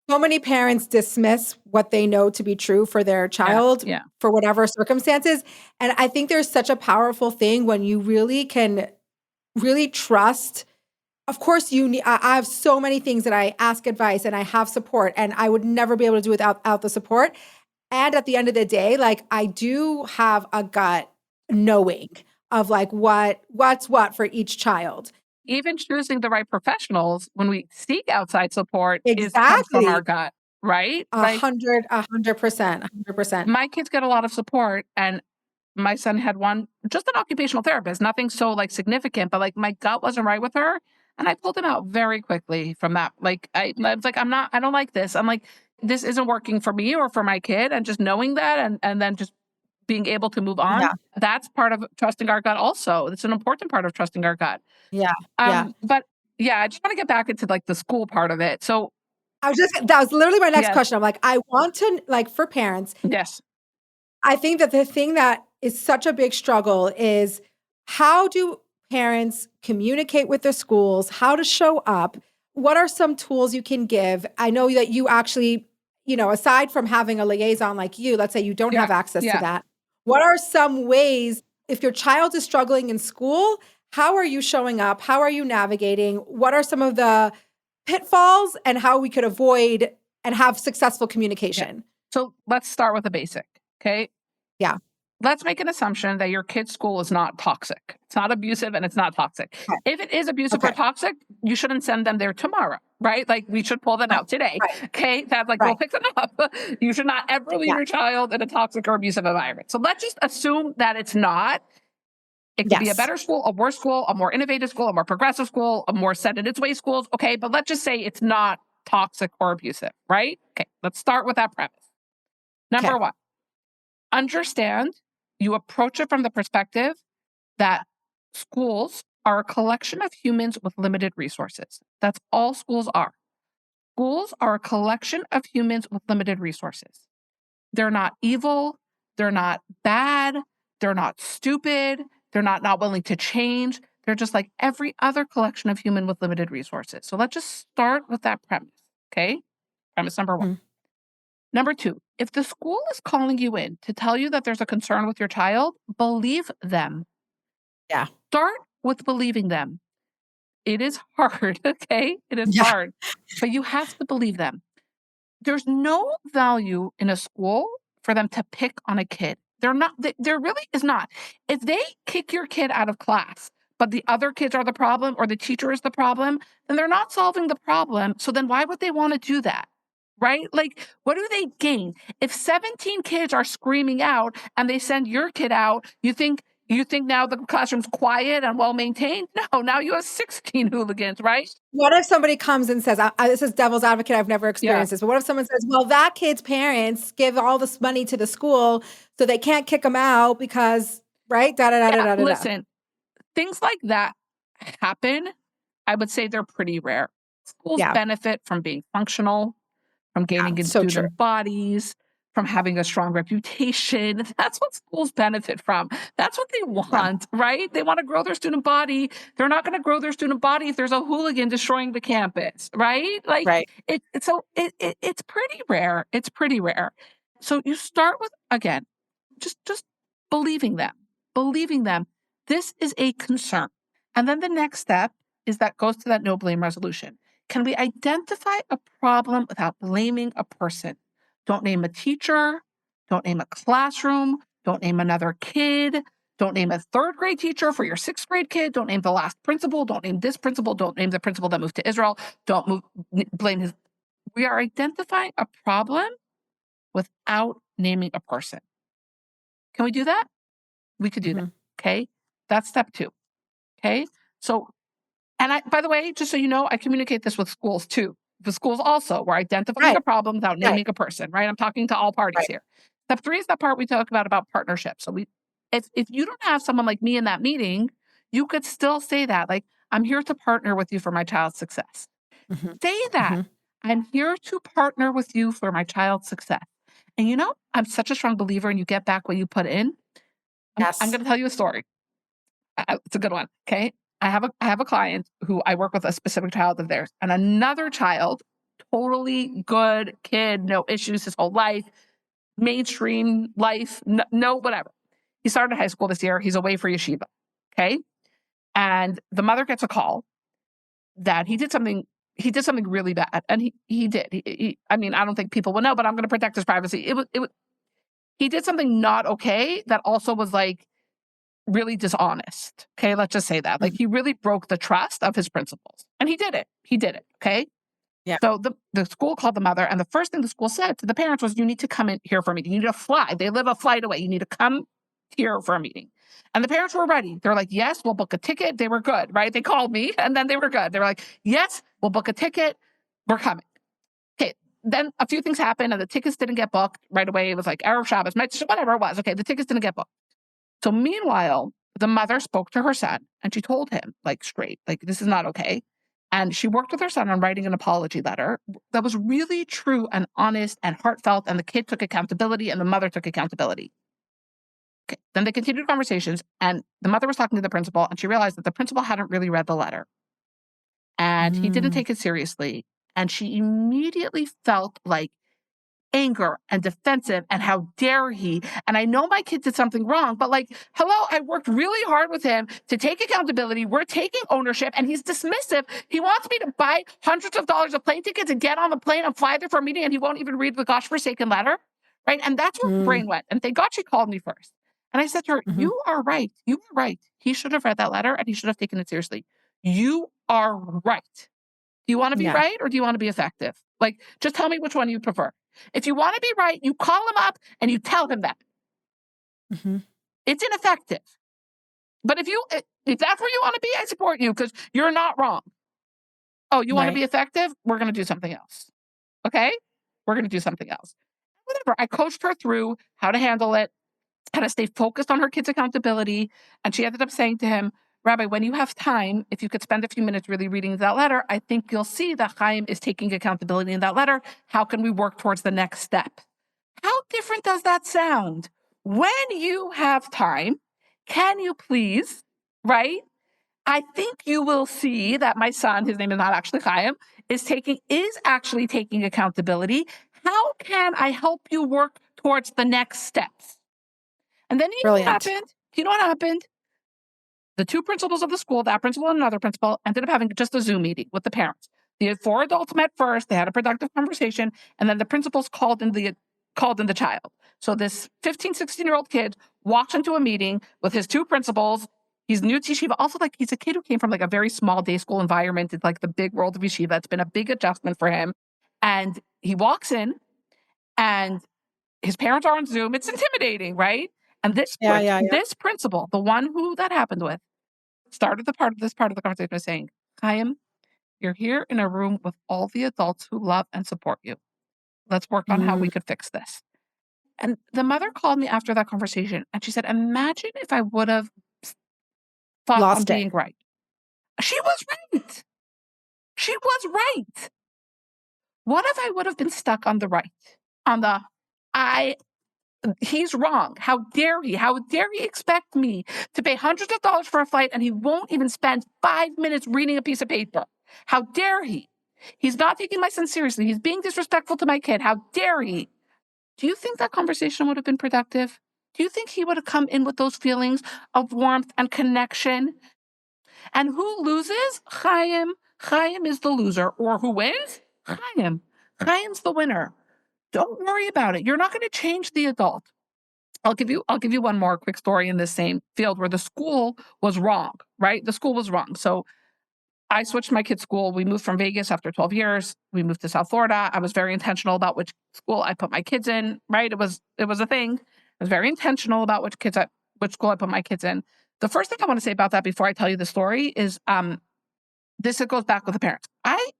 so many parents dismiss what they know to be true for their child Yeah. for whatever circumstances. And I think there's such a powerful thing when you really can really trust. Of course, you need, I have so many things that I ask advice and I have support, and I would never be able to do without the support. And at the end of the day, like I do have a gut knowing of like what's what for each child. Even choosing the right professionals when we seek outside support comes from our Exactly. gut, right? A Like, hundred, 100%, 100%. my kids get a lot of support, and my son had one, just an occupational therapist, nothing so like significant, but like my gut wasn't right with her. And I pulled him out very quickly from that. Like, I was like, I don't like this. I'm like, this isn't working for me or for my kid. And just knowing that, and then just being able to move on, Yeah, that's part of trusting our gut also. It's an important part of trusting our gut. yeah, yeah. But yeah, I just want to get back into like the school part of it. So That was literally my next yes, question. I'm like, I want to, like, for parents, yes, I think that the thing that is such a big struggle is how do parents communicate with their schools, how to show up? What are some tools you can give? I know that you actually, aside from having a liaison like you, let's say you don't yeah, have access to yeah. that. What are some ways, if your child is struggling in school, how are you showing up? How are you navigating? What are some of the pitfalls and how we could avoid and have successful communication? So let's start with the basic. Okay. Yeah. Let's make an assumption that your kid's school is not toxic. It's not abusive and it's not toxic. Okay. If it is abusive or Okay. toxic, you shouldn't send them there tomorrow, right? Like, we should pull them Right. out today. Right. Okay. That's like, Right. we'll pick them up. You should not ever leave Yeah. your child in a toxic or abusive environment. So let's just assume that it's not. It could be a Yes. better school, a worse school, a more innovative school, a more progressive school, a more set in its way schools. Okay. But let's just say it's not toxic or abusive, right? Okay. Let's start with that premise. Okay. Number one, understand you approach it from the perspective that schools are a collection of humans with limited resources. That's all schools are. Schools are a collection of humans with limited resources. They're not evil. They're not bad. They're not stupid. They're not willing to change. They're just like every other collection of human with limited resources. So let's just start with that premise. Okay. Premise number one. Mm. Number two, if the school is calling you in to tell you that there's a concern with your child, believe them. Yeah. Start with believing them. It is hard, okay? It is Yeah. hard, but you have to believe them. There's no value in a school for them to pick on a kid. There really is not. If they kick your kid out of class, but the other kids are the problem or the teacher is the problem, then they're not solving the problem. So then why would they want to do that? Right? Like, what do they gain? If 17 kids are screaming out and they send your kid out, you think now the classroom's quiet and well maintained? No, now you have 16 hooligans, right? What if somebody comes and says, this is devil's advocate, I've never Yeah. experienced this, but what if someone says, well, that kid's parents give all this money to the school, so they can't kick them out because, right? Da, da, da, da, da, da, da. Listen, things like that happen. I would say they're pretty rare. Schools Yeah. benefit from being functional, from gaining in so true. student bodies, from having a strong reputation. That's what schools benefit from. That's what they want, right? They want to grow their student body. They're not going to grow their student body if there's a hooligan destroying the campus, right? Like, Right. it's pretty rare. It's pretty rare. So you start with, again, just believing them. This is a concern. And then the next step is that goes to that no blame resolution. Can we identify a problem without blaming a person? Don't name a teacher. Don't name a classroom. Don't name another kid. Don't name a third grade teacher for your sixth grade kid. Don't name the last principal. Don't name this principal. Don't name the principal that moved to Israel. Blame his. We are identifying a problem without naming a person. Can we do that? We could do that. Okay. That's step 2. Okay. So, and by the way, just so you know, I communicate this with schools too. The schools also, we're identifying a problem without naming a person, right? I'm talking to all parties here. Step 3 is the part we talk about partnership. So if you don't have someone like me in that meeting, you could still say that, like, I'm here to partner with you for my child's success. Say that. I'm here to partner with you for my child's success. And you know, I'm such a strong believer in you get back what you put in. I'm going to tell you a story. It's a good one. Okay. I have a client who I work with a specific child of theirs, and another child, totally good kid, no issues his whole life, mainstream life, no whatever. He started high school this year. He's away for yeshiva. Okay. And the mother gets a call that he did something really bad. And he did. I mean, I don't think people will know, but I'm going to protect his privacy. He did something not okay that also was like really dishonest. Okay, let's just say that. Like, he really broke the trust of his principals. And he did it. Okay. Yeah. So the school called the mother, and the first thing the school said to the parents was, you need to come in here for a meeting. You need to fly. They live a flight away. You need to come here for a meeting. And the parents were ready. They're like, yes, we'll book a ticket. They were good, right? They called me and then they were good. They were like, yes, we'll book a ticket. We're coming. Okay. Then a few things happened and the tickets didn't get booked right away. It was like Erev Shabbos, whatever it was. Okay. The tickets didn't get booked. So meanwhile, the mother spoke to her son and she told him, like, straight, like, this is not okay. And she worked with her son on writing an apology letter that was really true and honest and heartfelt. And the kid took accountability and the mother took accountability. Okay. Then they continued conversations and the mother was talking to the principal and she realized that the principal hadn't really read the letter and he didn't take it seriously. And she immediately felt like anger and defensive and how dare he. And I know my kid did something wrong, but like, hello, I worked really hard with him to take accountability. We're taking ownership and he's dismissive. He wants me to buy hundreds of dollars of plane tickets and get on the plane and fly there for a meeting and he won't even read the gosh forsaken letter. Right. And that's where her brain went. And thank God she called me first. And I said to her, you are right. You are right. He should have read that letter and he should have taken it seriously. You are right. Do you want to be right or do you want to be effective? Like, just tell me which one you prefer. If you want to be right, you call him up and you tell him that. It's ineffective. But if that's where you want to be, I support you because you're not wrong. Oh, you want to be effective? We're going to do something else. Okay? We're going to do something else. Whatever. I coached her through how to handle it, how to stay focused on her kids' accountability. And she ended up saying to him, Rabbi, when you have time, if you could spend a few minutes really reading that letter, I think you'll see that Chaim is taking accountability in that letter. How can we work towards the next step? How different does that sound? When you have time, can you please, right? I think you will see that my son, his name is not actually Chaim, is actually taking accountability. How can I help you work towards the next steps? And then you know what happened? You know what happened? The two principals of the school, that principal and another principal, ended up having just a Zoom meeting with the parents. The 4 adults met first. They had a productive conversation. And then the principals called in the child. So this 15, 16-year-old kid walks into a meeting with his 2 principals. He's new to yeshiva. Also, like, he's a kid who came from like a very small day school environment in like the big world of yeshiva. It's been a big adjustment for him. And he walks in and his parents are on Zoom. It's intimidating, right? And this principal, the one who that happened with, started this part of the conversation by saying, Chaim, you're here in a room with all the adults who love and support you. Let's work on how we could fix this. And the mother called me after that conversation and she said, imagine if I would have thought on being right. She was right. She was right. What if I would have been stuck on the right? On the, he's wrong. How dare he? How dare he expect me to pay hundreds of dollars for a flight and he won't even spend 5 minutes reading a piece of paper? How dare he? He's not taking my son seriously. He's being disrespectful to my kid. How dare he? Do you think that conversation would have been productive? Do you think he would have come in with those feelings of warmth and connection? And who loses? Chaim. Chaim is the loser. Or who wins? Chaim. Chaim's the winner. Don't worry about it. You're not going to change the adult. I'll give you one more quick story in this same field where the school was wrong, right? The school was wrong. So I switched my kid's school. We moved from Vegas after 12 years. We moved to South Florida. I was very intentional about which school I put my kids in, right? It was a thing. I was very intentional about which school I put my kids in. The first thing I want to say about that before I tell you the story is it goes back with the parents. I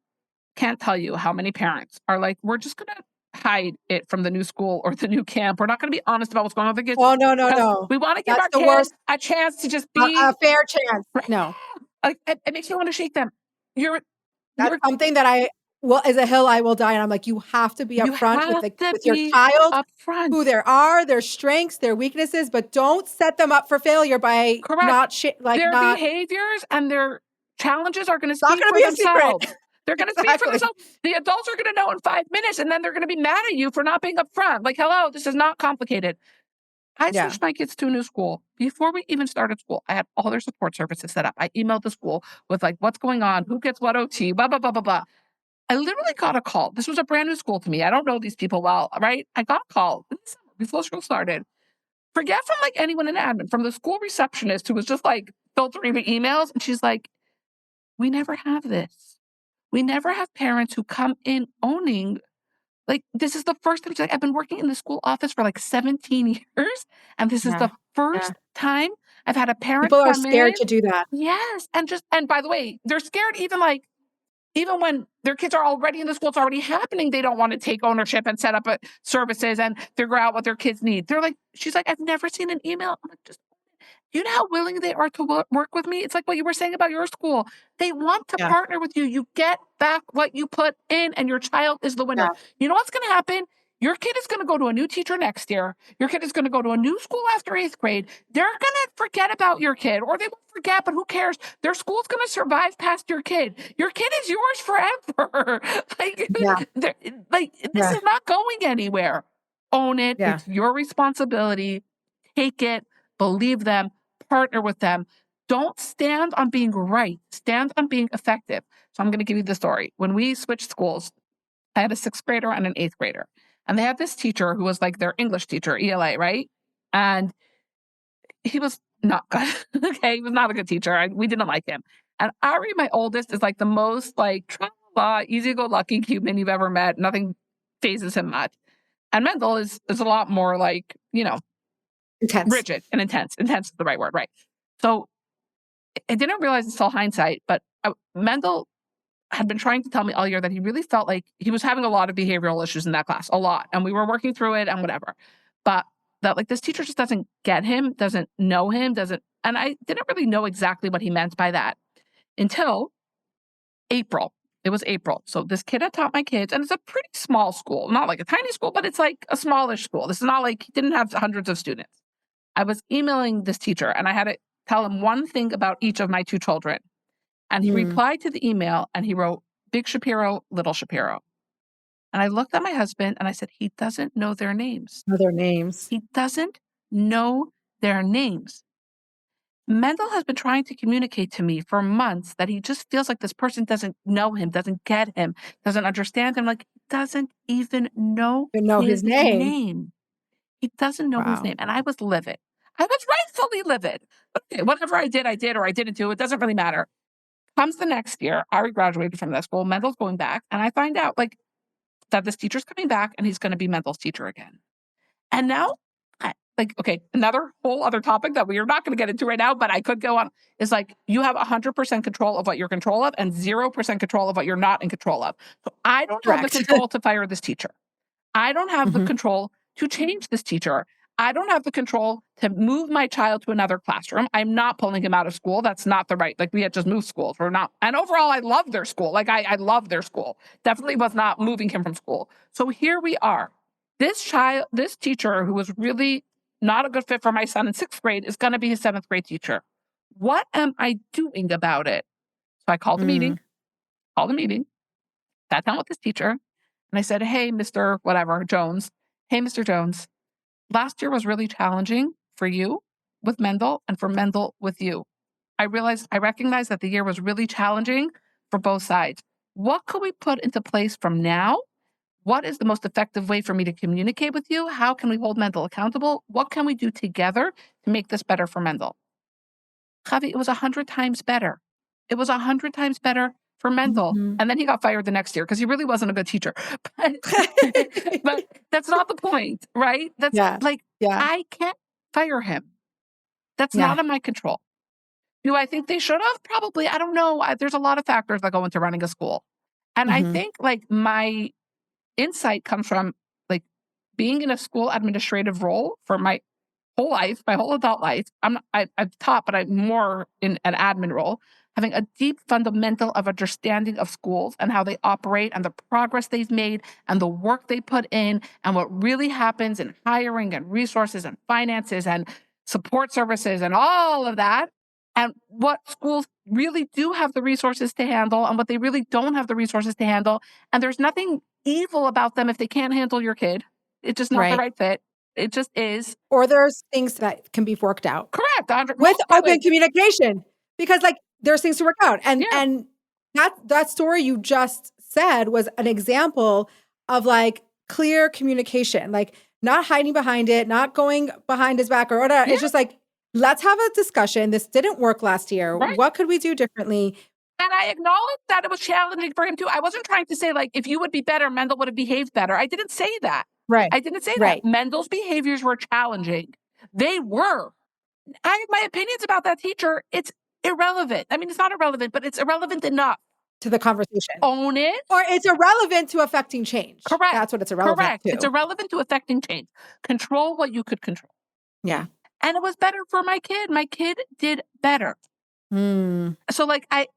can't tell you how many parents are like, we're just going to hide it from the new school or the new camp. We're not going to be honest about what's going on with the kids Oh, no, no, because no. we want to give That's our the kids worst. a chance to just be A fair chance. No. like, it makes me want to shake them. That's something that is a hill I will die on. I'm like, you have to be You upfront have to with your be child, upfront. who they are, their strengths, their weaknesses, but don't set them up for failure by Correct. Their behaviors and their challenges are going to speak for themselves. They're going to speak for themselves. The adults are going to know in 5 minutes, and then they're going to be mad at you for not being upfront. Like, hello, this is not complicated. I switched my kids to a new school. Before we even started school, I had all their support services set up. I emailed the school with like, what's going on? Who gets what OT? Blah, blah, blah, blah, blah. I literally got a call. This was a brand new school to me. I don't know these people well, right? I got a call before school started. Forget from like anyone in admin, from the school receptionist who was just like filtering the emails. And she's like, we never have this. We never have parents who come in owning, like, this is the first time. She's like, I've been working in the school office for like 17 years. And this is the first time I've had a parent People are come scared in. to do that. Yes. And by the way, they're scared even when their kids are already in the school, it's already happening. They don't want to take ownership and set up services and figure out what their kids need. She's like, I've never seen an email. I'm like, you know how willing they are to work with me? It's like what you were saying about your school. They want to partner with you. You get back what you put in, and your child is the winner. You know what's going to happen? Your kid is going to go to a new teacher next year. Your kid is going to go to a new school after 8th grade. They're going to forget about your kid, or they won't forget, but who cares? Their school's going to survive past your kid. Your kid is yours forever. This is not going anywhere. Own it. It's your responsibility. Take it. Believe them. Partner with them. Don't stand on being right. Stand on being effective. So I'm going to give you the story. When we switched schools, I had a 6th grader and an 8th grader. And they had this teacher who was like their English teacher, ELA, right? And he was not good. Okay, he was not a good teacher. We didn't like him. And Ari, my oldest, is like the most like tra-la-la, easy-go-lucky human you've ever met. Nothing phases him much. And Mendel is a lot more like, intense, rigid and intense. Intense is the right word, right? So I didn't realize it's all hindsight, but Mendel had been trying to tell me all year that he really felt like he was having a lot of behavioral issues in that class, a lot. And we were working through it and whatever. But that like this teacher just doesn't get him, doesn't know him, and I didn't really know exactly what he meant by that until April. It was April. So this kid had taught my kids, and it's a pretty small school, not like a tiny school, but it's like a smallish school. This is not like he didn't have hundreds of students. I was emailing this teacher and I had to tell him one thing about each of my 2 children. And he replied to the email and he wrote, Big Shapiro, Little Shapiro. And I looked at my husband and I said, he doesn't know their names. Know their names. He doesn't know their names. Mendel has been trying to communicate to me for months that he just feels like this person doesn't know him, doesn't get him, doesn't understand him, like he doesn't even know his name. He doesn't know his name. And I was livid. I was rightfully livid. Okay, whatever I did or I didn't do, it doesn't really matter. Comes the next year, Ari graduated from that school, Mendel's going back, and I find out like that this teacher's coming back and he's going to be Mendel's teacher again. And now, another whole other topic that we are not going to get into right now, but I could go on, is like you have 100% control of what you're in control of and 0% control of what you're not in control of. So I don't have the control to fire this teacher. I don't have the control to change this teacher. I don't have the control to move my child to another classroom. I'm not pulling him out of school. That's not the right, we had just moved schools. We're not. And overall, I love their school. I love their school. Definitely was not moving him from school. So here we are. This teacher who was really not a good fit for my son in 6th grade is going to be his 7th grade teacher. What am I doing about it? So I called a meeting, sat down with this teacher, and I said, hey, Mr. whatever, Jones. Hey, Mr. Jones, last year was really challenging for you with Mendel and for Mendel with you. I recognized that the year was really challenging for both sides. What could we put into place from now? What is the most effective way for me to communicate with you? How can we hold Mendel accountable? What can we do together to make this better for Mendel? Chevee, it was 100 times better. It was 100 times better for Mendel. Mhm. And then he got fired the next year because he really wasn't a good teacher. But, but that's not the point, right? That's Yeah. like, Yeah. I can't fire him. That's Yeah. not in my control. Do I think they should have? Probably. I don't know. There's a lot of factors that go into running a school. And I Mhm. think like my insight comes from like being in a school administrative role for my whole life, my whole adult life. I've taught, but I'm more in an admin role, having a deep fundamental of understanding of schools and how they operate and the progress they've made and the work they put in and what really happens in hiring and resources and finances and support services and all of that. And what schools really do have the resources to handle and what they really don't have the resources to handle. And there's nothing evil about them if they can't handle your kid. It's just not the Right. right fit. It just is. Or there's things that can be worked out Correct. with By the way, open communication because like there's things to work out. yeah, And that story you just said was an example of like clear communication, like not hiding behind it, not going behind his back or whatever. yeah, It's just like, let's have a discussion. This didn't work last year. right. What could we do differently? And I acknowledge that it was challenging for him too. I wasn't trying to say like if you would be better, Mendel would have behaved better. I didn't say that. Right. I didn't say Right. that. Mendel's behaviors were challenging. They were. I have my opinions about that teacher. It's irrelevant. I mean, it's not irrelevant, but it's irrelevant enough. To the conversation. Own it. Or it's irrelevant to affecting change. Correct. That's what it's irrelevant Correct. to. It's irrelevant to affecting change. Control what you could control. Yeah. And it was better for my kid. My kid did better. Mm. So like I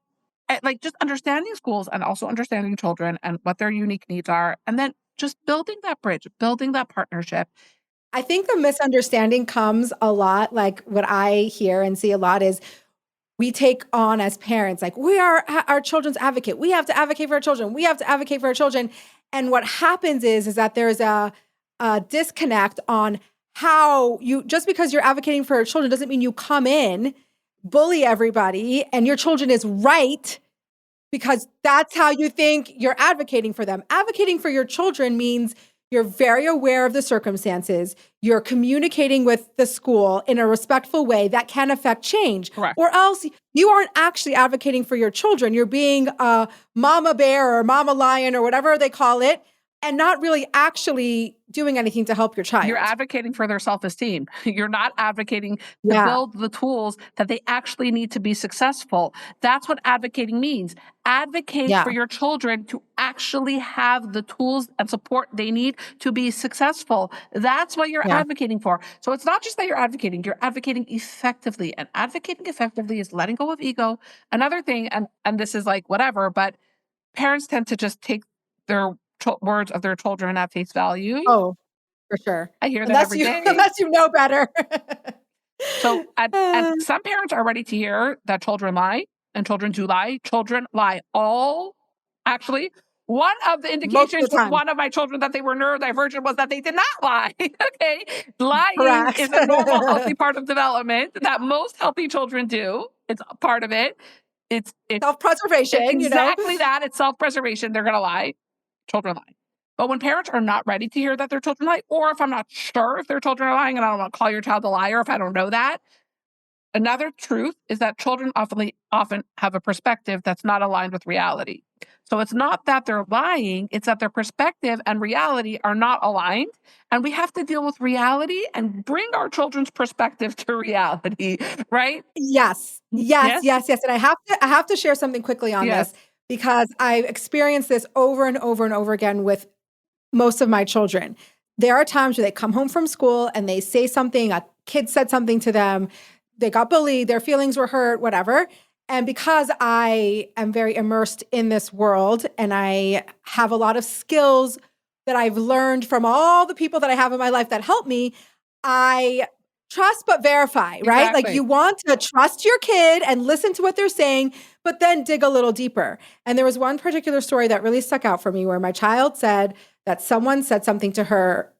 like just understanding schools and also understanding children and what their unique needs are. And then just building that bridge, building that partnership. I think the misunderstanding comes a lot, like what I hear and see a lot is we take on as parents, like we are our children's advocate. We have to advocate for our children. We have to advocate for our children. And what happens is that there's a disconnect on how you, just because you're advocating for your children doesn't mean you come in, bully everybody and your children is right because that's how you think you're advocating for them. Advocating for your children means you're very aware of the circumstances. You're communicating with the school in a respectful way that can affect change. Correct. Or else you aren't actually advocating for your children. You're being a mama bear or mama lion or whatever they call it, and not really actually doing anything to help your child. You're advocating for their self-esteem. You're not advocating to Yeah. build the tools that they actually need to be successful. That's what advocating means. Advocate Yeah. for your children to actually have the tools and support they need to be successful. That's what you're Yeah. advocating for. So it's not just that you're advocating effectively. And advocating effectively is letting go of ego. Another thing, and this is like whatever, but parents tend to just take their words of their children at face value. Oh, for sure. I hear that every day. Unless you know better. So, and some parents are ready to hear that children lie, and children do lie. Children lie actually, one of the indications with one of my children that they were neurodivergent was that they did not lie. Okay. Lying Correct. is a normal, healthy part of development that most healthy children do. It's a part of it. It's self-preservation, exactly that. It's self-preservation. They're going to lie. Children lie. But when parents are not ready to hear that their children lie, or if I'm not sure if their children are lying and I don't want to call your child a liar if I don't know that, another truth is that children often have a perspective that's not aligned with reality. So it's not that they're lying, it's that their perspective and reality are not aligned. And we have to deal with reality and bring our children's perspective to reality, right? Yes. And I have to share something quickly on this because I've experienced this over and over and over again with most of my children. There are times where they come home from school and they say something, a kid said something to them, they got bullied, their feelings were hurt, whatever. And because I am very immersed in this world and I have a lot of skills that I've learned from all the people that I have in my life that help me, I trust but verify, right? Exactly. Like you want to trust your kid and listen to what they're saying, but then dig a little deeper. And there was one particular story that really stuck out for me where my child said that someone said something to her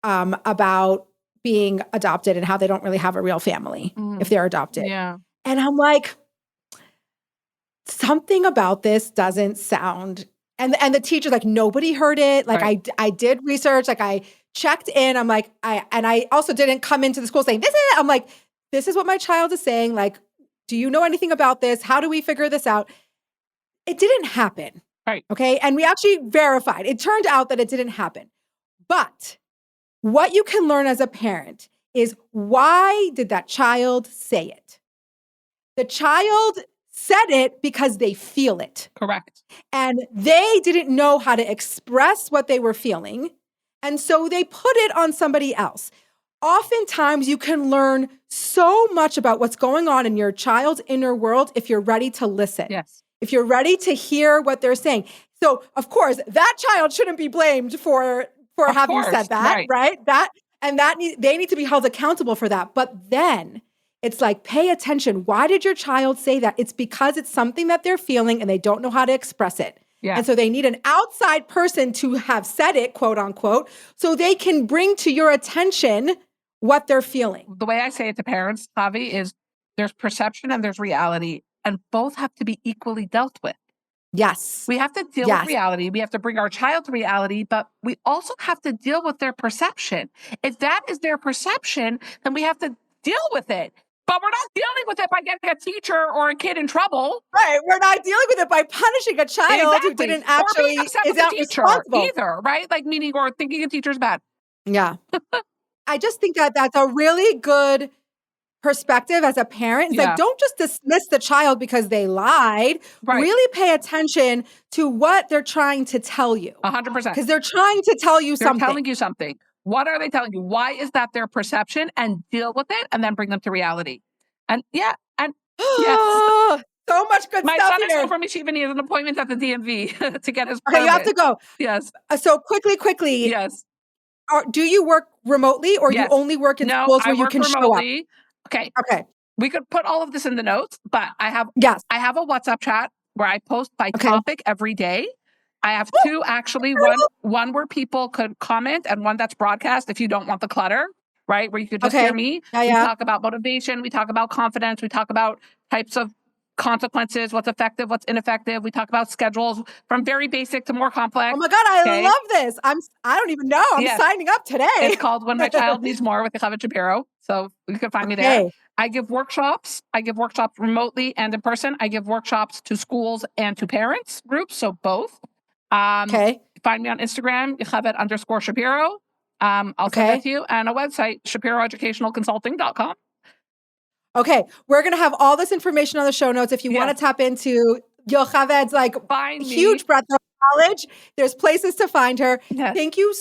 about being adopted and how they don't really have a real family if they're adopted. Yeah. And I'm like, something about this doesn't sound, and the teacher's like, nobody heard it. Like I did research, like I checked in. I'm like, I also didn't come into the school saying, this is it. I'm like, this is what my child is saying. Like, do you know anything about this? How do we figure this out? It didn't happen. Right. Okay. And we actually verified. It turned out that it didn't happen. But what you can learn as a parent is, why did that child say it? The child said it because they feel it. Correct. And they didn't know how to express what they were feeling. And so they put it on somebody else. Oftentimes, you can learn so much about what's going on in your child's inner world if you're ready to listen. Yes. If you're ready to hear what they're saying. So, of course, that child shouldn't be blamed for having said that, right? They need to be held accountable for that. But then it's like, pay attention. Why did your child say that? It's because it's something that they're feeling and they don't know how to express it. Yeah. And so they need an outside person to have said it, quote unquote, so they can bring to your attention what they're feeling. The way I say it to parents, Chavie, is there's perception and there's reality, and both have to be equally dealt with. Yes. We have to deal with reality. We have to bring our child to reality, but we also have to deal with their perception. If that is their perception, then we have to deal with it. But we're not dealing with it by getting a teacher or a kid in trouble. Right. We're not dealing with it by punishing a child who didn't actually, is not responsible either, right? Like, meaning, or thinking a teacher's bad. Yeah. I just think that that's a really good perspective as a parent. It's like, don't just dismiss the child because they lied. Right. Really pay attention to what they're trying to tell you. 100%. Because they're trying to tell you something. They're telling you something. What are they telling you? Why is that their perception? And deal with it, and then bring them to reality. And yes. So much good My stuff son here. is from Yeshiva, and he has an appointment at the DMV to get his permit. Okay, you have to go. Yes. So quickly. Yes. Do you work remotely, or you only work in schools where you can remotely. show up? Okay. We could put all of this in the notes, but I have a WhatsApp chat where I post by topic every day. I have two, actually, one where people could comment, and one that's broadcast if you don't want the clutter, right? Where you could just hear me. We talk about motivation. We talk about confidence. We talk about types of consequences, what's effective, what's ineffective. We talk about schedules from very basic to more complex. Oh my God, I love this. I don't even know. I'm signing up today. It's called When My Child Needs More with Ari Shapiro. So you can find me there. I give workshops. I give workshops remotely and in person. I give workshops to schools and to parents groups. So both. Find me on Instagram, Yocheved_Shapiro. I'll send that to you. And a website, ShapiroEducationalConsulting.com. Okay, we're going to have all this information on the show notes. If you want to tap into Yocheved's huge breadth of knowledge, there's places to find her. Yes. Thank you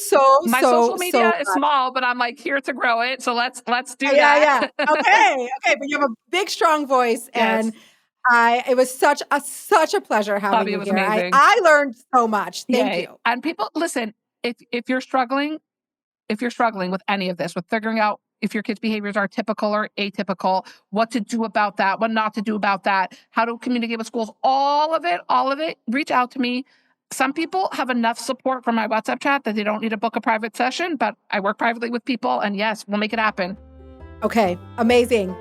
My social media is small, but I'm here to grow it. So let's do that. Yeah. Okay. But you have a big, strong voice, and it was such a pleasure having you here. I learned so much. Thank you. And people, listen, if you're struggling with any of this, with figuring out if your kids' behaviors are typical or atypical, what to do about that, what not to do about that, how to communicate with schools, all of it, reach out to me. Some people have enough support from my WhatsApp chat that they don't need to book a private session, but I work privately with people, and yes, we'll make it happen. Okay, amazing.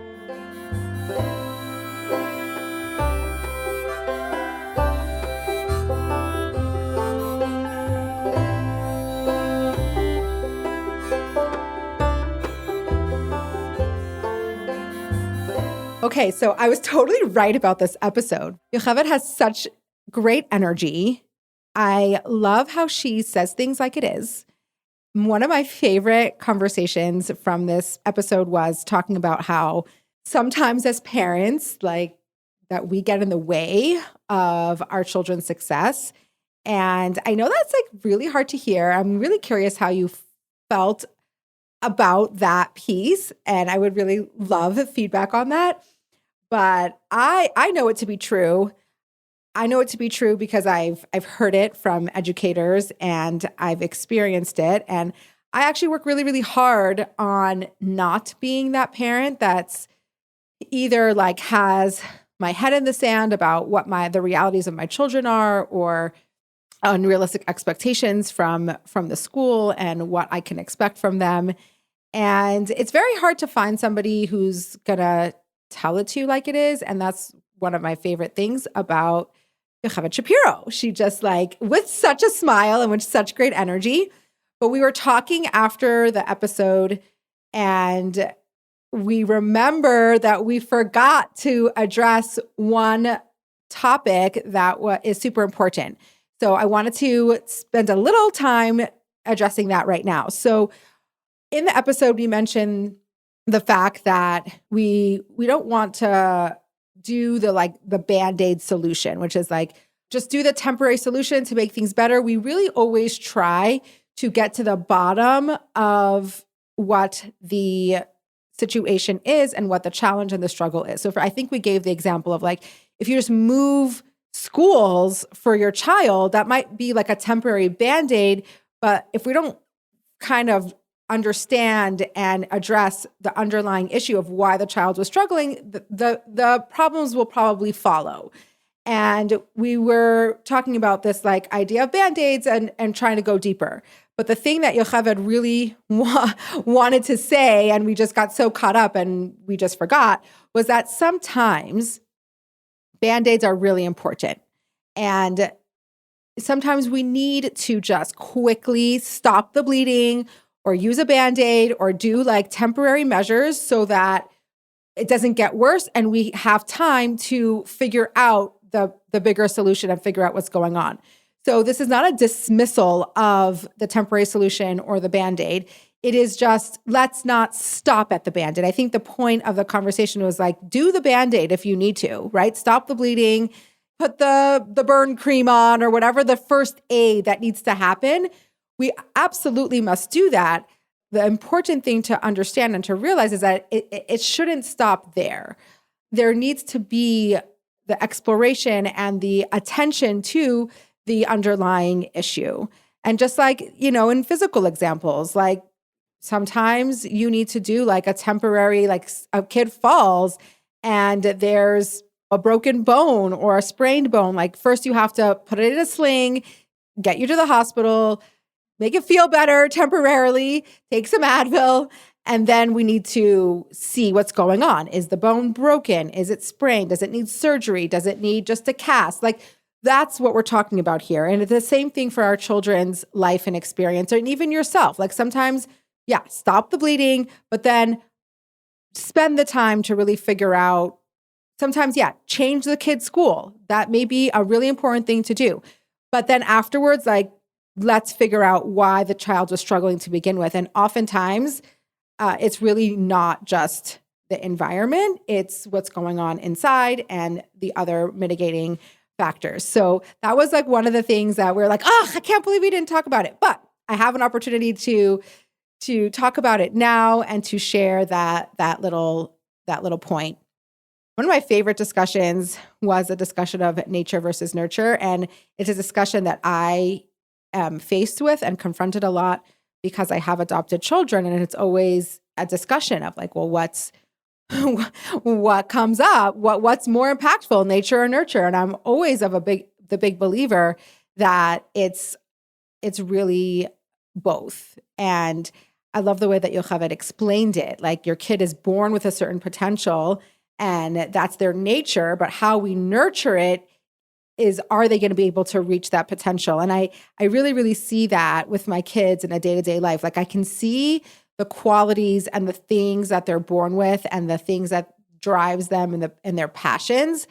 Okay, so I was totally right about this episode. Yocheved has such great energy. I love how she says things like it is. One of my favorite conversations from this episode was talking about how sometimes as parents, that we get in the way of our children's success. And I know that's really hard to hear. I'm really curious how you felt about that piece. And I would really love feedback on that. But I know it to be true. I know it to be true because I've heard it from educators and I've experienced it. And I actually work really, really hard on not being that parent that's either has my head in the sand about what the realities of my children are, or unrealistic expectations from the school and what I can expect from them. And it's very hard to find somebody who's going to tell it to you like it is. And that's one of my favorite things about Yocheved Shapiro. She just like, with such a smile and with such great energy. But we were talking after the episode and we remember that we forgot to address one topic that is super important. So I wanted to spend a little time addressing that right now. So in the episode, we mentioned the fact that we don't want to do the Band-Aid solution, which is like just do the temporary solution to make things better. We really always try to get to the bottom of what the situation is and what the challenge and the struggle is. So I think we gave the example of like, if you just move schools for your child, that might be like a temporary Band-Aid. But if we don't kind of understand and address the underlying issue of why the child was struggling, the problems will probably follow. And we were talking about this like idea of Band-Aids and trying to go deeper. But the thing that Yocheved really wanted to say, and we just got so caught up and we just forgot, was that sometimes Band-Aids are really important. And sometimes we need to just quickly stop the bleeding or use a Band-Aid or do like temporary measures so that it doesn't get worse and we have time to figure out the bigger solution and figure out what's going on. So this is not a dismissal of the temporary solution or the Band-Aid. It is just, let's not stop at the Band-Aid. I think the point of the conversation was like, do the Band-Aid if you need to, right? Stop the bleeding, put the burn cream on or whatever the first aid that needs to happen. We absolutely must do that. The important thing to understand and to realize is that it shouldn't stop there. There needs to be the exploration and the attention to the underlying issue. And just like, in physical examples, like sometimes you need to do like a temporary, like a kid falls and there's a broken bone or a sprained bone. Like first you have to put it in a sling, get you to the hospital, make it feel better temporarily, take some Advil, and then we need to see what's going on. Is the bone broken? Is it sprained? Does it need surgery? Does it need just a cast? Like that's what we're talking about here. And it's the same thing for our children's life and experience, and even yourself. Like sometimes, stop the bleeding, but then spend the time to really figure out, sometimes, change the kid's school. That may be a really important thing to do. But then afterwards, like, let's figure out why the child was struggling to begin with. And oftentimes, it's really not just the environment, it's what's going on inside and the other mitigating factors. So that was like one of the things that we're like, I can't believe we didn't talk about it. But I have an opportunity to talk about it now and to share that little point. One of my favorite discussions was a discussion of nature versus nurture. And it's a discussion that I am faced with and confronted a lot because I have adopted children. And it's always a discussion of like, well, what comes up? What's more impactful, nature or nurture? And I'm always the big believer that it's really both. And I love the way that Yocheved explained it. Like your kid is born with a certain potential and that's their nature, but how we nurture it is, are they going to be able to reach that potential? And I really, really see that with my kids in a day-to-day life. Like I can see the qualities and the things that they're born with and the things that drives them and their passions.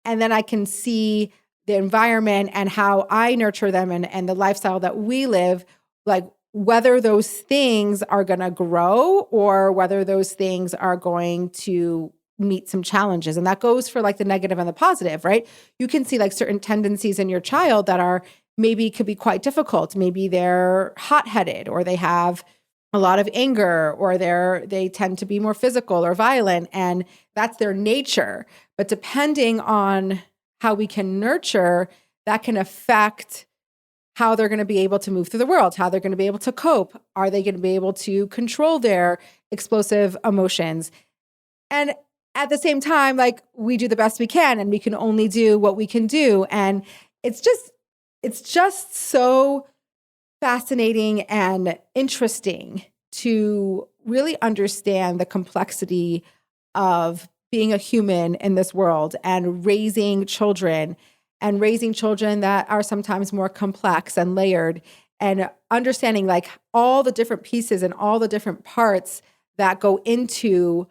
And then I can see the environment and how I nurture them and the lifestyle that we live, like whether those things are going to grow or whether those things are going to meet some challenges. And that goes for like the negative and the positive, right? You can see like certain tendencies in your child that are maybe could be quite difficult. Maybe they're hot-headed or they have a lot of anger or they tend to be more physical or violent, and that's their nature. But depending on how we can nurture, that can affect how they're going to be able to move through the world, how they're going to be able to cope. Are they going to be able to control their explosive emotions? And at the same time, like we do the best we can and we can only do what we can do. And it's just so fascinating and interesting to really understand the complexity of being a human in this world and raising children that are sometimes more complex and layered, and understanding like all the different pieces and all the different parts that go into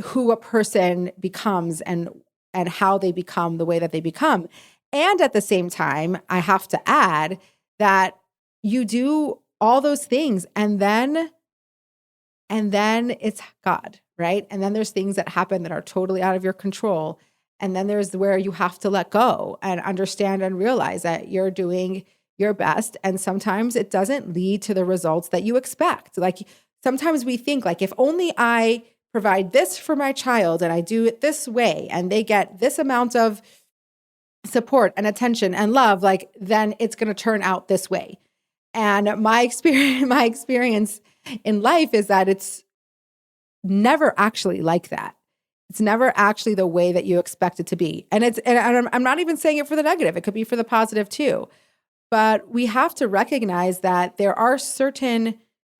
who a person becomes and how they become the way that they become. And at the same time, I have to add that you do all those things and then it's God, right? And then there's things that happen that are totally out of your control. And then there's where you have to let go and understand and realize that you're doing your best. And sometimes it doesn't lead to the results that you expect. Like sometimes we think like, if only I provide this for my child and I do it this way and they get this amount of support and attention and love, like then it's going to turn out this way. And my experience in life is that it's never actually like that. It's never actually the way that you expect it to be. And I'm not even saying it for the negative. It could be for the positive too. But we have to recognize that there are certain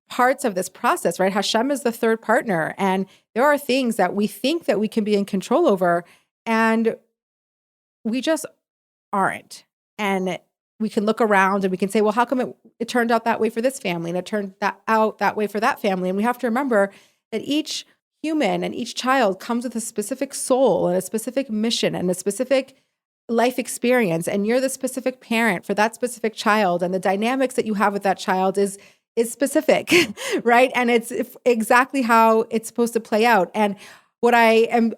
parts of this process, right? Hashem is the third partner. And there are things that we think that we can be in control over, and we just aren't. And we can look around and we can say, well, how come it turned out that way for this family and it turned out that way for that family? And we have to remember that each human and each child comes with a specific soul and a specific mission and a specific life experience. And you're the specific parent for that specific child. And the dynamics that you have with that child is specific, right? And it's exactly how it's supposed to play out. And what I am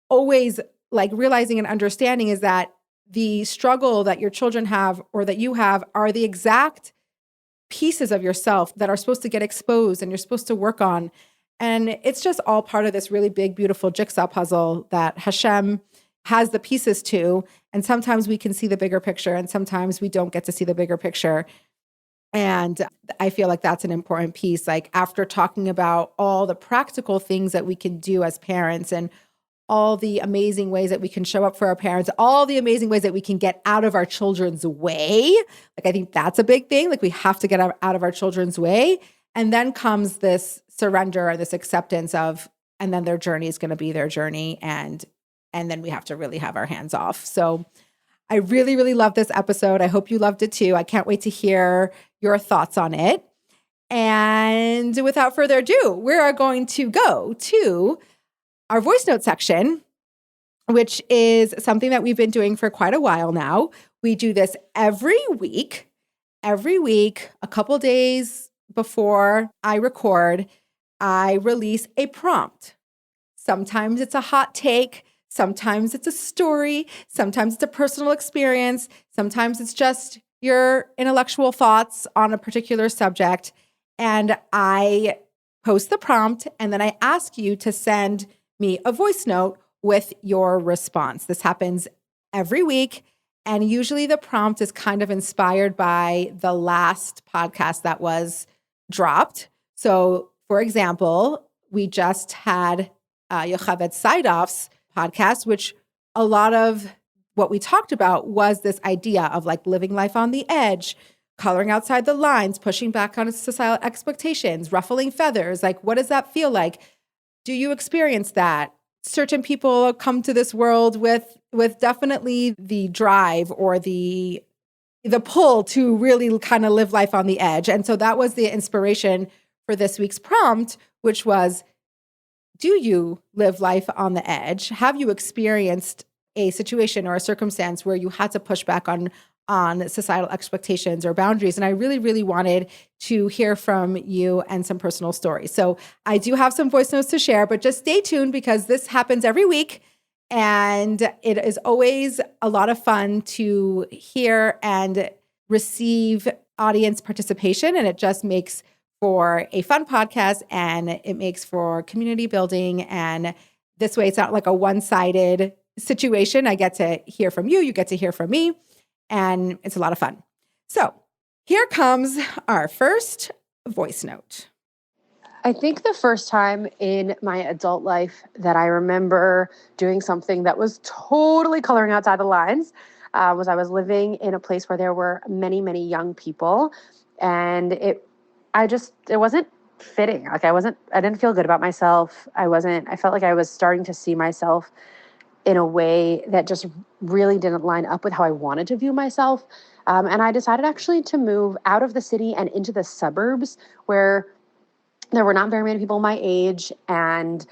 always like realizing and understanding is that the struggle that your children have or that you have are the exact pieces of yourself that are supposed to get exposed and you're supposed to work on. And it's just all part of this really big, beautiful jigsaw puzzle that Hashem has the pieces to. And sometimes we can see the bigger picture and sometimes we don't get to see the bigger picture. And I feel like that's an important piece. Like after talking about all the practical things that we can do as parents and all the amazing ways that we can show up for our parents, all the amazing ways that we can get out of our children's way. Like, I think that's a big thing. Like we have to get out of our children's way. And then comes this surrender or this acceptance of, and then their journey is going to be their journey. And then we have to really have our hands off. So I really, really love this episode. I hope you loved it too. I can't wait to hear your thoughts on it. And without further ado, we are going to go to our voice note section, which is something that we've been doing for quite a while now. We do this every week, a couple days before I record, I release a prompt. Sometimes it's a hot take. Sometimes it's a story. Sometimes it's a personal experience. Sometimes it's just your intellectual thoughts on a particular subject. And I post the prompt, and then I ask you to send me a voice note with your response. This happens every week. And usually the prompt is kind of inspired by the last podcast that was dropped. So, for example, we just had Yocheved Side-Off's podcast, which a lot of what we talked about was this idea of like living life on the edge, coloring outside the lines, pushing back on societal expectations, ruffling feathers. Like, what does that feel like? Do you experience that? Certain people come to this world with definitely the drive or the pull to really kind of live life on the edge. And so that was the inspiration for this week's prompt, which was, do you live life on the edge? Have you experienced a situation or a circumstance where you had to push back on societal expectations or boundaries? And I really, really wanted to hear from you and some personal stories. So I do have some voice notes to share, but just stay tuned because this happens every week. And it is always a lot of fun to hear and receive audience participation. And it just makes for a fun podcast and it makes for community building. And this way, it's not like a one-sided situation. I get to hear from you, you get to hear from me, and it's a lot of fun. So here comes our first voice note. I think the first time in my adult life that I remember doing something that was totally coloring outside the lines was I was living in a place where there were many, many young people. And it wasn't fitting. Like I didn't feel good about myself. I felt like I was starting to see myself in a way that just really didn't line up with how I wanted to view myself. And I decided actually to move out of the city and into the suburbs where there were not very many people my age, and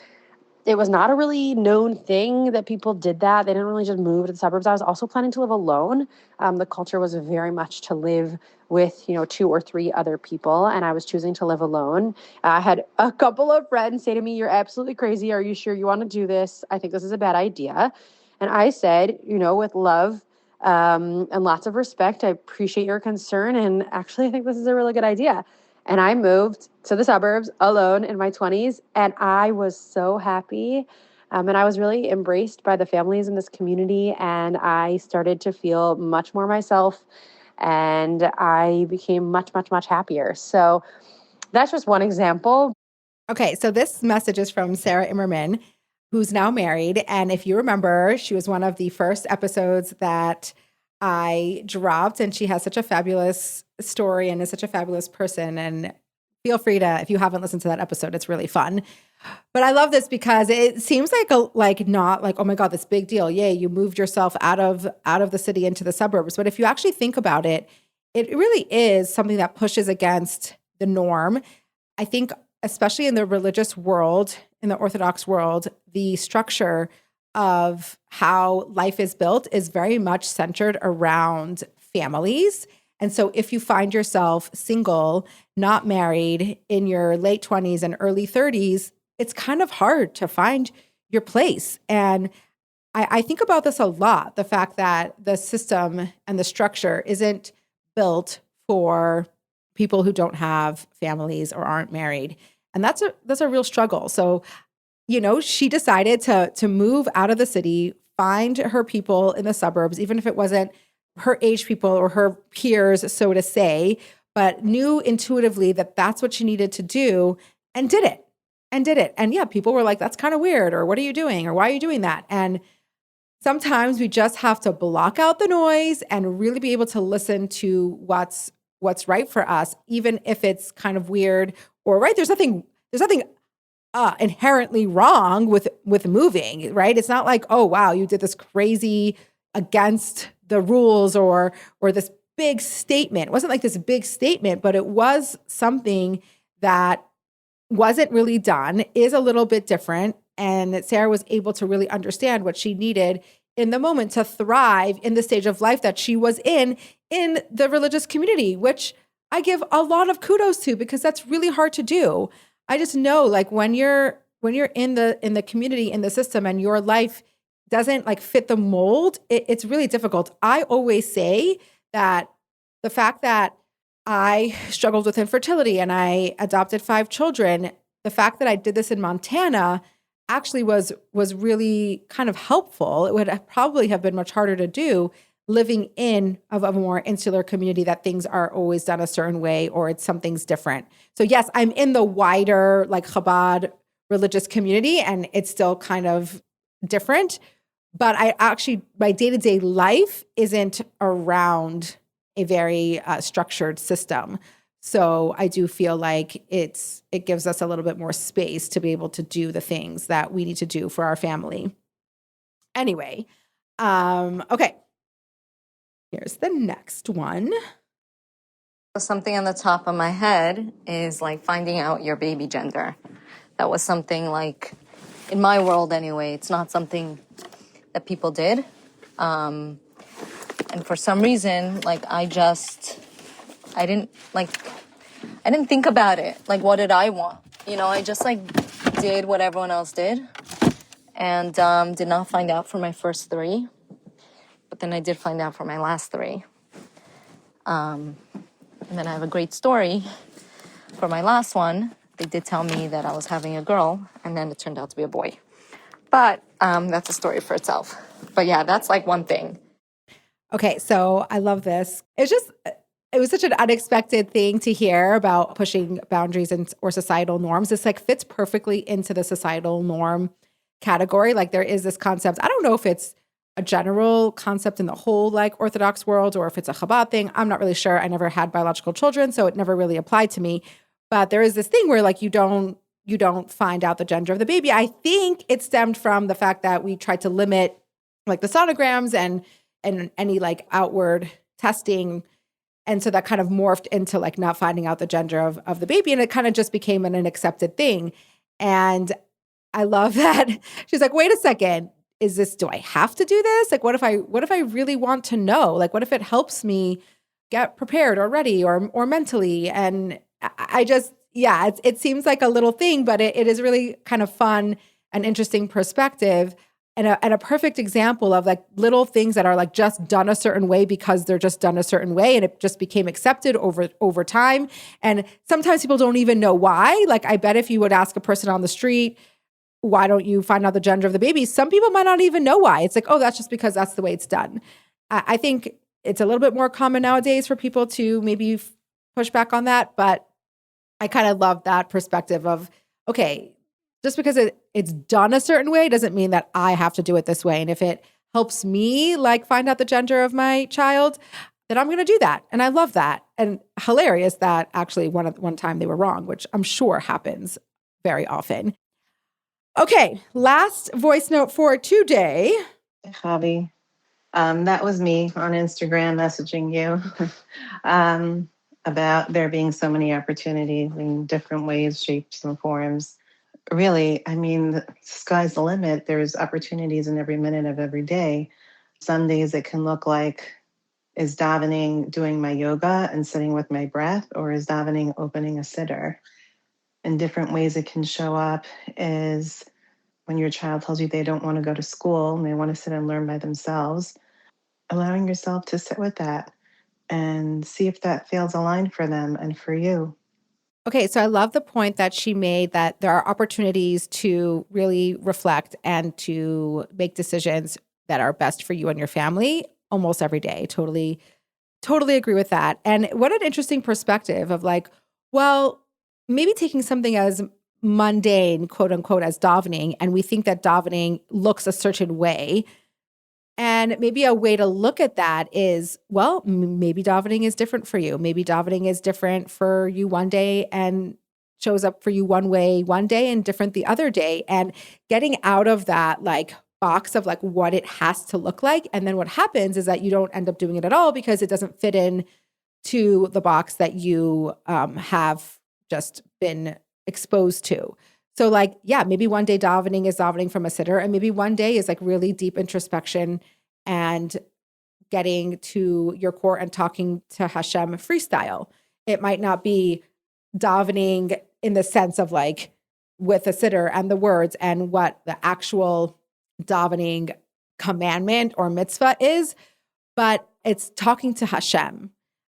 it was not a really known thing that people did that. They didn't really just move to the suburbs. I was also planning to live alone. The culture was very much to live with, 2 or 3 other people, and I was choosing to live alone. I had a couple of friends say to me, "You're absolutely crazy. Are you sure you want to do this? I think this is a bad idea." And I said, with love and lots of respect, I appreciate your concern, and actually I think this is a really good idea. And I moved to the suburbs alone in my 20s, and I was so happy. And I was really embraced by the families in this community, and I started to feel much more myself, and I became much, much, much happier. So that's just one example. Okay, so this message is from Sarah Immerman, who's now married. And if you remember, she was one of the first episodes that I dropped, and she has such a fabulous story and is such a fabulous person. And feel free to, if you haven't listened to that episode, it's really fun. But I love this because it seems not like, oh my God, this big deal. Yay, you moved yourself out of the city into the suburbs. But if you actually think about it, it really is something that pushes against the norm. I think especially in the religious world, in the Orthodox world, the structure of how life is built is very much centered around families. And so if you find yourself single, not married, in your late 20s and early 30s, it's kind of hard to find your place. And I think about this a lot, the fact that the system and the structure isn't built for people who don't have families or aren't married. And that's a real struggle. So, she decided to move out of the city, find her people in the suburbs, even if it wasn't her age people or her peers, so to say, but knew intuitively that that's what she needed to do, and did it. And yeah, people were like, that's kind of weird, or what are you doing? Or why are you doing that? And sometimes we just have to block out the noise and really be able to listen to what's right for us, even if it's kind of weird or right. There's nothing inherently wrong with moving, right? It's not like, oh wow, you did this crazy against the rules or this big statement. It wasn't like this big statement, but it was something that wasn't really done, is a little bit different. And Sarah was able to really understand what she needed in the moment to thrive in the stage of life that she was in the religious community, which I give a lot of kudos to, because that's really hard to do. I just know, like, when you're in the community, in the system, and your life doesn't fit the mold, it's really difficult. I always say that the fact that I struggled with infertility and I adopted 5 children, the fact that I did this in Montana actually was really kind of helpful. It would probably have been much harder to do living in of a more insular community that things are always done a certain way, or something's different. So yes, I'm in the wider Chabad religious community, and it's still kind of different. But my day-to-day life isn't around a very structured system. So I do feel like it gives us a little bit more space to be able to do the things that we need to do for our family. Anyway, okay. Here's the next one. Something on the top of my head is finding out your baby gender. That was something in my world anyway, it's not something that people did. And for some reason, I didn't think about it. What did I want? I just did what everyone else did, and did not find out for my first 3. But then I did find out for my last 3. And then I have a great story for my last one. They did tell me that I was having a girl, and then it turned out to be a boy. But that's a story for itself. But yeah, that's one thing. Okay, so I love this. It was such an unexpected thing to hear about pushing boundaries or societal norms. This fits perfectly into the societal norm category. There is this concept. I don't know if it's a general concept in the whole Orthodox world, or if it's a Chabad thing. I'm not really sure. I never had biological children, so it never really applied to me. But there is this thing where like you don't find out the gender of the baby. I think it stemmed from the fact that we tried to limit like the sonograms and any like outward testing. And so that kind of morphed into like not finding out the gender of the baby. And it kind of just became an accepted thing. And I love that. She's like, wait a second, do I have to do this? Like, what if I really want to know? Like, what if it helps me get prepared or ready or mentally? And I just, yeah, it seems like a little thing, but it is really kind of fun and interesting perspective and a perfect example of like little things that are like just done a certain way because they're just done a certain way. And it just became accepted over time. And sometimes people don't even know why. Like, I bet if you would ask a person on the street, why don't you find out the gender of the baby? Some people might not even know why. It's like, oh, that's just because that's the way it's done. I think it's a little bit more common nowadays for people to maybe push back on that. But I kind of love that perspective of, okay, just because it's done a certain way doesn't mean that I have to do it this way. And if it helps me like find out the gender of my child, then I'm going to do that. And I love that. And hilarious that actually one time they were wrong, which I'm sure happens very often. Okay, last voice note for today. Chavie, that was me on Instagram messaging you about there being so many opportunities in different ways, shapes, and forms. Really, I mean, the sky's the limit. There's opportunities in every minute of every day. Some days it can look like, is davening doing my yoga and sitting with my breath, or is davening opening a siddur? In different ways it can show up is when your child tells you they don't want to go to school and they want to sit and learn by themselves, allowing yourself to sit with that and see if that feels aligned for them and for you. Okay, so I love the point that she made that there are opportunities to really reflect and to make decisions that are best for you and your family almost every day. Totally agree with that. And what an interesting perspective of like, well, maybe taking something as mundane, quote unquote, as davening, and we think that davening looks a certain way. And maybe a way to look at that is, well, maybe davening is different for you. Maybe davening is different for you one day and shows up for you one way one day and different the other day. And getting out of that like box of like what it has to look like. And then what happens is that you don't end up doing it at all because it doesn't fit in to the box that you have just been exposed to. So like, yeah, maybe one day davening is davening from a siddur, and maybe one day is like really deep introspection and getting to your core and talking to Hashem freestyle. It might not be davening in the sense of like with a siddur and the words and what the actual davening commandment or mitzvah is, but it's talking to Hashem.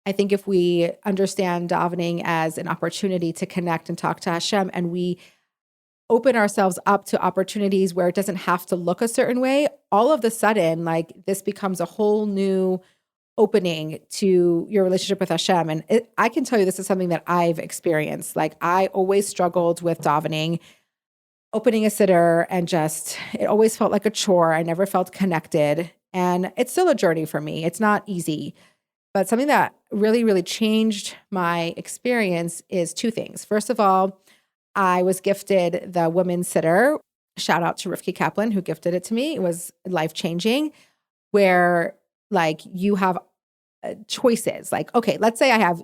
I think if we understand davening as an opportunity to connect and talk to Hashem, and we open ourselves up to opportunities where it doesn't have to look a certain way, all of the sudden, like this becomes a whole new opening to your relationship with Hashem. And I can tell you this is something that I've experienced. Like I always struggled with davening, opening a siddur, and just, it always felt like a chore. I never felt connected. And it's still a journey for me. It's not easy. But something that really, really changed my experience is two things. First of all, I was gifted the women's siddur. Shout out to Rifki Kaplan who gifted it to me. It was life-changing, where like you have choices. Like, okay, let's say I have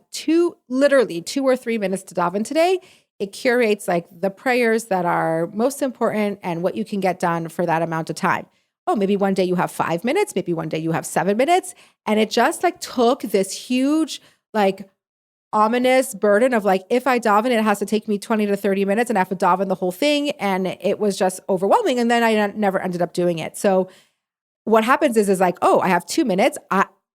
literally 2 or 3 minutes to daven today. It curates like the prayers that are most important and what you can get done for that amount of time. Oh, maybe one day you have 5 minutes, maybe one day you have 7 minutes. And it just like took this huge, like ominous burden of like, if I daven, it has to take me 20 to 30 minutes and I have to daven the whole thing. And it was just overwhelming. And then I never ended up doing it. So what happens is like, oh, I have 2 minutes.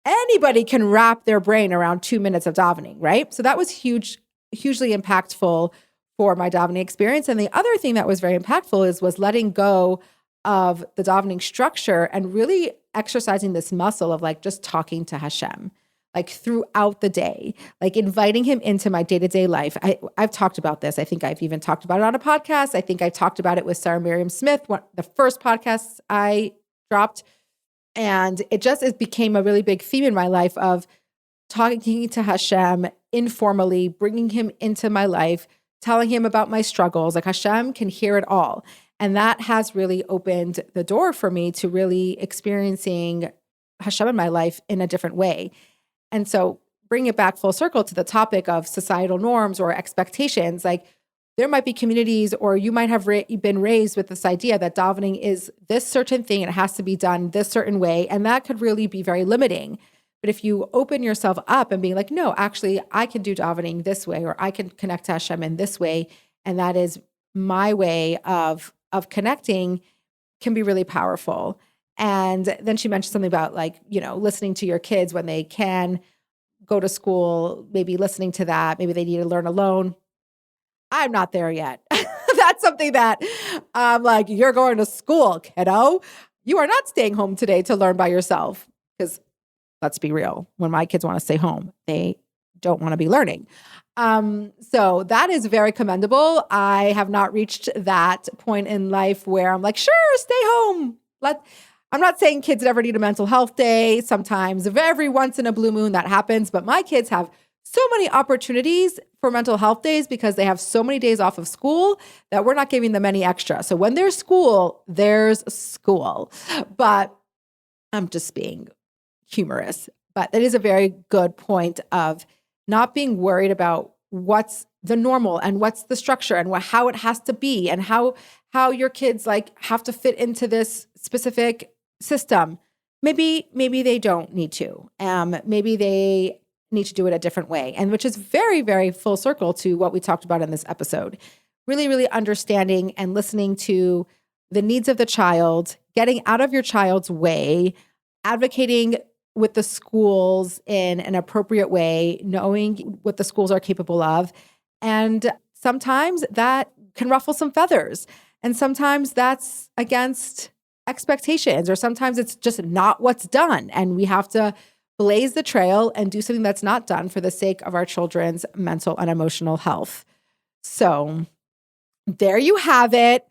Anybody can wrap their brain around 2 minutes of davening, right? So that was hugely impactful for my davening experience. And the other thing that was very impactful was letting go of the davening structure and really exercising this muscle of like just talking to Hashem, like throughout the day, like inviting him into my day-to-day life. I've talked about this. I think I've even talked about it on a podcast. I think I talked about it with Sarah Miriam Smith, the first podcast I dropped. And it became a really big theme in my life of talking to Hashem informally, bringing him into my life, telling him about my struggles. Like Hashem can hear it all. And that has really opened the door for me to really experiencing Hashem in my life in a different way. And so bring it back full circle to the topic of societal norms or expectations. Like there might be communities, or you might have been raised with this idea that davening is this certain thing. It has to be done this certain way. And that could really be very limiting. But if you open yourself up and being like, no, actually, I can do davening this way, or I can connect to Hashem in this way, and that is my way of connecting, can be really powerful. And then she mentioned something about like, listening to your kids when they can go to school, maybe listening to that, maybe they need to learn alone. I'm not there yet. That's something that I'm like, you're going to school, kiddo. You are not staying home today to learn by yourself. Because let's be real, when my kids want to stay home, they don't want to be learning. So that is very commendable. I have not reached that point in life where I'm like, sure, stay home. I'm not saying kids never need a mental health day. Sometimes, every once in a blue moon, that happens. But my kids have so many opportunities for mental health days because they have so many days off of school that we're not giving them any extra. So when there's school, there's school. But I'm just being humorous. But it is a very good point of not being worried about what's the normal and what's the structure and how it has to be and how your kids like have to fit into this specific system. Maybe they don't need to. Maybe they need to do it a different way. And which is very, very full circle to what we talked about in this episode. Really, really understanding and listening to the needs of the child, getting out of your child's way, advocating with the schools in an appropriate way, knowing what the schools are capable of. And sometimes that can ruffle some feathers. And sometimes that's against expectations, or sometimes it's just not what's done. And we have to blaze the trail and do something that's not done for the sake of our children's mental and emotional health. So there you have it.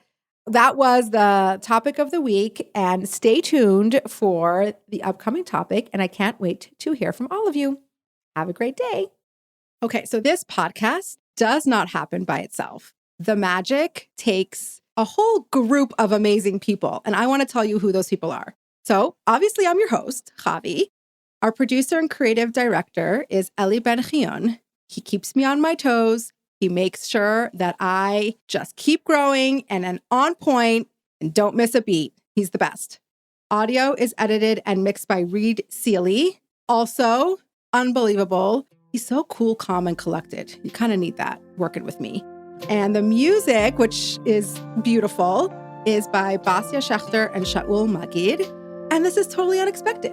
That was the topic of the week, and stay tuned for the upcoming topic. And I can't wait to hear from all of you. Have a great day. Okay, so this podcast does not happen by itself. The magic takes a whole group of amazing people, and I want to tell you who those people are. So obviously I'm your host, Chavie. Our producer and creative director is Eli Ben-Chion. He keeps me on my toes. He makes sure that I just keep growing and am on point and don't miss a beat. He's the best. Audio is edited and mixed by Reed Seeley. Also, unbelievable. He's so cool, calm, and collected. You kind of need that working with me. And the music, which is beautiful, is by Basia Schechter and Shaul Magid. And this is Totally Unexpected.